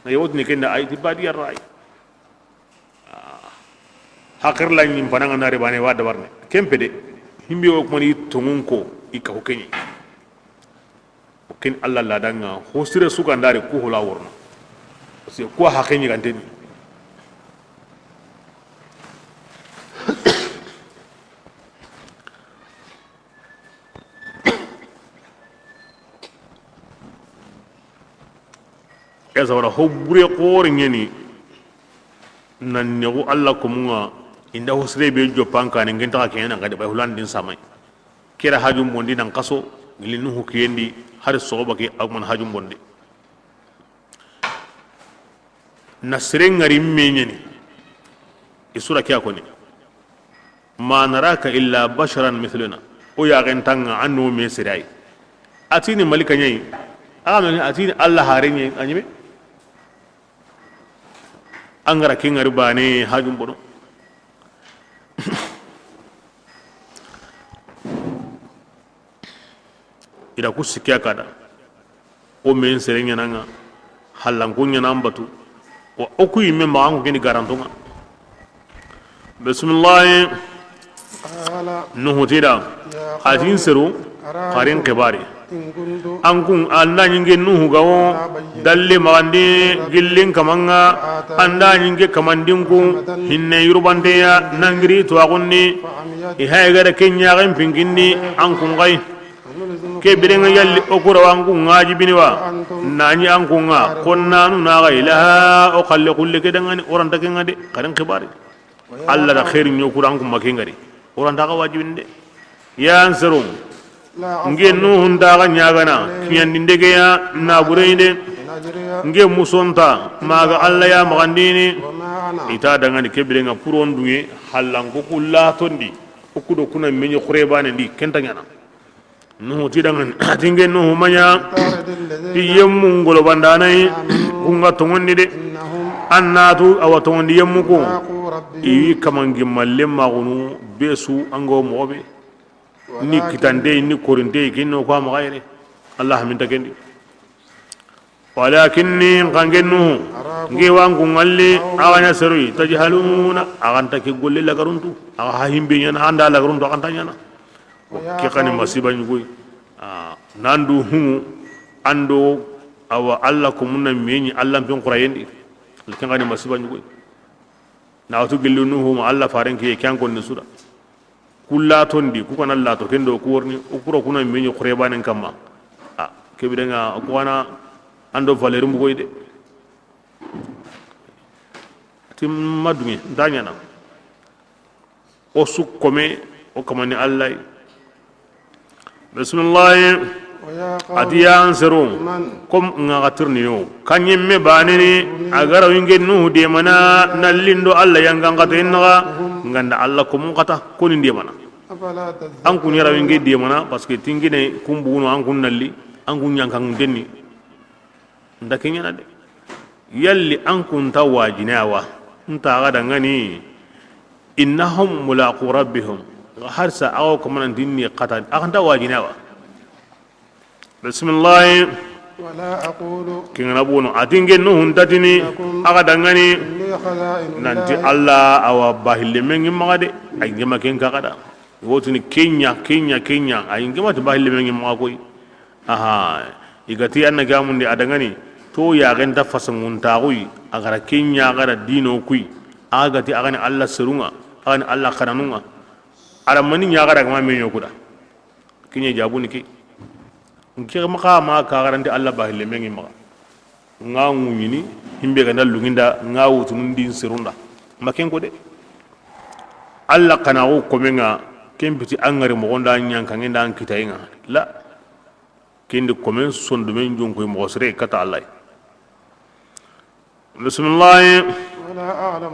na yawd ne kenda ay tibadi ar-rai hakir la nyim pananga na rebane wa dabarne kempede himbe o ko ni tungun ko ika hokenyi ken Allah la danga hosire suka ndare ko hola worno parce ko hakenyi ganteni esa wala hobure qor nyeni nan nyago Allah ko munga inda hosire be jopanka ne ngenta kenen ngade bay hulandin samay kira hajum bondi nan kaso gilinu hukiyendi har soba ke agman hajum bondi nasren ngari menyeni isura kya koni ma naraka illa basharan mithluna o ya gentanga anno me sirai atini malika nyai amani atini Allah harenye anyime angara kingari bane hajum bono ida ku sikya kada o men serenya nanga halan kunya nambatu wa oku yimme ma angu gini garantunga bismillah قال nuhu tida يا hatin seru qarin kibari إن كنت ankun anda nyinge nuhu gawo dalle magandi gillin kamanga anda nyinge kamandinku hinne yurubante ya nangiri to agunni ihayga kenya gam pingindi ankun gai ke birenga yalli okura wangu ngaji biniwa nani ankunga konnanu na ga ilaha o khalle kulli kedangani oranta kenga de kadan khibari alla da khairin yokura ankum makengari oranta ga wajibinde ya ansarum nge nuhun daga nyagana kiyandi ndege ya na bureinde nge musonta maga alla ya magandini ita dangani ke birenga puronduye hallango kulla tondi okudo kuna menyo khrebane ndi kentanyana nuhu tidangan tinge nuhu manya yemmu ngolo bandanai kunga tongondi de annatu awatongondi yemmu ko i kamangi malle magunu besu ango mobe ni kitande ni korinde kinno ko magayre allah min takendi walakinni qangenu ngi wangu ngalle awanya serui tajhaluna aganta ke golle la garuntu aga himbe nyana anda la garuntu aganta nyana ke kani masiba nyugoy nandu humu ando awa alla ko munna meñi alla ben qurayendi ke kani masiba nyugoy nawtu gillu nuhu ma alla farenke kanko ni suda kulla tondi ku kana alla to kendo ku worni ukuro kuna meñi qurebanen kamma ke bidenga ko wana ando valer mbugoy de tim madumi danyana o sukkome o kamani allah bismillah atiya ansarum kom ngagatirni yo kanyemme banini agara winge nuhu de mana nallindo allah yanganga tenna nganda allah ko mun kata koni de mana an kun yara winge de mana parce que tingine kumbuno an kun nalli an kun yankang denni ndakenya na de yalli an kun tawajinawa nta gada ngani innahum mulaqu rabbihum harsa aw kuma dinni qatan akhanta wajinawa bismillah ولا أقول كنا بونو أتينجي نهون تاتيني أغدانغاني نانتي الله أو باهل مني مغادي أينجي ما كين كاكادا ووتني كينيا أينجي ما تباهل مني مغاكوي إغتي أنا جامون دي أدانغاني تو يا غنتا فاسمون تاغوي أغرا كينيا أغرا دينو كوي أغتي أغاني الله سرونغا أغاني الله خرانونغا أرا مني نياغرا كما مينيو كودا كينيا جابوني كي nkira maka ma ka garante Allah bahille mengi maka nga ngunyini himbe ga nalunginda nga wutun din sirunda maken ko de Allah kana ko komenga kembiti angare mo gonda nyanka ngenda an kitayinga la kindi komen sondu men jonko mo sere kata Allah bismillah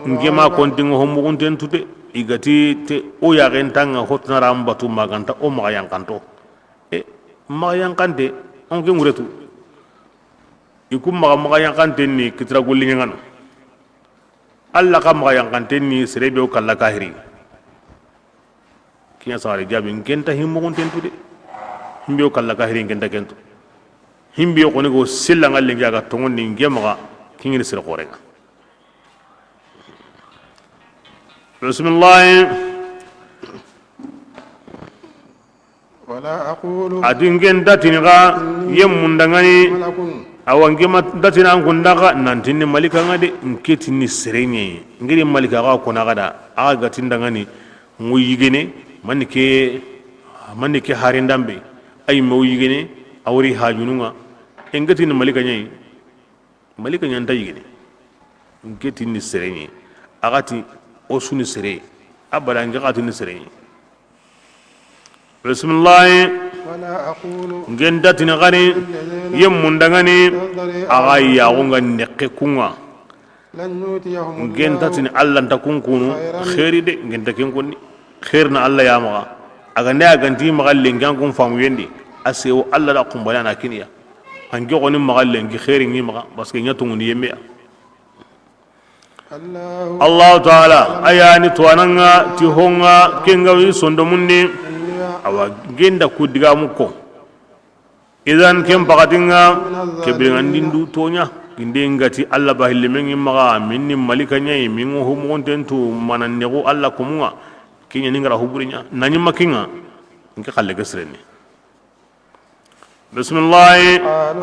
ngema kontingo hombo konten tude igati te o ya gentanga hotna rambatu maganta o ma yankanto maga yankante on ke nguretu ikum maga yankante ni kitra golli ngano alla ka maga yankante ni serebe o kala kahiri kiya sare jabi ngenta himmo on tentude himbe o kala kahiri ngenta kento himbe ko ne go silla ngalle ngiaga tongon ni ngemaga kingini sir qorenga bismillah ولا أقول أدينجن داتينغا يموندغاني أوانجما داتينا أنكوندغا نانتيني مالكا غادي نكيتيني سريني نغيري مالكا غا كونا غادا أغا تيندغاني مويغيني مانيكي هارين دامبي أي مويغيني أوري هاجونوغا إنغتيني مالكا نيي مالكا نيانتا يغيني نكيتيني سريني أغاتي أوسوني سري أبدا نغاتيني سريني bismillah ولا أقول ngenda tinagani yemmundangani aga yagunga nekke kunga لن يؤتيهم ngenta tin Allah ta kunkunu khairi de ngenta ken konni khairna Allah ya maga aga ne aganti magalle ngan kun famu yendi asewo Allah da kumbana na kiniya ange goni magalle ngi khairi ngi maga parce que nyatu nguni yemme Allah ta'ala ayani tuananga ti honga kenga wi sondo mundi awa genda kudiga muko idan kem pakatinga kebiringandindu tonya ginde ngati Allah bahille mengi maga minni malika nyai mingu humontentu manannego Allah kumunga kinya ningara huburinya nanyi makinga nke kalle gesreni bismillah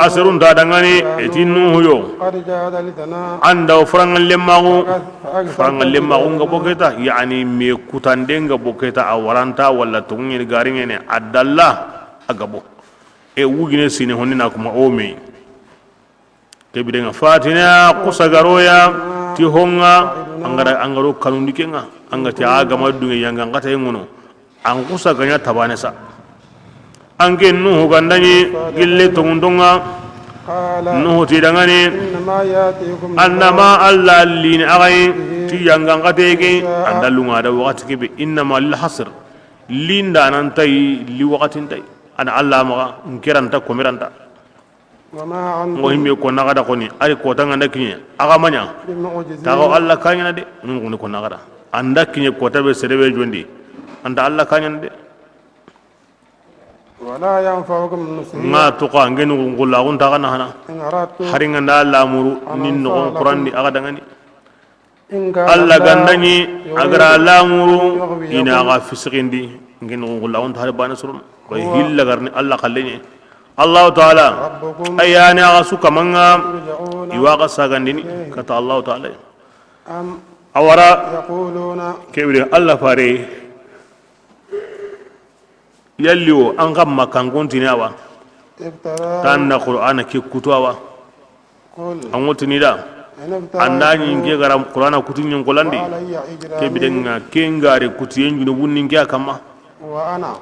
asrun ta dangani etinu yo قد جادلتنا anda frangal lemmagu nga boketa yani me kutande nga boketa awaranta wala tungir garingene adalla agabo e wugine sine honnina kuma o me kebide nga fatina kusagaroya ti honga angaro kanundi kenga angati agama dunga yanga ngata ngono an kusaganya tabanesa ange nuhu gandani gille tongundonga قال nuhu tidangani إنما يأتيكم annama alla lini agay ti yanga ngatege andalunga da wakati kebe innama lil hasr linda nan tay li wakatin tay ana alla ma nkiranta komiranta وما ngo أنتم himbe ko nagada koni ari ko tanga ndakinya aga manya بمعجزين tago alla kanya de ngun ko nagada andakinya ko tabe serebe jondi anda alla kanya de ولا ينفعكم النصيحة nga to ka ngenu ngulla gun taga na hana إن أردت hari nganda la muru nin no qur'an di aga dangani إن كان alla الله gandani يريد agara la muru يغويكم ina ga fisqindi ngenu ngulla gun taga bana surun ko hilla garni alla khallenye allah taala ربكم ayani aga suka manga يرجعون iwaga sagandini kata allah taala أم awara يقولون kebire alla fare yalliwo an kam makangontini awa افترى tanna qur'ana ke kutuwa قل an wotini da إن anda افترى nyinge gara qur'ana kutunyin kolandi وعلي ke إجرامي bidenga kengare kutuyen junu bunnin ke kama وأنا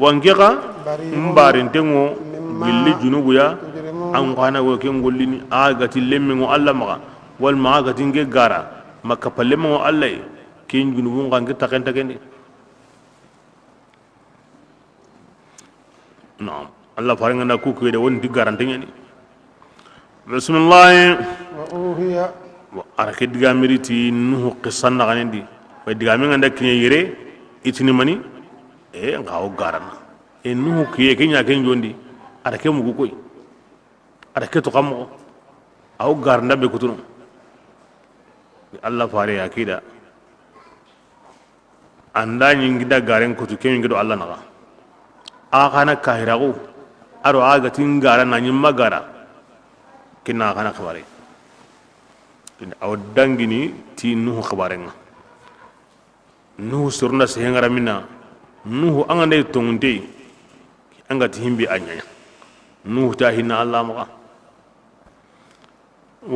wangeka بريء mbarin tengo مما gilli junubu ya تجرمون an kwana wo ken gollini agati lemmingo alla maga wal ma agati nge gara makapalemmo alla ken junubu ngange takenta kendi نعم الله فارغنا كوكو يدا وندي غارانتيني بسم الله وأوهي arake digamiri ti nuhu qisan na ganendi way digami nganda kinye yere itini mani e ngaw garana e nuhu kiye kenya ken jondi arake mugu koy arake to kamo aw garnda be kutuno Allah fare akida anda nyingida garen kutu ken ngido Allah naga akana kahirago aro aga tingara na nyimma gara kina kana khabare aw dangini ti nuhu khabarenga nuhu surna sehengara minna nuhu angande tongunde angati himbi anyanya nuhu ta hinna Allah maka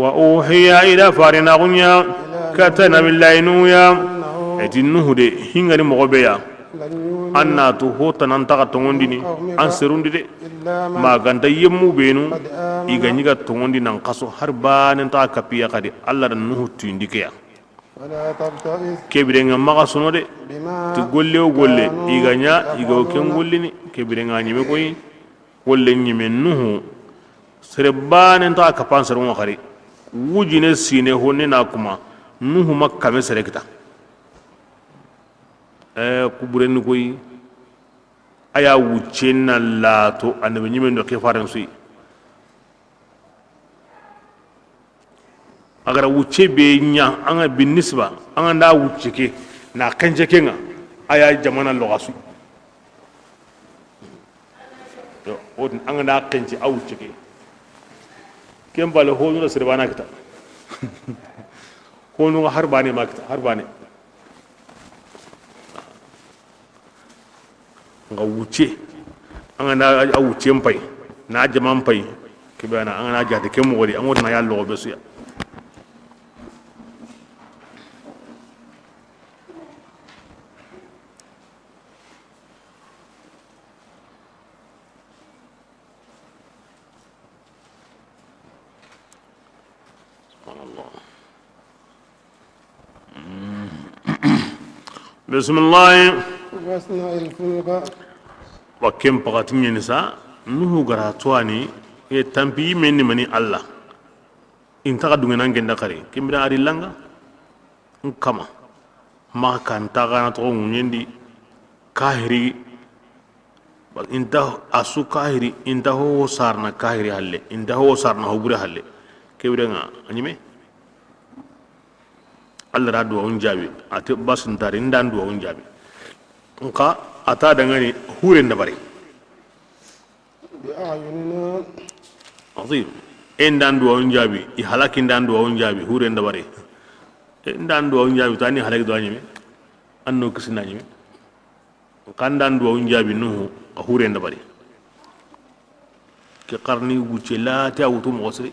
wa uhiya ila farina gunya katana billahi nuya eti nuhu de hingani mogobeya لن يؤمنوا anna tu hota nan taga tongondini an serundi de إلا من maganta yemmu benu قد آمن iganyiga tongondi nan kaso har banen ta kapiya kadi Allah dan nuhu tindikeya ولا تبتئس kebirenga maga sono de بما ti golle o golle iganya igaw ken gollini kebirenga nyime koy golle nyime nuhu sere banen ta kapan seru ngari wujine sine honne na kuma nuhu makka me sere kita kuburen koy aya wucena lato annabi nyime ndo ke faran sui agara wuce be nya anga binisba anga nda wuce ke na kanje kenga aya jamana logasu yo odin anga nda kanje a wuce ke kembale honu da sirbana kita honu harbane makita harbane nga wuce an na a wuce mpai na jaman pai ke bana an na jade ke mo wori an wona ya lo be su ya subhanallah bismillah واصنع الفلك wa kem pakatin yin sa nuhu gara tuani e tampi men ni mani Allah in taka dunga nan genda kare kimbira ari langa kama ma kan taga na to nyendi kahiri inta asu kahiri inta ho sarna kahiri halle inta ho sarna ho bure halle kebira nga anyime Allah radu on jabi ate basun tare ndan do on jabi nka ata dangane huren da bare بأعيننا عظيم en dan do on jabi I halakin dan do on jabi hure ndabare en dan do on jabi tani halak do anyime anno kisina nyime kan dan do on jabi no hure ndabare ke qarni wuce la ta wutu mosri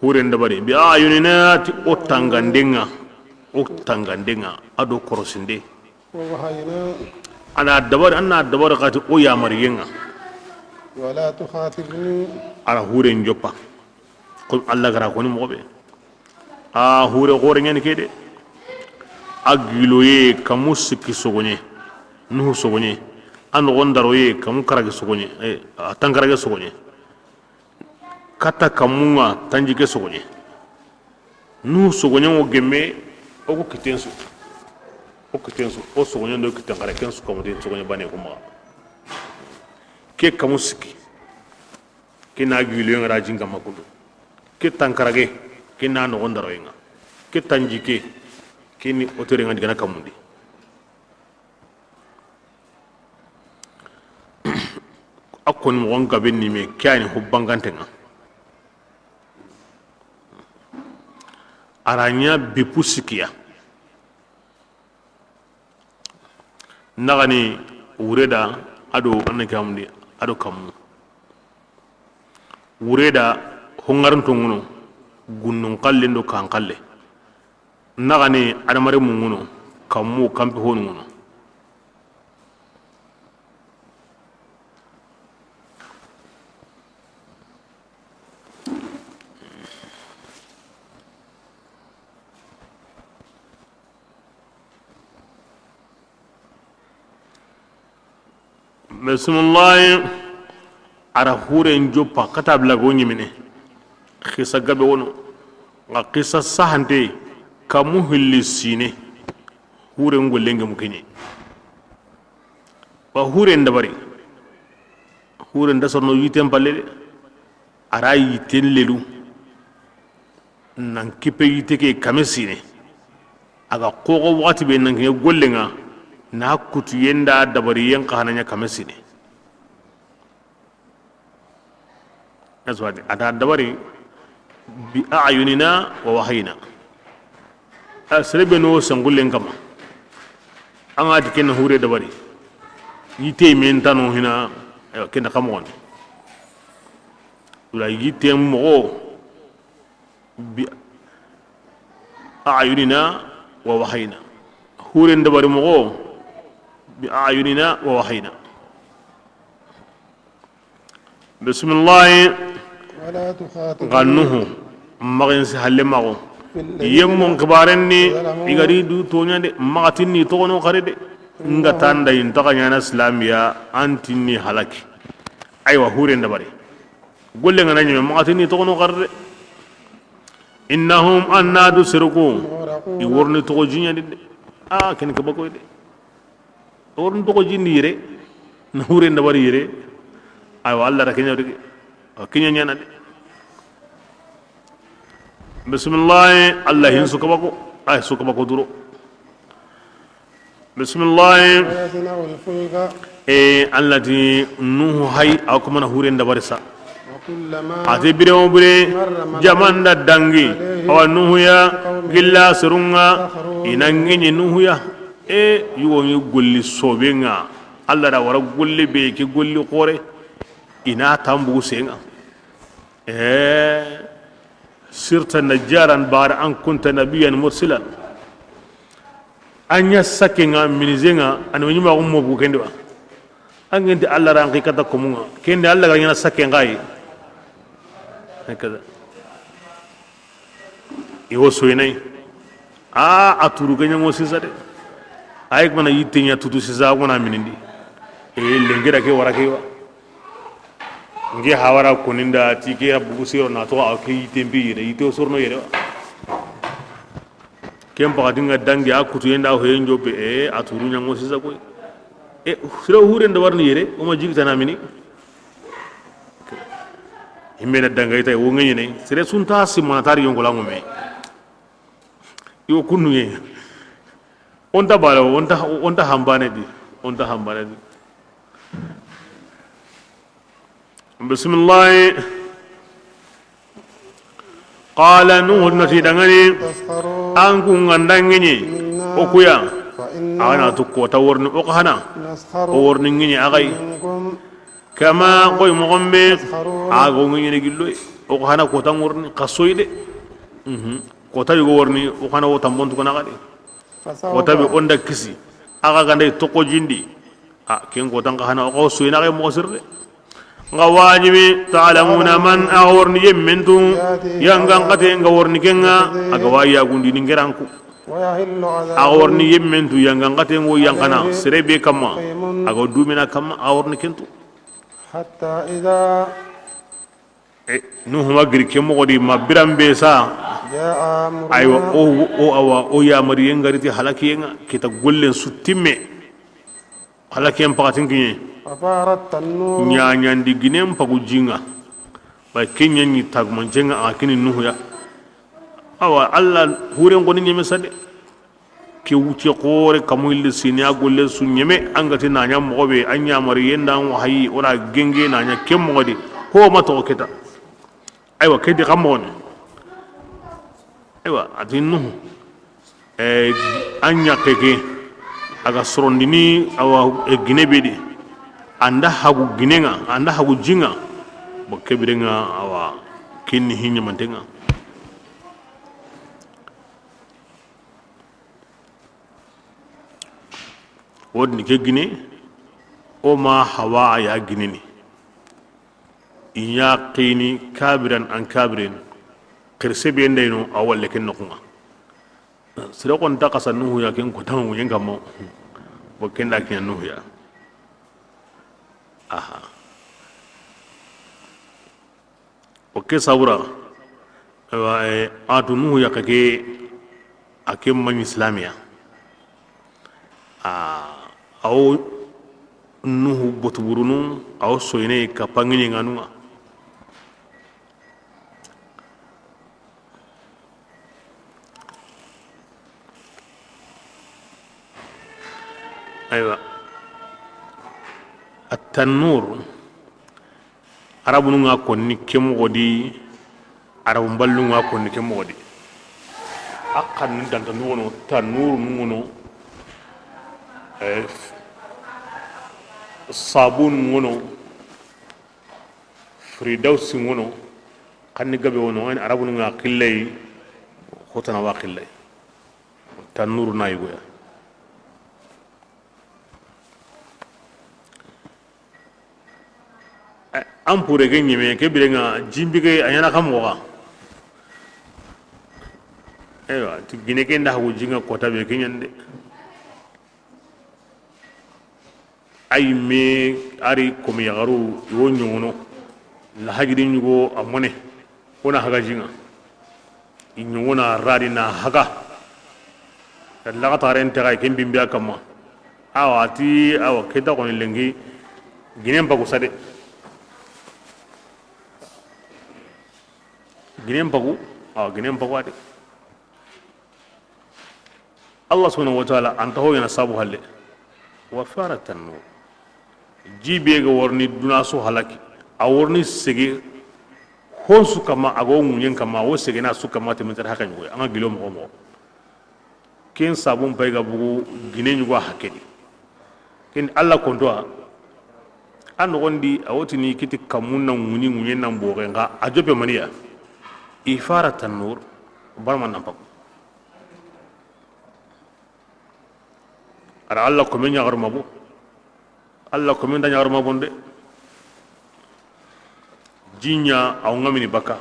hure ndabare bi ayunina ti otangandenga ado korosinde ووهينا ana dabar qati o ya mariyenga ولا تخاطبني ala hure njoppa ko Allah gara ko ni mobe a hure gore ngene kede agiloye kamusiki sogonye nuhu sogonye an gondaroye kamu karage sogonye tangarage sogonye kata kamunga tanjike sogonye nuhu sogonye o gemme o ko kitensu o sogonye ndo kitangara kensu kamude sogonye bane ko ma ke kamusiki ke na giloye ngara jinga makulu ke tankarage ke na no gondaroye nga ke tanjike kini otere ngadi gana kamundi akon mo wonga benni me kyani hubbangantenga aranya bipusikiya nagani ureda ado anakamundi ado kamu ureda hongarantonguno gunnun kallendo kan kalle nagani adamare munguno kamu kampi honuno bismillah ara hure njopa katabla go nyimine khisa gabe wono nga qissa sahante kamu hilli sine hure ngolenge mukenye ba hure ndabari hure ndasorno yitem palle ara yiten lelu nan kipe yiteke kamesine aga kogo wati be nan gollenga na kutu yenda dabari yen qahananya kamesine azwadi ada dabari bi a'yunina wa wahayna asrebe no sangullen kama an adi ken hure dabari yite men tano hina ken kamon dula yite mo bi a'yunina wa wahayna hure dabari mo bi a'yunina wa wahayna bismillah ولا تخاطبني gannuhu magin si halle mago yemmon kibarenni igari du tonya de magatinni togono kare de nga tanda in taganya na islamiya antinni halaki aywa hure ndabari golle ngana nyime magatinni togono kare de innahum annadu sirqu i worni togo jinya de ken ka bako de worni togo jindi yire na hure ndabari yire aywa Allah rakenya de kinya nyana de bismillah Allah hin sukabako ay sukabako duro bismillah ويصنع الفلك allati nuhu hay akumana huren da barisa وكلما ate birewo bire jamanda dangi awa nuhu ya gilla surunga inangenye nuhu ya yuwo ngi golli sobenga Allah da wara golli be ki golli qore ina tambu senga sirta najjaran bar an kunta nabiyan mursilan anya sakenga minizenga an wanyuma ummo bu kende ba an genti Allah ran kata komunga kende Allah ga yana sakenga yi hakaza iwo soyinai aturu ganya mo sisa de ay mana yitenya tutu sisa gona minindi lengira ke warake wa nge hawara kuninda tike bugu siro na to a kai tembi yire ito sorno yire kem pagadinga dangi akutu yenda ho yenjo be aturu nyango sisa ko sira hure nda warni yire o ma jigta na mini himena danga ita wo ngene ne sire sunta simana tari yongo la ngome yo kunu ye onta bala onta hambane di بسم الله. قال نوح نتيدغني تسخرون أنكو غندغني منا أكويا فإنا أنا تكوتا ورن أقهنا نسخر ورنغني أغي منكم كما قوي مغمي تسخرون أغونغني نجلوي أقهنا كوتا ورن قصويد كوتا يغورني أقهنا وتمبون تكنا غادي كوتا فسوف بأوندا كسي أغا غندي تقو جندي كين كوتا غانا أقو سوينا غي مغسر nga wajibi ta'lamuna man awrni yemmentu yangan qate nga worni kenga aga waya gundi ni ngeranku ويحل عذاب awrni yemmentu yangan qate ngo yankana serebe kama aga dumina kama awrni kentu حتى إذا nuhu magri kemo godi mabiram be sa جاء aywa أمرنا o awa o ya mari yengariti halakiyenga kita gollen sutimme halakiyen pakatin kinye ففارت النور nyanyandi ginem pagu jinga ba kenya ni tagmanjenga akini nuhu ya awa alla huren goni nyeme sade ke wuce kore kamuille sinya golle su nyeme angati nanya mobe anya mari yenda wa hayi ora genge nanya kemmo di ho mato keta aywa kedi kamone aywa adin nuhu anya keke aga sorondini awa ginebedi anda hagu ginenga anda hagu jinga bo kebirenga awa kinni hinya mantenga wodni ke gine o ma hawa ya gineni inya qini kabiran an kabirin kirse be ndeyno awalle ken nokunga sira kon takasa nuhu ya ken ko tamu yenga mo bo kenda ken nuhu ya aha oke sabura atu nuhu ya kake akem man islamia aw nuhu botburunu aw soyne ka pangini nganunga aywa التنور arabu nga konni kemo godi arabu ballu nga konni kemo godi akkan danta nuno tanur nuno sabun nuno fridaus nuno kanni gabe wono en arabu nga qillay khotana wa qillay tanur na yugo ampure ke nyime ke birenga jimbi ke anyana kamoga ewa ti gine ke nda hu jinga kota be ke nyande ay me ari komi yagaru yo nyuno la hagidi nyugo amone ona haga jinga inyuna radi na haga la ga taren te ga ke mbimbiya kama awa ti awa keda ko lengi gine mpa ko sade ginem pagu ade Allah subhanahu wa ta'ala anta ho yana sabu halle wa faratan nur jibe ga warni duna so halaki a warni sege hon su kama ago munyen kama wo sege na su kama te mentar hakan go anga gilo mo ken sabun pay ga bugu gine nyugo hakedi ken Allah kondoa an gondi awotini kiti kamunna muni munyen nan bogenga ajobe maniya إفارة النور برما نبغ أرى الله كمين يغرم أبو الله كمين دنيا غرم أبو ندي جينيا أو نغمني بكا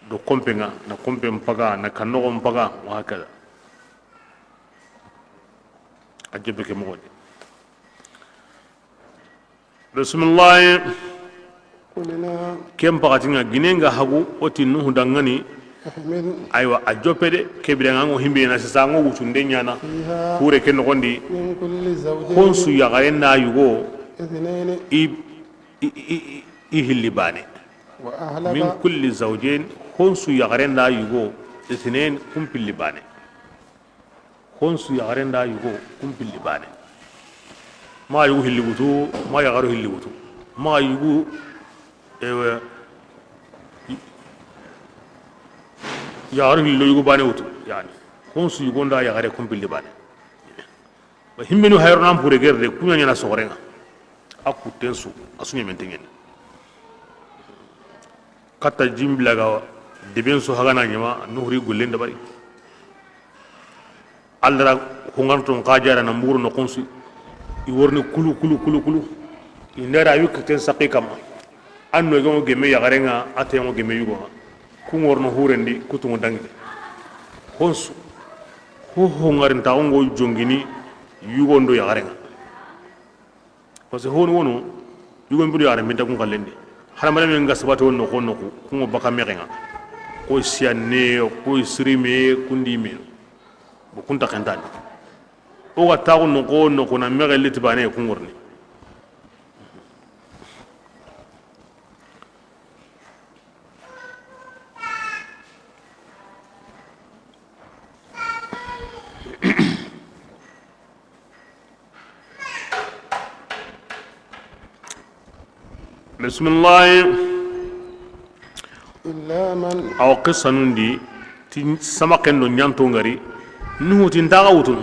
دو كومبينغا نا كومبين بكا نا كنوغم بكا وهكذا أجيبك مغني بسم الله kem pakatinga ginenga hagu oti nuhu dangani aywa a jopede kebiranga ngo himbe na sisa ngo wutunde nyana kure ken gondi konsu ya garenda yugo ihilibane min kulli zawjain konsu ya garenda yugo ithnain kumpilibane konsu ya garenda yugo kumpilibane ma yugo hilibutu ma ya garu hilibutu ma yugo ewa yagaru hillo yugo bane wutu yani konsu yugonda yagare kumpilli bane himmenu hayron pure gerde kunya nyana sogorenga akutten su asunya mentengen kata jimbilaga deben su hagana nyama nuhri gullenda bari allra hunganton qajara na muru no konsu i worni kulu indara yukten saqikam anno go gemme yagarenga atemo gemme yugo ku ngorno hurendi kutungo dangi konsu ho hongarin taongo jongini yugondo yagarenga parce que hono wono yugon buri yagare minta kun kallende haramale men gasbato wonno konno ko kungo baka merenga ko sianne ko sirime kundi me bo kunta kentani o ga tawo no ko no ko na megelle tibane kun ngorni بسم الله إلا من أو قصة نندي سمكن دون يانتون غري نهو تنتاغا وتون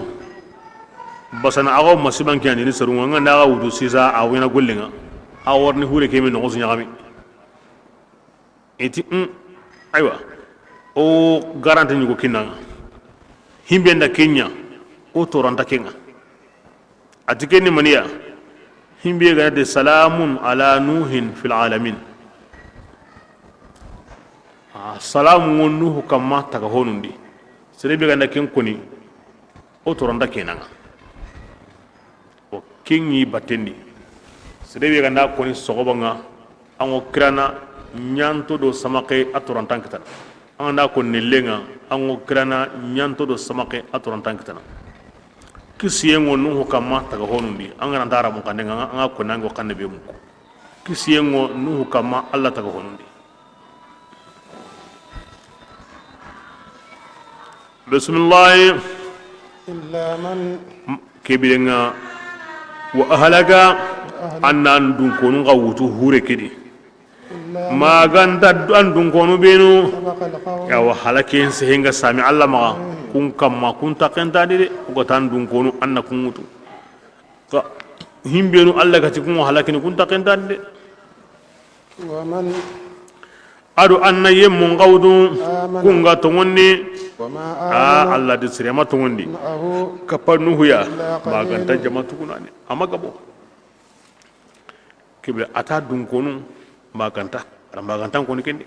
بس أنا أغاو مسيبان كيان دي سرون وانا ناغا وتو سيسا أوينا قولنا أورني هولي كيمي نغوص نغامي إتي أيوة أو غارانتي نيكو كينا هيمبين دا كينيا أو تورانتا كينا أتكيني منيا himbe ga de salamun ala nuhin fil alamin salamu nuhu kamma taga honundi serebe ga ken koni o toronda kenanga o kingi batendi serebe ga koni sogobanga ango krana nyanto do samake atorantan kitana anda ko nelenga ango krana nyanto do samake atorantan kitana kisiyengo nuhu kama taga honundi angana ndara mu kanenga anga ko nango kanne be mu kisiyengo nuhu kama Allah taga honundi bismillah إلا من kebirenga wa ahlaga annan dun konu gawutu hure kedi maganda andun konu benu سبق القول ya wa halaken sehenga sami Allah ma kun kamma kun takenta de ko tan dun kono anna kun mutu ka himbenu Allah gati kun halakini kun takenta de ومن adu anna yemmun qawdu kun ga tongonni وما Allah de sirema tongondi آمنه kapannu ya maganta jama'atu kunani amma gabo kibe ata dun kono maganta kono kende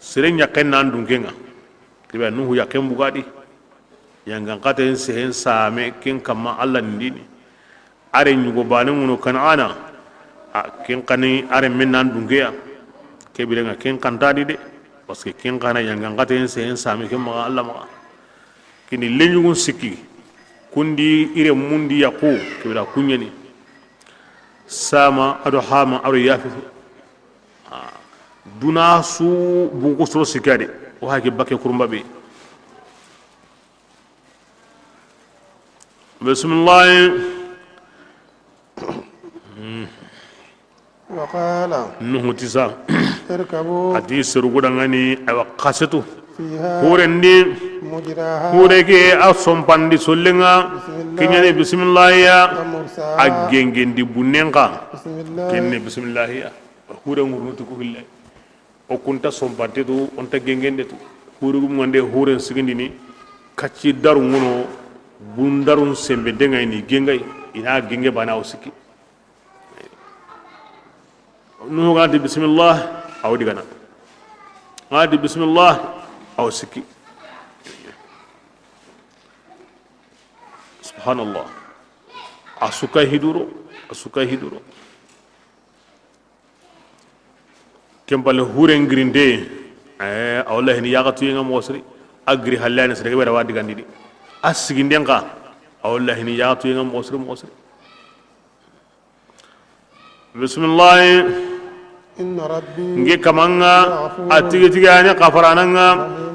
sirenya kennan dun genga kibe nuhu ya ken bugadi yangan katen sehen same kin kama Allah ndini are nyugo bane ngono kanana kin kani are mennan dungeya kebirenga kin kantadi de parce que kin kana yangan katen sehen same kin ma Allah ma kini lenyugo sikki kundi ire mundi yaqo kibira kunyani sama ado hama ado yafi duna su bunko soro sikade o hake bakke kurumba be بسم الله وقال نهو تسا اركبوا حديث رغدانغاني ايوا قاسيتو فيها هورندي مجراها هوريكي اصوم باندي سولينغا كيني بسم الله يا ومرساها اجينغندي بونينغا بسم الله كيني بسم الله يا هورن ngurnutu ko hilla o kunta sompante do onta gengende to hurugum ngande horen sigindini kacci daru ngono bundarun sembe denga ni gengay ina genge bana usiki no gadi bismillah awdi gana gadi bismillah aw siki subhanallah asuka hiduro kembal huren grinde awla ni yagatu yenga mosri agri halane sere wara wadi gandidi asigindenga awla ni yagatu yenga mosri bismillah إن ربي nge kamanga atigi tigane qafarananga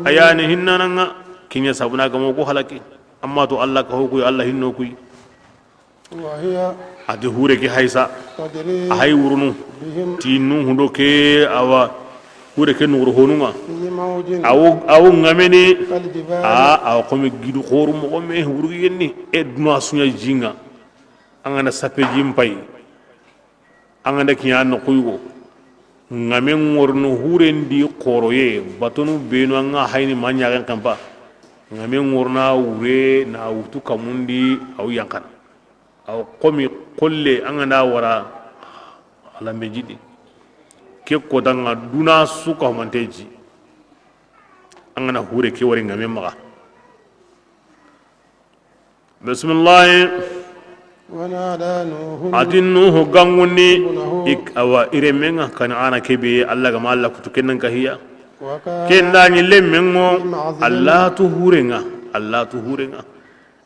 ayani hinnananga kinya sabuna gamo ko halaki amma to Allah ka hoku Allah hinno kuy وهي ade hure ke haysa تجري ahay wurunu بهم tinu hundo ke awa hure ke nuru honunga في موج awu ngameni كالجبال awa komi gidu khoru mo me wuru yenni edma sunya jinga angana sape jimpai angana kiya no kuygo ngamen ngorno hurendi koroye batonu beno anga hayni manya kan kampa ngamen ngorna wure na wutu kamundi aw yankan aw komi kolle angana wara ala mejidi ke kodanga duna suka manteji angana hure ke wari ngamen maga bismillah ونادى نوح adinnu ganguni awa iremenga kan ana kebe Allah gama Allah kutu kenan kahiya وكان kenda ni lemengo Allah tu hurenga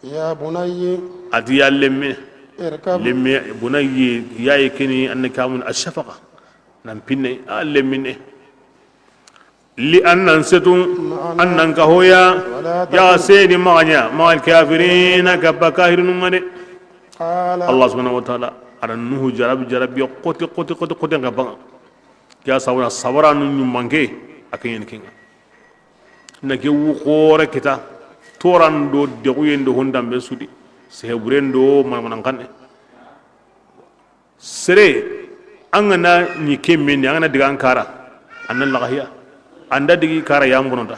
يا بني adi ya lemme اركب lemme bunayyi yayi kini annaka mun ashafaqa nan pinne lemmine li annan setu annan kahoya ya sayni maganya mal kafirina kabakahirun mane قال Allah subhanahu wa ta'ala ada nuhu jarab ya qoti nga banga ya sawra sabara nu manke aken kinga na ke wu khore kita toran do de uyendo hondam be sudi se burendo man kanne sere angana ni kemme ni angana diga ankara annan lagahiya anda digi kara ya mbonda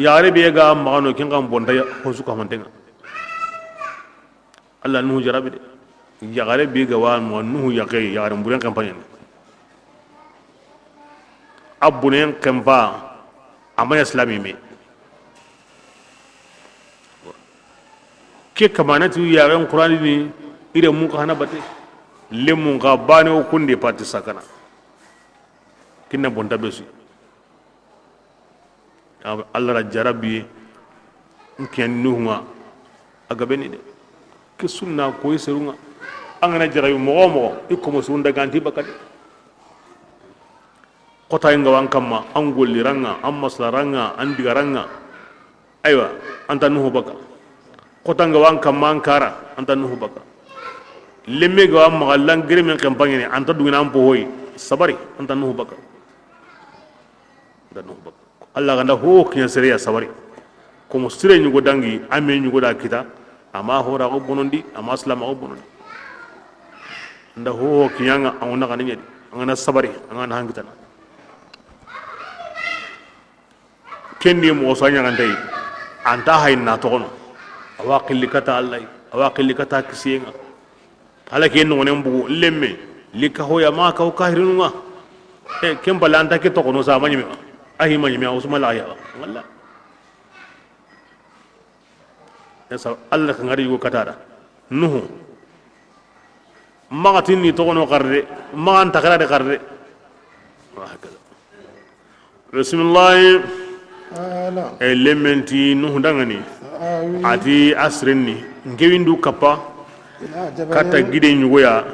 yare be ga magano kinga bonda ho suka mantenga Allah nuhu jarabi de yagare be ga wan mo nuhu yagare yagare mburen campagne abunen kemba amaya islami me ke kamanatu yaren qur'ani ni ire mun ka hana bate le mun ka bane o kunde pati sakana kinna bonta besu Allah ra jarabi nken nuhu aga beni de ke sunna koy serunga angana jarabi mo ikomo sunda ganti bakati kota inga wan kamma an golliranga an maslaranga an digaranga aywa anta nuhu baka kota nga wan kamma an kara anta nuhu baka lemme ga wan magallan girmen kampanye ne anta dugina an pohoy sabari anta nuhu baka Allah ganda ho kiyan seriya sabari ko musire nyugo dangi ame nyugo da kita ama hora ko bonondi ama salama ko bonondi nda ho kiyanga awna kan nyedi ngana sabari ngana hangitana kendi mo so nyanga ndey anta hayna to kono awaqil kata allah awaqil kata kisiyenga hala ken no ne mbugo lemme lika hoya ma ka kahirunga kembala anta ke to kono sa manyime ahi manyime usma la ya walla yasa Allah kan ngari go katada nuhu magatin ni to kono qarre magan takara de qarre hakala bismillah elementi nuhu dangani ati asrinni ngewindu kappa kata gide nyugoya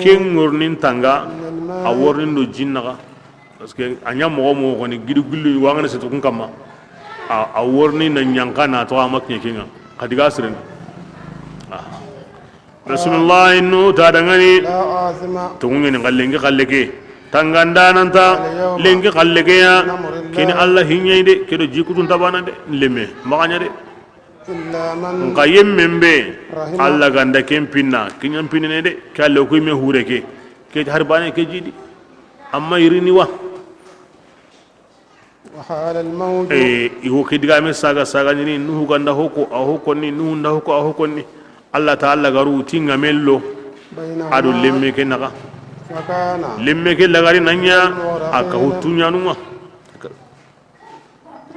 ken ngornin tanga a wornin do jinnaga parce que anya mo ko ni gidu gillu wangana setu kun kamma a worni na nyanka na to amaknya kinga kadiga asrin bismillah nu ta dangani to ngene ngallengi khalleke tanganda nanta lengi khalleke ya kini Allah hinyede kedo jikutun tabana de lemme maganya de nka yemmembe Allah ganda kempinna kinyam pinene de kallo ko me hureke ke harbane ke jidi amma irini wa وحال الموت iho kidiga me saga ni nuhu ganda hoko ahoko ni nuhu nda hoko ahoko ni Allah ta'ala garu tinga mello adu lemme ke naga فكان lemme ke lagari nanya aka hutunya numa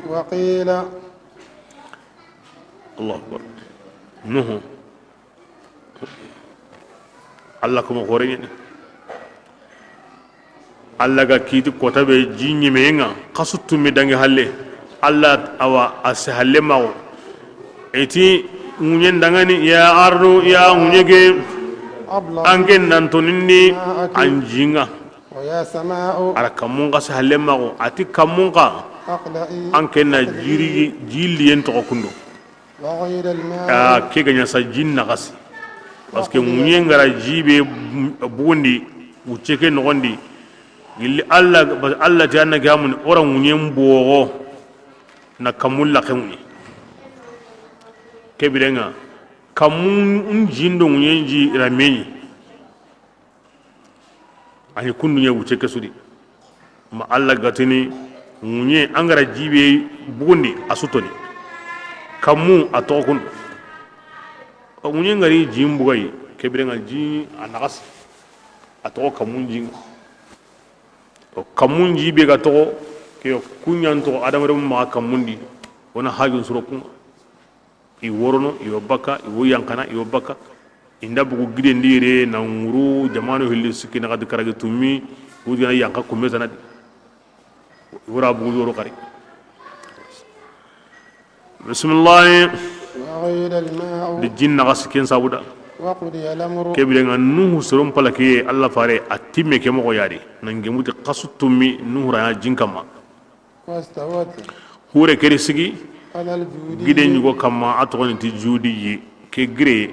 وقيل الله أكبر نوح الله كم خورين الله كيد كتب جيني مينغا قصدت مدعي هالله الله أوا أسهل ما هو إتي مؤمن دعاني يا أرنو يا مؤمنك أنكن نانتوني أنجينغا ويا سماء على كمونغا سهل ما هو أتي كمونغا أقلعي أنكن جيلي ينتقو كندو وغير الماء كي غنيا سجين نغاسي parce que munye ngara jibe bugundi uceke nogondi gilli Allah ta anna gamun ora munye mbogo na kamulla kemuni kebirenga kamun jindo munye ji rameni ani kundunya uceke sudi ma Allah gatini munye angara jibe bugundi asutoni kamu atokun munye ngari jimbugai kebirenga ji anagas atoko kamunji kamunji be ga to ke kunyan to adamare ma kamundi wona hajun surokun i worono i wabaka i woyankana i wabaka inda bugu gide ndire na nguru jamanu hilli sikina kad karage tumi wudina yanka kumeza na wura bugu yoro kare bismillah di jinna gasiken sabuda kebirenga nuhu soron palake Allah fare atimme ke mo yari nange muti qasutumi nuhu ra jinkama hure keri sigi gide nyugo kama atoni ti judi yi ke gire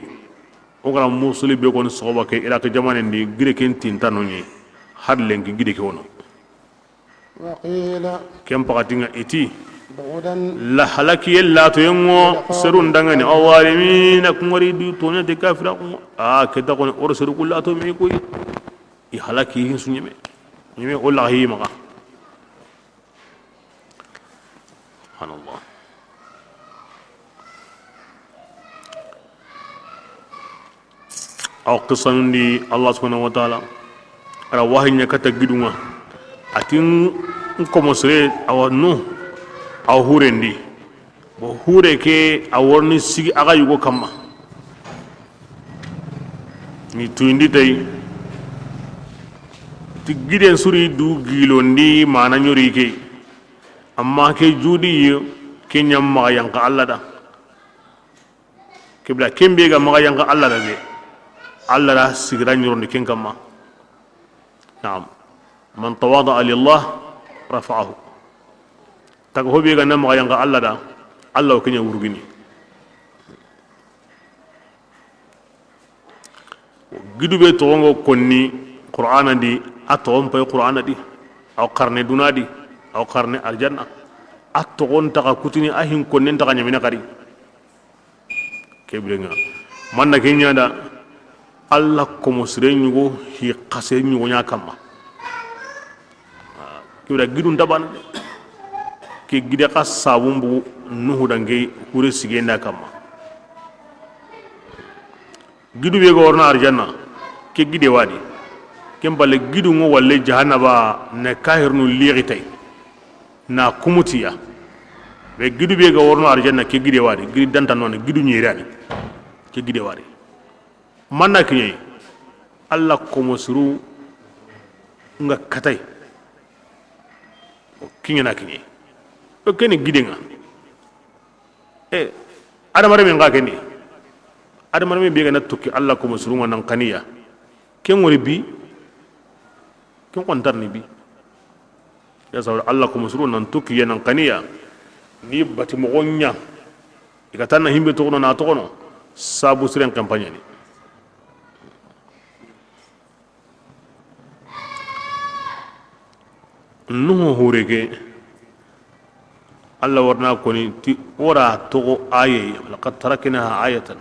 o gara musuli be kon soba ke ila ke jamane ndi gire ken tintano ni har lengi gide ke wono kem pakatinga iti la halaki yalla to yango serun dangani awalimin kumari du to ne de kafira ko keda ko or seru kullu to me ko i halaki hin sunyeme nyeme wallahi maga subhanallah aw qisan di Allah subhanahu wa ta'ala ara wahinya kata giduma atin ko mosre awanu aw hurendi bo hure ke aworni sigi aga yugo kamma ni tuindi tay ti giden suri du gilondi mana nyori ke amma ke judi ke nyamma yanka Allah da kibla kembe ga maga yanka Allah da be Allah da sigira nyorondi ken kamma na'am man tawada lillah rafa'ahu taga hobe ga nam ga yanga Allah da Allah kenya wurgini gidube to ngo konni qur'ana di atom pay qur'ana di aw qarne dunadi aw qarne aljanna aton taga kutini ahin konni taga nyamina kari kebrenga manna kenya da Allah ko musren go hi qase nyugo nyakama kibra gidun taban ke gide ka sabumbu nuhu dange hure sigenda kama gidu be go orna arjanna ke gide wadi kembale gidu ngo walle jahannaba ne kahirnu liritay na kumutiya be gidu be go orna arjanna ke gide wadi gidi danta non gidu nyirani ke gide wadi manna kiye Allah ko musru nga katay kinyana kiye kene gidenga adamare men ngakeni adamare men biga na tukki Allah ko musulunga nan kaniya ken wori bi ken kontar ni bi ya sawra Allah ko musulunga nan tukki nan kaniya ni bati mo gonya ikatana himbe to na to kono sabu siren campagne ni nuhu hurege Allah warna koni ti ora togo aye laqad taraknaha ayatan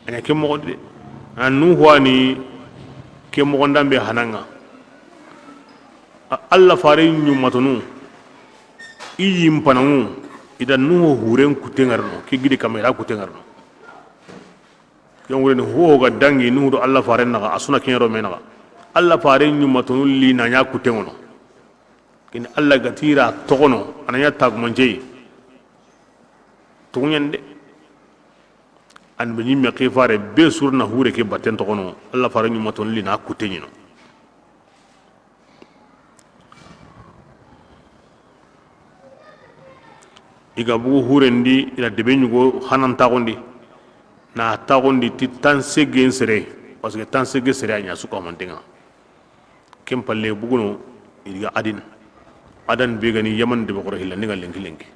anya ke mo de anu wani ke mo ndambe hananga Allah fare nyu matunu iyim panangu idan nuhu huren kutengarno ke gidi kamera kutengarno yongure ho ga dangi nuhu do Allah fare naga asuna kenro menaga Allah fare nyu matunu li nanya kutengono kin Allah gatira togono ananya tagmonje tugnyande an be nyimme khifare be surna hure ke batten togono Allah fare nyu maton li na kutenyino iga bu hurendi ila debe nyugo hanan tagondi na tagondi ti tanse gensere parce que tanse gensere anya su ko mantenga kem palle buguno iga adan be gani yaman de bokoro hilla ningal lenki lenki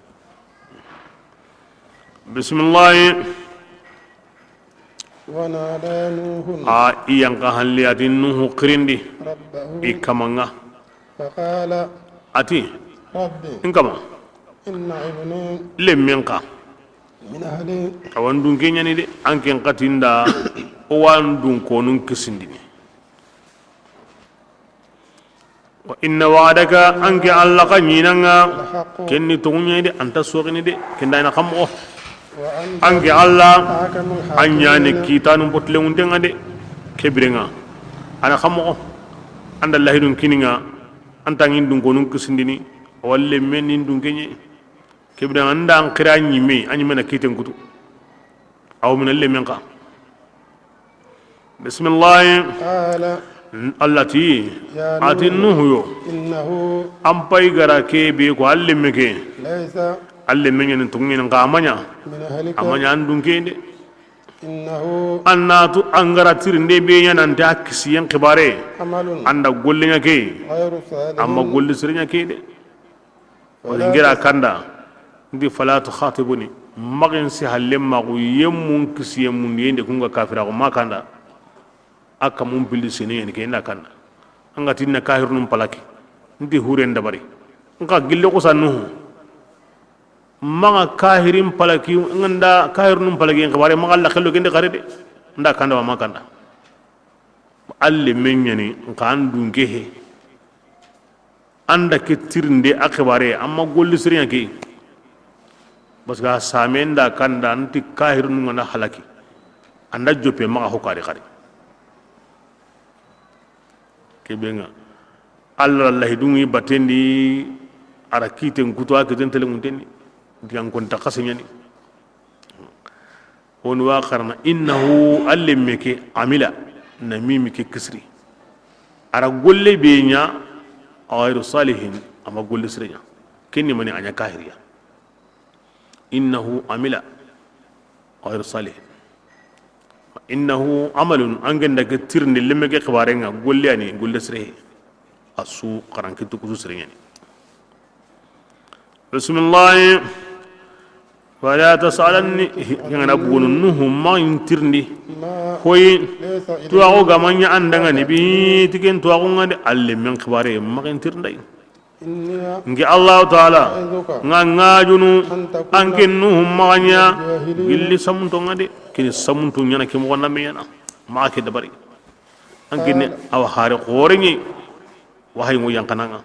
bismillah ونادى نوح iyan ka halli ati nuhu qirindi ربه ikamanga فقال ati ربي inkama إن ابني lemmen ka من أهلي awan dun kenyani de anken katinda o wan dun konun kisindini wa inna wa'adaka anke alla ka nyinanga لحق kenni togunya de anta sogini de kenda ina kamo وأنت anke alla أحكم anyane الحاكمين kitanu botle undenga de kebirenga ana kamo anda lahidun kininga anta ngin dun konun kisindini walle men dun kenye kebirenga anda an kira nyime anyime na kiten kutu aw min alle men ka bismillah قال allati يا ati نوح nuhu yo إنه ampai gara ke be ko alle meke ليس alle mengen tungin nga amanya من أهلك amanya andun kende إنه annatu angara tirinde be yana nda kisiyen kibare عمل anda gollinya ke غير صالح amma golli sirinya ke de wala ngira kanda ndi fala tu khatibuni magin si halle magu yemmun kisiyen mun yende kunga kafira ko makanda aka mun billi sene ke ina kanda anga tinna kahirnum palaki ndi huren dabari nka gille ko sannu maga kahirin palaki nganda kahirnum palaki en kabare maga la khallo gende kare de nda kanda ma kanda alle menyani nka andun gehe anda ke tirnde akbare amma golli sirinya ke basga samenda kanda anti kahirnum ngana halaki anda jope maga hokari kare kebenga alla allah dungi batendi ara kiten kuto akiten tele muntendi digan kon takasinyani on wa qarna innahu allimeke amila namimike kisri ara golle beenya ayru salihin ama golle sirenya kenni mani anya kahiriya innahu amila ayru salihin innahu amalun angenda ke tirni lemege khibarenga golle ani golle sire asu qaran kitu kusu sire ni bismillah wala tasalanni ngana bugunu nuhu ma intirni ما koy ليس إليه tuwago gamanya andanga ni bi tiken tuwago ngade alle men khibare ma intirndai إني ngi allah taala أعظك nga ngajunu أن تكون anken nuhu maganya الجاهلين gilli samunto ngade kini samuntu nyana ke mo wonna me yana ma ke dabari angene aw hare khorengi wahay mo yankananga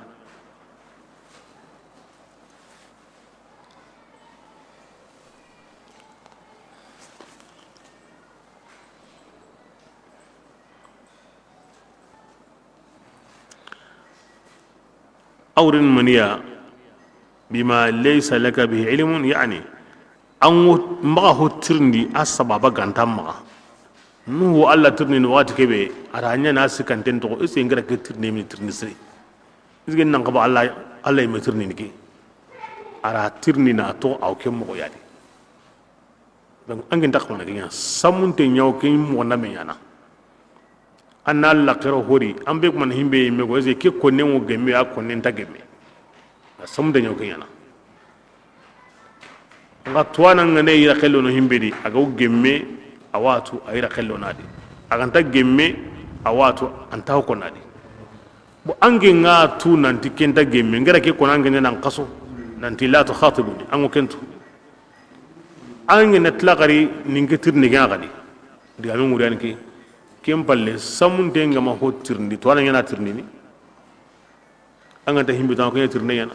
awrin maniya bima laysa laka bihi ilmun yani an maga hotirndi a sababa gantan maga nuhu allah tirni no wati kebe ara nya na sikanten to ise ngira ke tirni mi tirni sri isgen nan ko allah allah mi tirni ni ke ara tirni na to aw ke mo yadi donc angin tak mona ginya samunte nyaw ke mo na me yana anna allah qiro hori ambe ko man himbe me go ise ke ko ne mo gemme a ko ne ta gemme samunte nyaw ke yana nga tuwana ngane ira kello no himbedi aga gemme awatu ayira kello nadi aganta gemme awatu anta ko nadi bo ange nga tu nanti kenta gemme ngara ke ko nange nan qaso nanti la tu khatibuni ango kentu ange natlaqari ningetir ni gadi diga mi murian ke kempalle samunte ngama hotirndi tuwana ngana tirni ni anganta himbe tan ko tirni yana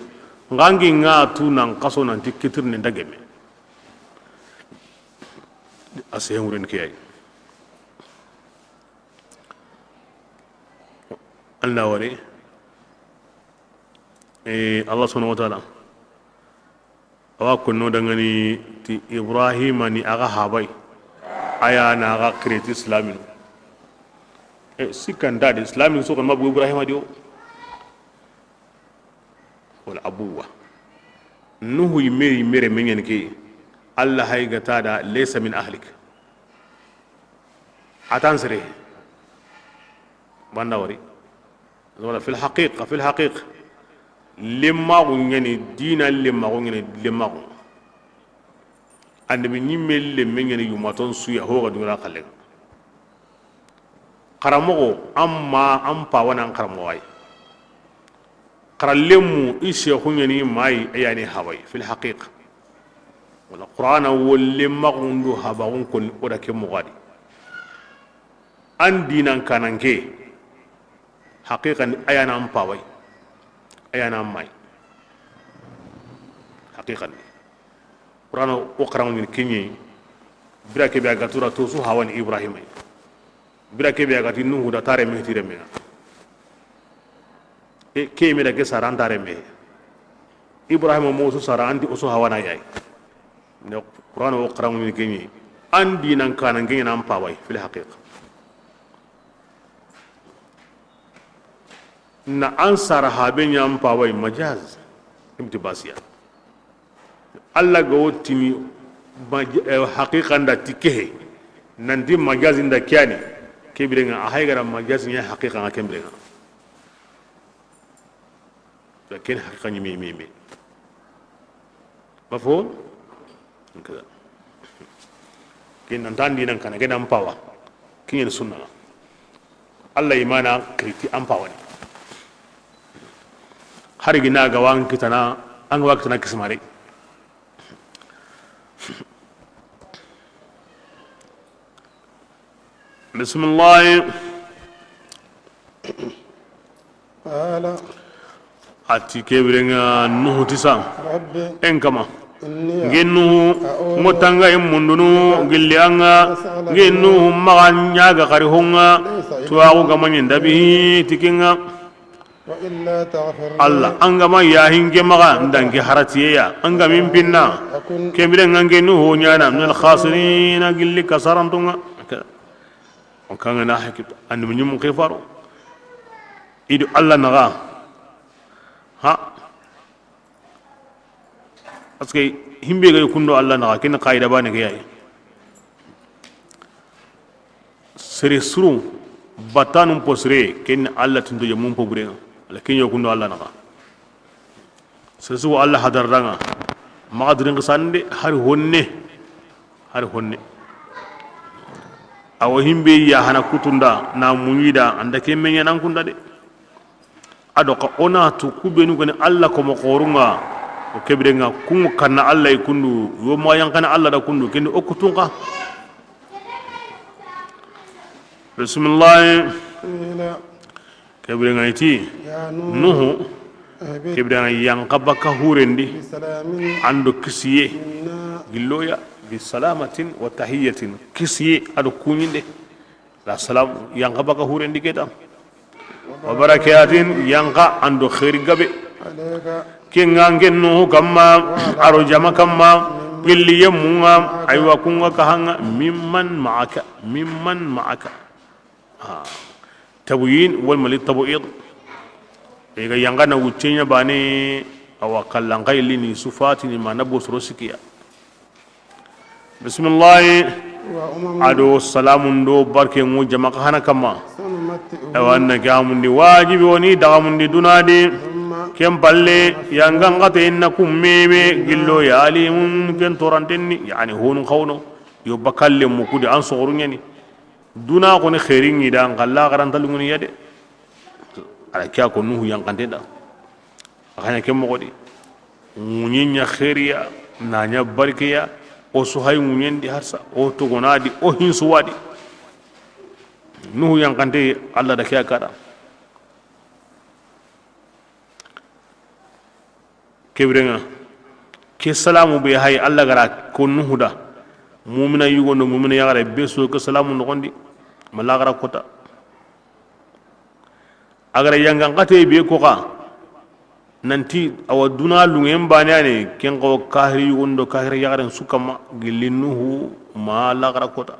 ngange nga tu nan qaso nanti ketirni ndagemme asehuren kiyai Allah wari Allah subhanahu wa ta'ala awa kunno dangani ti Ibrahim ni aga habai aya na aga create islamin sikanda di islamin so kan mabu Ibrahim dio wal abuwa nuhu yimeri mere menyen ke Allah hay gatada laysa min ahlik atansri banda wari wala fil haqiqa limma ngani dina limma ngani limma ande mi nyimmel le mengeni yumaton suya ho ga dura khalle karamogo amma an pa wana karamogo ay karallemu ishe hunyani mai ayani hawai fil haqiqa wala qur'ana wolle magundu habagun kon oda ke mugadi an dinan kananke haqiqan ayana an pa wai ayana mai haqiqan qur'ana o karamu kinyi bira ke be gatura to su hawan ibrahim bira ke be gati nuhu da tare me tire me e ke me da ke saran tare me ibrahim mo su sara andi usu hawana yayi ne qur'an o qaramu ni kenyi andi nan kanan kenyi nan pawai fil haqiqa na ansar haben yan pawai majaz imtibasiya alla go timi haqiqan da tikehe nan di magazin da kyani kebirenga a haygara magazin ya haqiqa ga kebirenga lakin haqiqa ni mi mafhum kaza kin nan tan dinan kana ga nan pawa kin yin sunna Allah imana kriti an pawa ne har gina ga wan kitana an ga wakitana kismare بسم الله قال ati kebirenga nuhu tisa ربي en kama إني gennu motanga en mundunu gillianga gennu maganya ga karihunga tuago gamanyen dabihi tikinga وإلا تغفر لي Allah angama ya hinge maga ndangi haratiya anga min pinna أكن kebirenga gennu nyana min al khasirin gilli kasarantunga on kanga na hakip and nyum khifaro idu Allah naga ha aske himbe ga kundo Allah naga kin qaida bane ga yayi sere suru batanum posre kin Allah tundo je mum pogure ala kin yo kundo Allah naga sere su Allah hadaranga magadrin sande har honne awo himbe ya hana kutunda na munyida anda ke menya nan kunda de ado ka ona to kubenu gani Allah ko mo qorunga o kebrenga kungu kana Allah e kundu yo mo yang kana Allah da kundu kendi okutunga bismillah قيل kebrenga iti يا نوح nuhu اهبط kebrenga yang kabaka hurendi بسلام ando kisiye منا gilloya bisalamatin wa tahiyatin kisiye ado kunyinde la salam yang kabaka hurendi keta wa barakatin yanka ando khair gabe عليك kengangen no kamma aro jama kamma gilli yemunga aywa kunga kahanga mimman ma'aka tabyin wal mali tabuid ega yanga na wucenya bane awa kallan qayli ni sufati ni manabo sorosikiya bismillah وأمم ado salamun do barke mu jama kahana kamma سنمتئهم awanna gamundi wajibi woni dagamundi dunade ثم ken palle yangangate inna kummeme gillo ya alimun ken torantenni yani honu khawno yo bakalle mu kudi an sogorunyani duna ko ne khairin ida ngalla garanta lunguni yade ala kya ko nuhu yankante da akanya ken mo godi munyinya khairiya nanya barkiya o suhay munyendi harsa o togonadi o hinsuwadi nuhu yankante Allah da kya kada kebrenga ke salamu be hay Allah gara ko nuhuda mu'mina yugondo mu'mina yagara beso ko salamu nogondi malagara kota agara yangan kate be ko ka nanti awa duna lungen banyane ken ko kahri yugondo kahri yagara sukama gilinuhu malagara kota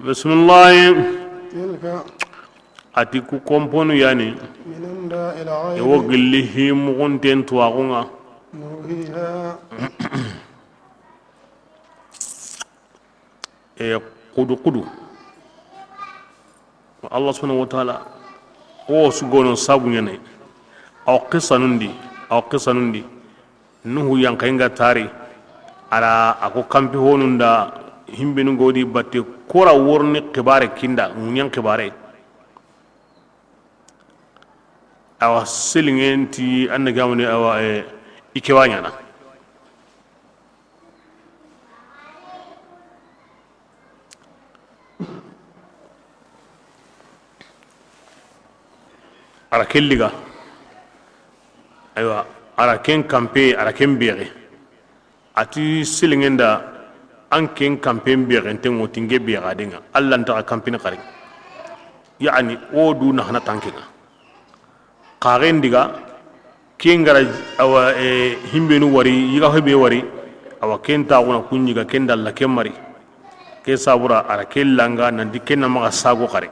بسم الله تلك atiku komponu yani من أنباء الغيب iwogillihi mugunten tuwagunga نوحيها kudu Allah subhanahu wa ta'ala o sugono sabunya ne aw qisanundi nuhu yankainga tari ala ako kampi honunda himbenu godi batte kora worni kibare kinda munyan kibare awa silingenti annagamani awa ikewanyana ara kelliga aywa ara ken kampe ara ken bere ati silingenda an ken kampe bere nten wotinge bere adenga alla nta kampe ne kare yani odu na hana tankenga karen diga ken gara awa himbenu wari yiga hebe wari awa ken ta gona kunyiga ken dalla ken mari ke sabura ara kellanga nandi ken na maga sago kare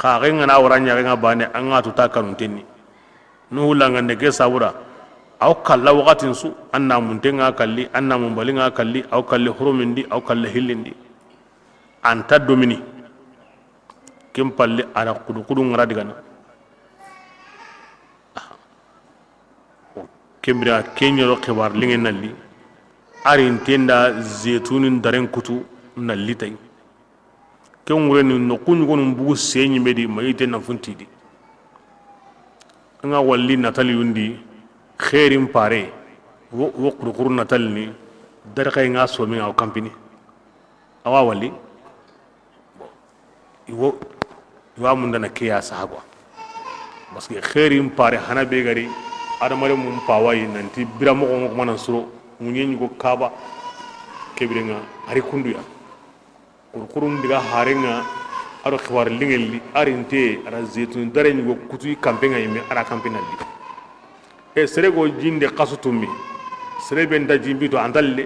karen na waranya nga bane an ga tuta kanuntenni no langa ne ke sabura aw kalla waqatin su anna muntenga kalli anna mumbalinga kalli aw kalli hurumindi aw kalli hillindi anta domini kem palle ara kudu ngara digana kembira kenyoro khibar lingen nalli ari intenda zetunin daren kutu nalli tay ken wureni no kunyugo bugu senyi medi mayite na funtidi nga walli natali yundi khairin pare wo kurukuru natalni darqay nga somi aw company awa walli iwa mundana kiya sahaba parce que khairin pare hana be gari adamare mum pawai nanti biramo ko manan suro munyen go kaba kebrenga ari kunduya kurkurun diga harenga aro khibar lingelli arinte ara zetun dare ni go kutu kampenga yime ara kampena li e sere go jinde qasutumbi sere ben da jimbi to andalle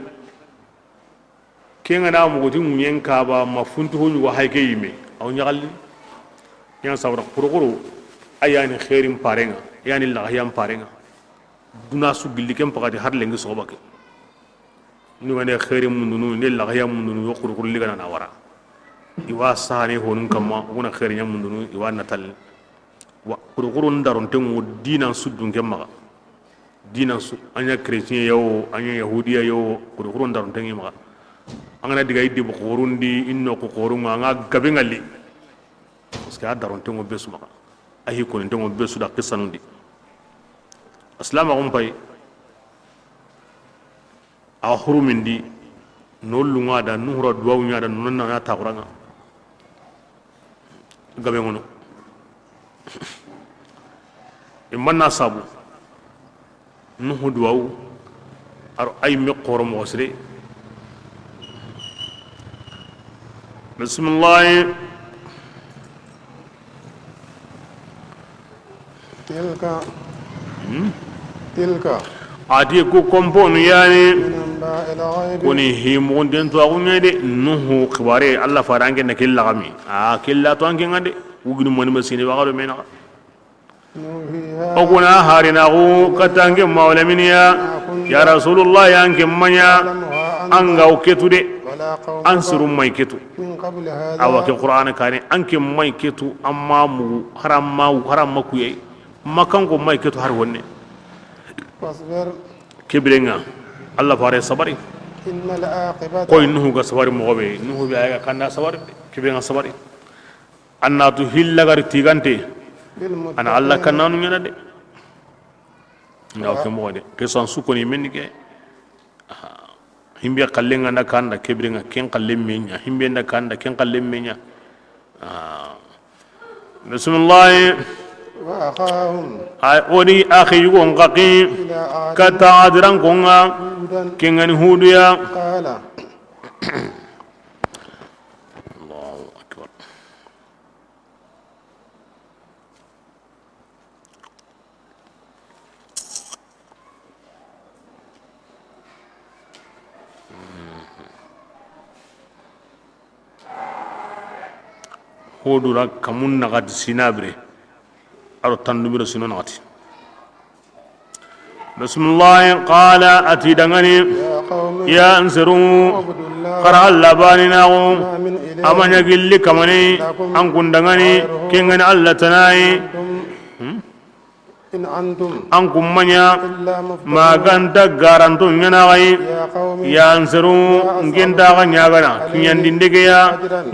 kenga na mo goti munyen kaba mafuntu ho nyugo hayke yime aw nyagalli yan sawra kurukuru ayani khairin parenga yani la hayam parenga duna su gilli kem pagati har lengi sobake ni wane khairin mununu ne la hayam mununu yo kurukuru liga na wara iwa sahane honun kama wona khairin yam mununu iwa natal wa kurukuru ndaron temu dinan suddun kemma dinan su anya chrétien yo anya yahudiya yo kurukuru ndaron tengi ma angana diga iddi bu khorundi inno ko khorunga nga gabe ngali parce que adaron temu besu ma ahi ko temu besu da qisanundi aslama gum pay a hurumindi nolunga da nuhura duwawu nya da nonna na takuranga gabe ngono imanna sabu nuhu duwawu aro ay me qoro mo sire bismillah tilka ati ko komponu yani من أنباء الغيب koni himu den to agunye de nuhu khibare Allah farange na killa gami killa to ange ngade ugini moni masini wa garo mena نوحيها oguna harina go katange mawla minya ya rasulullah yanke manya anga uketu de ولا قوم ansiru mai ketu من قبل هذا awake qur'an kane anke mai ketu amma mu haram ku yai makan go mai ketu har wonne فاصبر kibrenga Allah fare sabari إن العاقبة koy nuhu ga sabari mo be nuhu be aga kanda sabari kibrenga sabari annatu hillagar tigante للمتقين ana Allah kananu nyana de ngaw ke mo de ke san su ko ni men ke himbe kallenga na kanda kibrenga ken kallem menya himbe na kanda ken kallem menya bismillah وأخاهم ay odi akhi yugo ngaqi إلى عاد kata adran konga هودا kengani huduya قال Allahu akbar hodura kamun nagati sinabre aro tandumiro sino nagati bismillah qala ati dangani يا قوم ya ansaru اعبدوا الله qara alla baninago ما من إله amanya gilli kamani an kundangani kengani alla tanai إن أنتم an kummanya إلا مفترون maganta garanto nyanagai يا قوم ya ansaru ngenda ga nyagana kinyandindege ya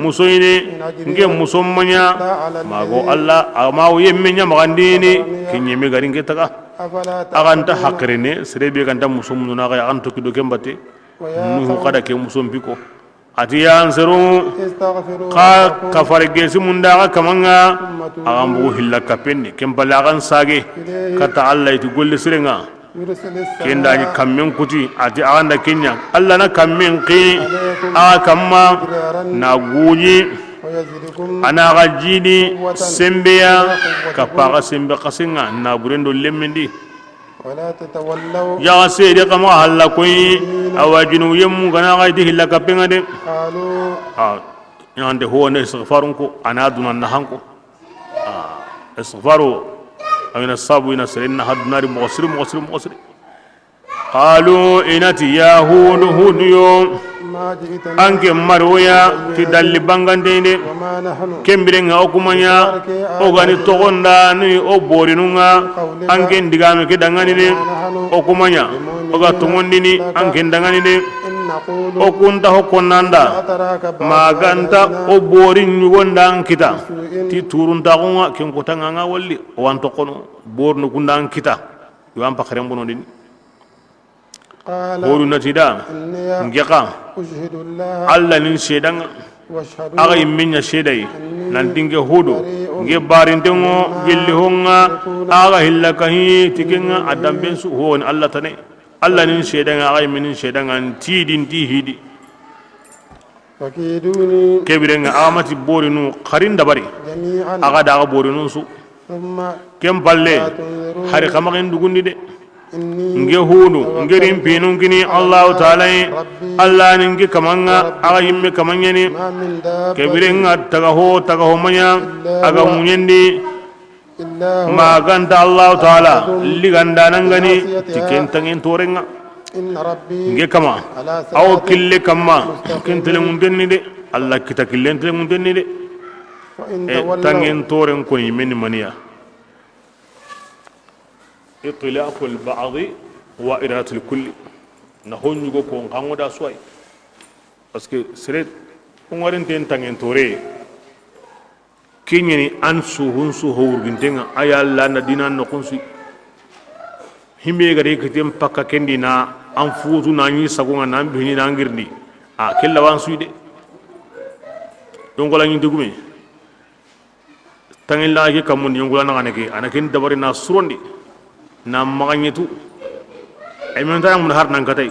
musoyine nge musommanya mago alla amawo yemmenya magandini kinyeme garinge taga أفلا aganta hakrene serebe ganta musomnu na ga anto kido kembate nuhu kada ke musompiko ati ya ansaru استغفروا ka kafargesi munda ga kamanga agambu hilla kapenni kembalagan sage kata alla itu golle sirenga يرسل السماء kenda ni kammen kuti ati aganda kenya alla na kammen qi a kamma na guji ويزدكم ana gajidi sembeya kapaga sembe kasenga na burendo lemmendi ولا تتولوا ya sede kama halla koy awajinu yemmu gana gaidi hilla kapenga de قالوا yande ho ne istighfarun ko ana dunan na hanko istighfaru ayna sabu ina sirinna hadnari mughsir qalu inati ya hud yo ما جئتنا anke marwaya ti dalli bangandende وما نحن kembirenga okumanya ogani togonda ni o borinunga anke ndigame ke dangani de okumanya oga tongondini anke dangani de إن نقول okunta hokonnanda أتراك maganta o borin nyugonda ankita ti turunta gonga ken kotanga nga walli wanto kono borno kunda ankita yam pakare mbono din قال boru natida إني ngeka أشهد الله alla nin shedanga واشهدوا aga iminya shedai nan dinge hudu nge barintengo gelli honga aga hilla kahi tikenga adam bensu hon alla tane alla nin shedanga aga iminin shedanga tidin ti hidi فكيدوني kebirenga amati borinu qarin dabari جميعا aga daga borinu su ثم kem palle hari kamakin dugundi de إني nge hudu ngerin pinun kini Allah taala Allah ninge kamanga aga yimme kamanyani ما من دابة kebirenga taga ho manya aga munyendi إلا هو maganta Allah taala liganda nangani tikentangen torenga إن ربي nge kama على aw صراط kille kama kentele mundenni de Allah kita killentele mundenni de فإن e تولوا tangen toren ko yimeni maniya itlaq al-ba'd wa irat al-kull na honjugo ko ngangoda suway parce que sere ngoren ten tangen tore kinyeni an su hunsu howurgintenga ayalla na dinan no kunsi himbe gare kitem pakka kendi na an futu na ni sagonga na bini na ngirdi a kella wan suide yongola nyi dugume tangilla ke kamun yongola na ganake anakin dabari na surondi na maganyetu ay men tan mun har nan katay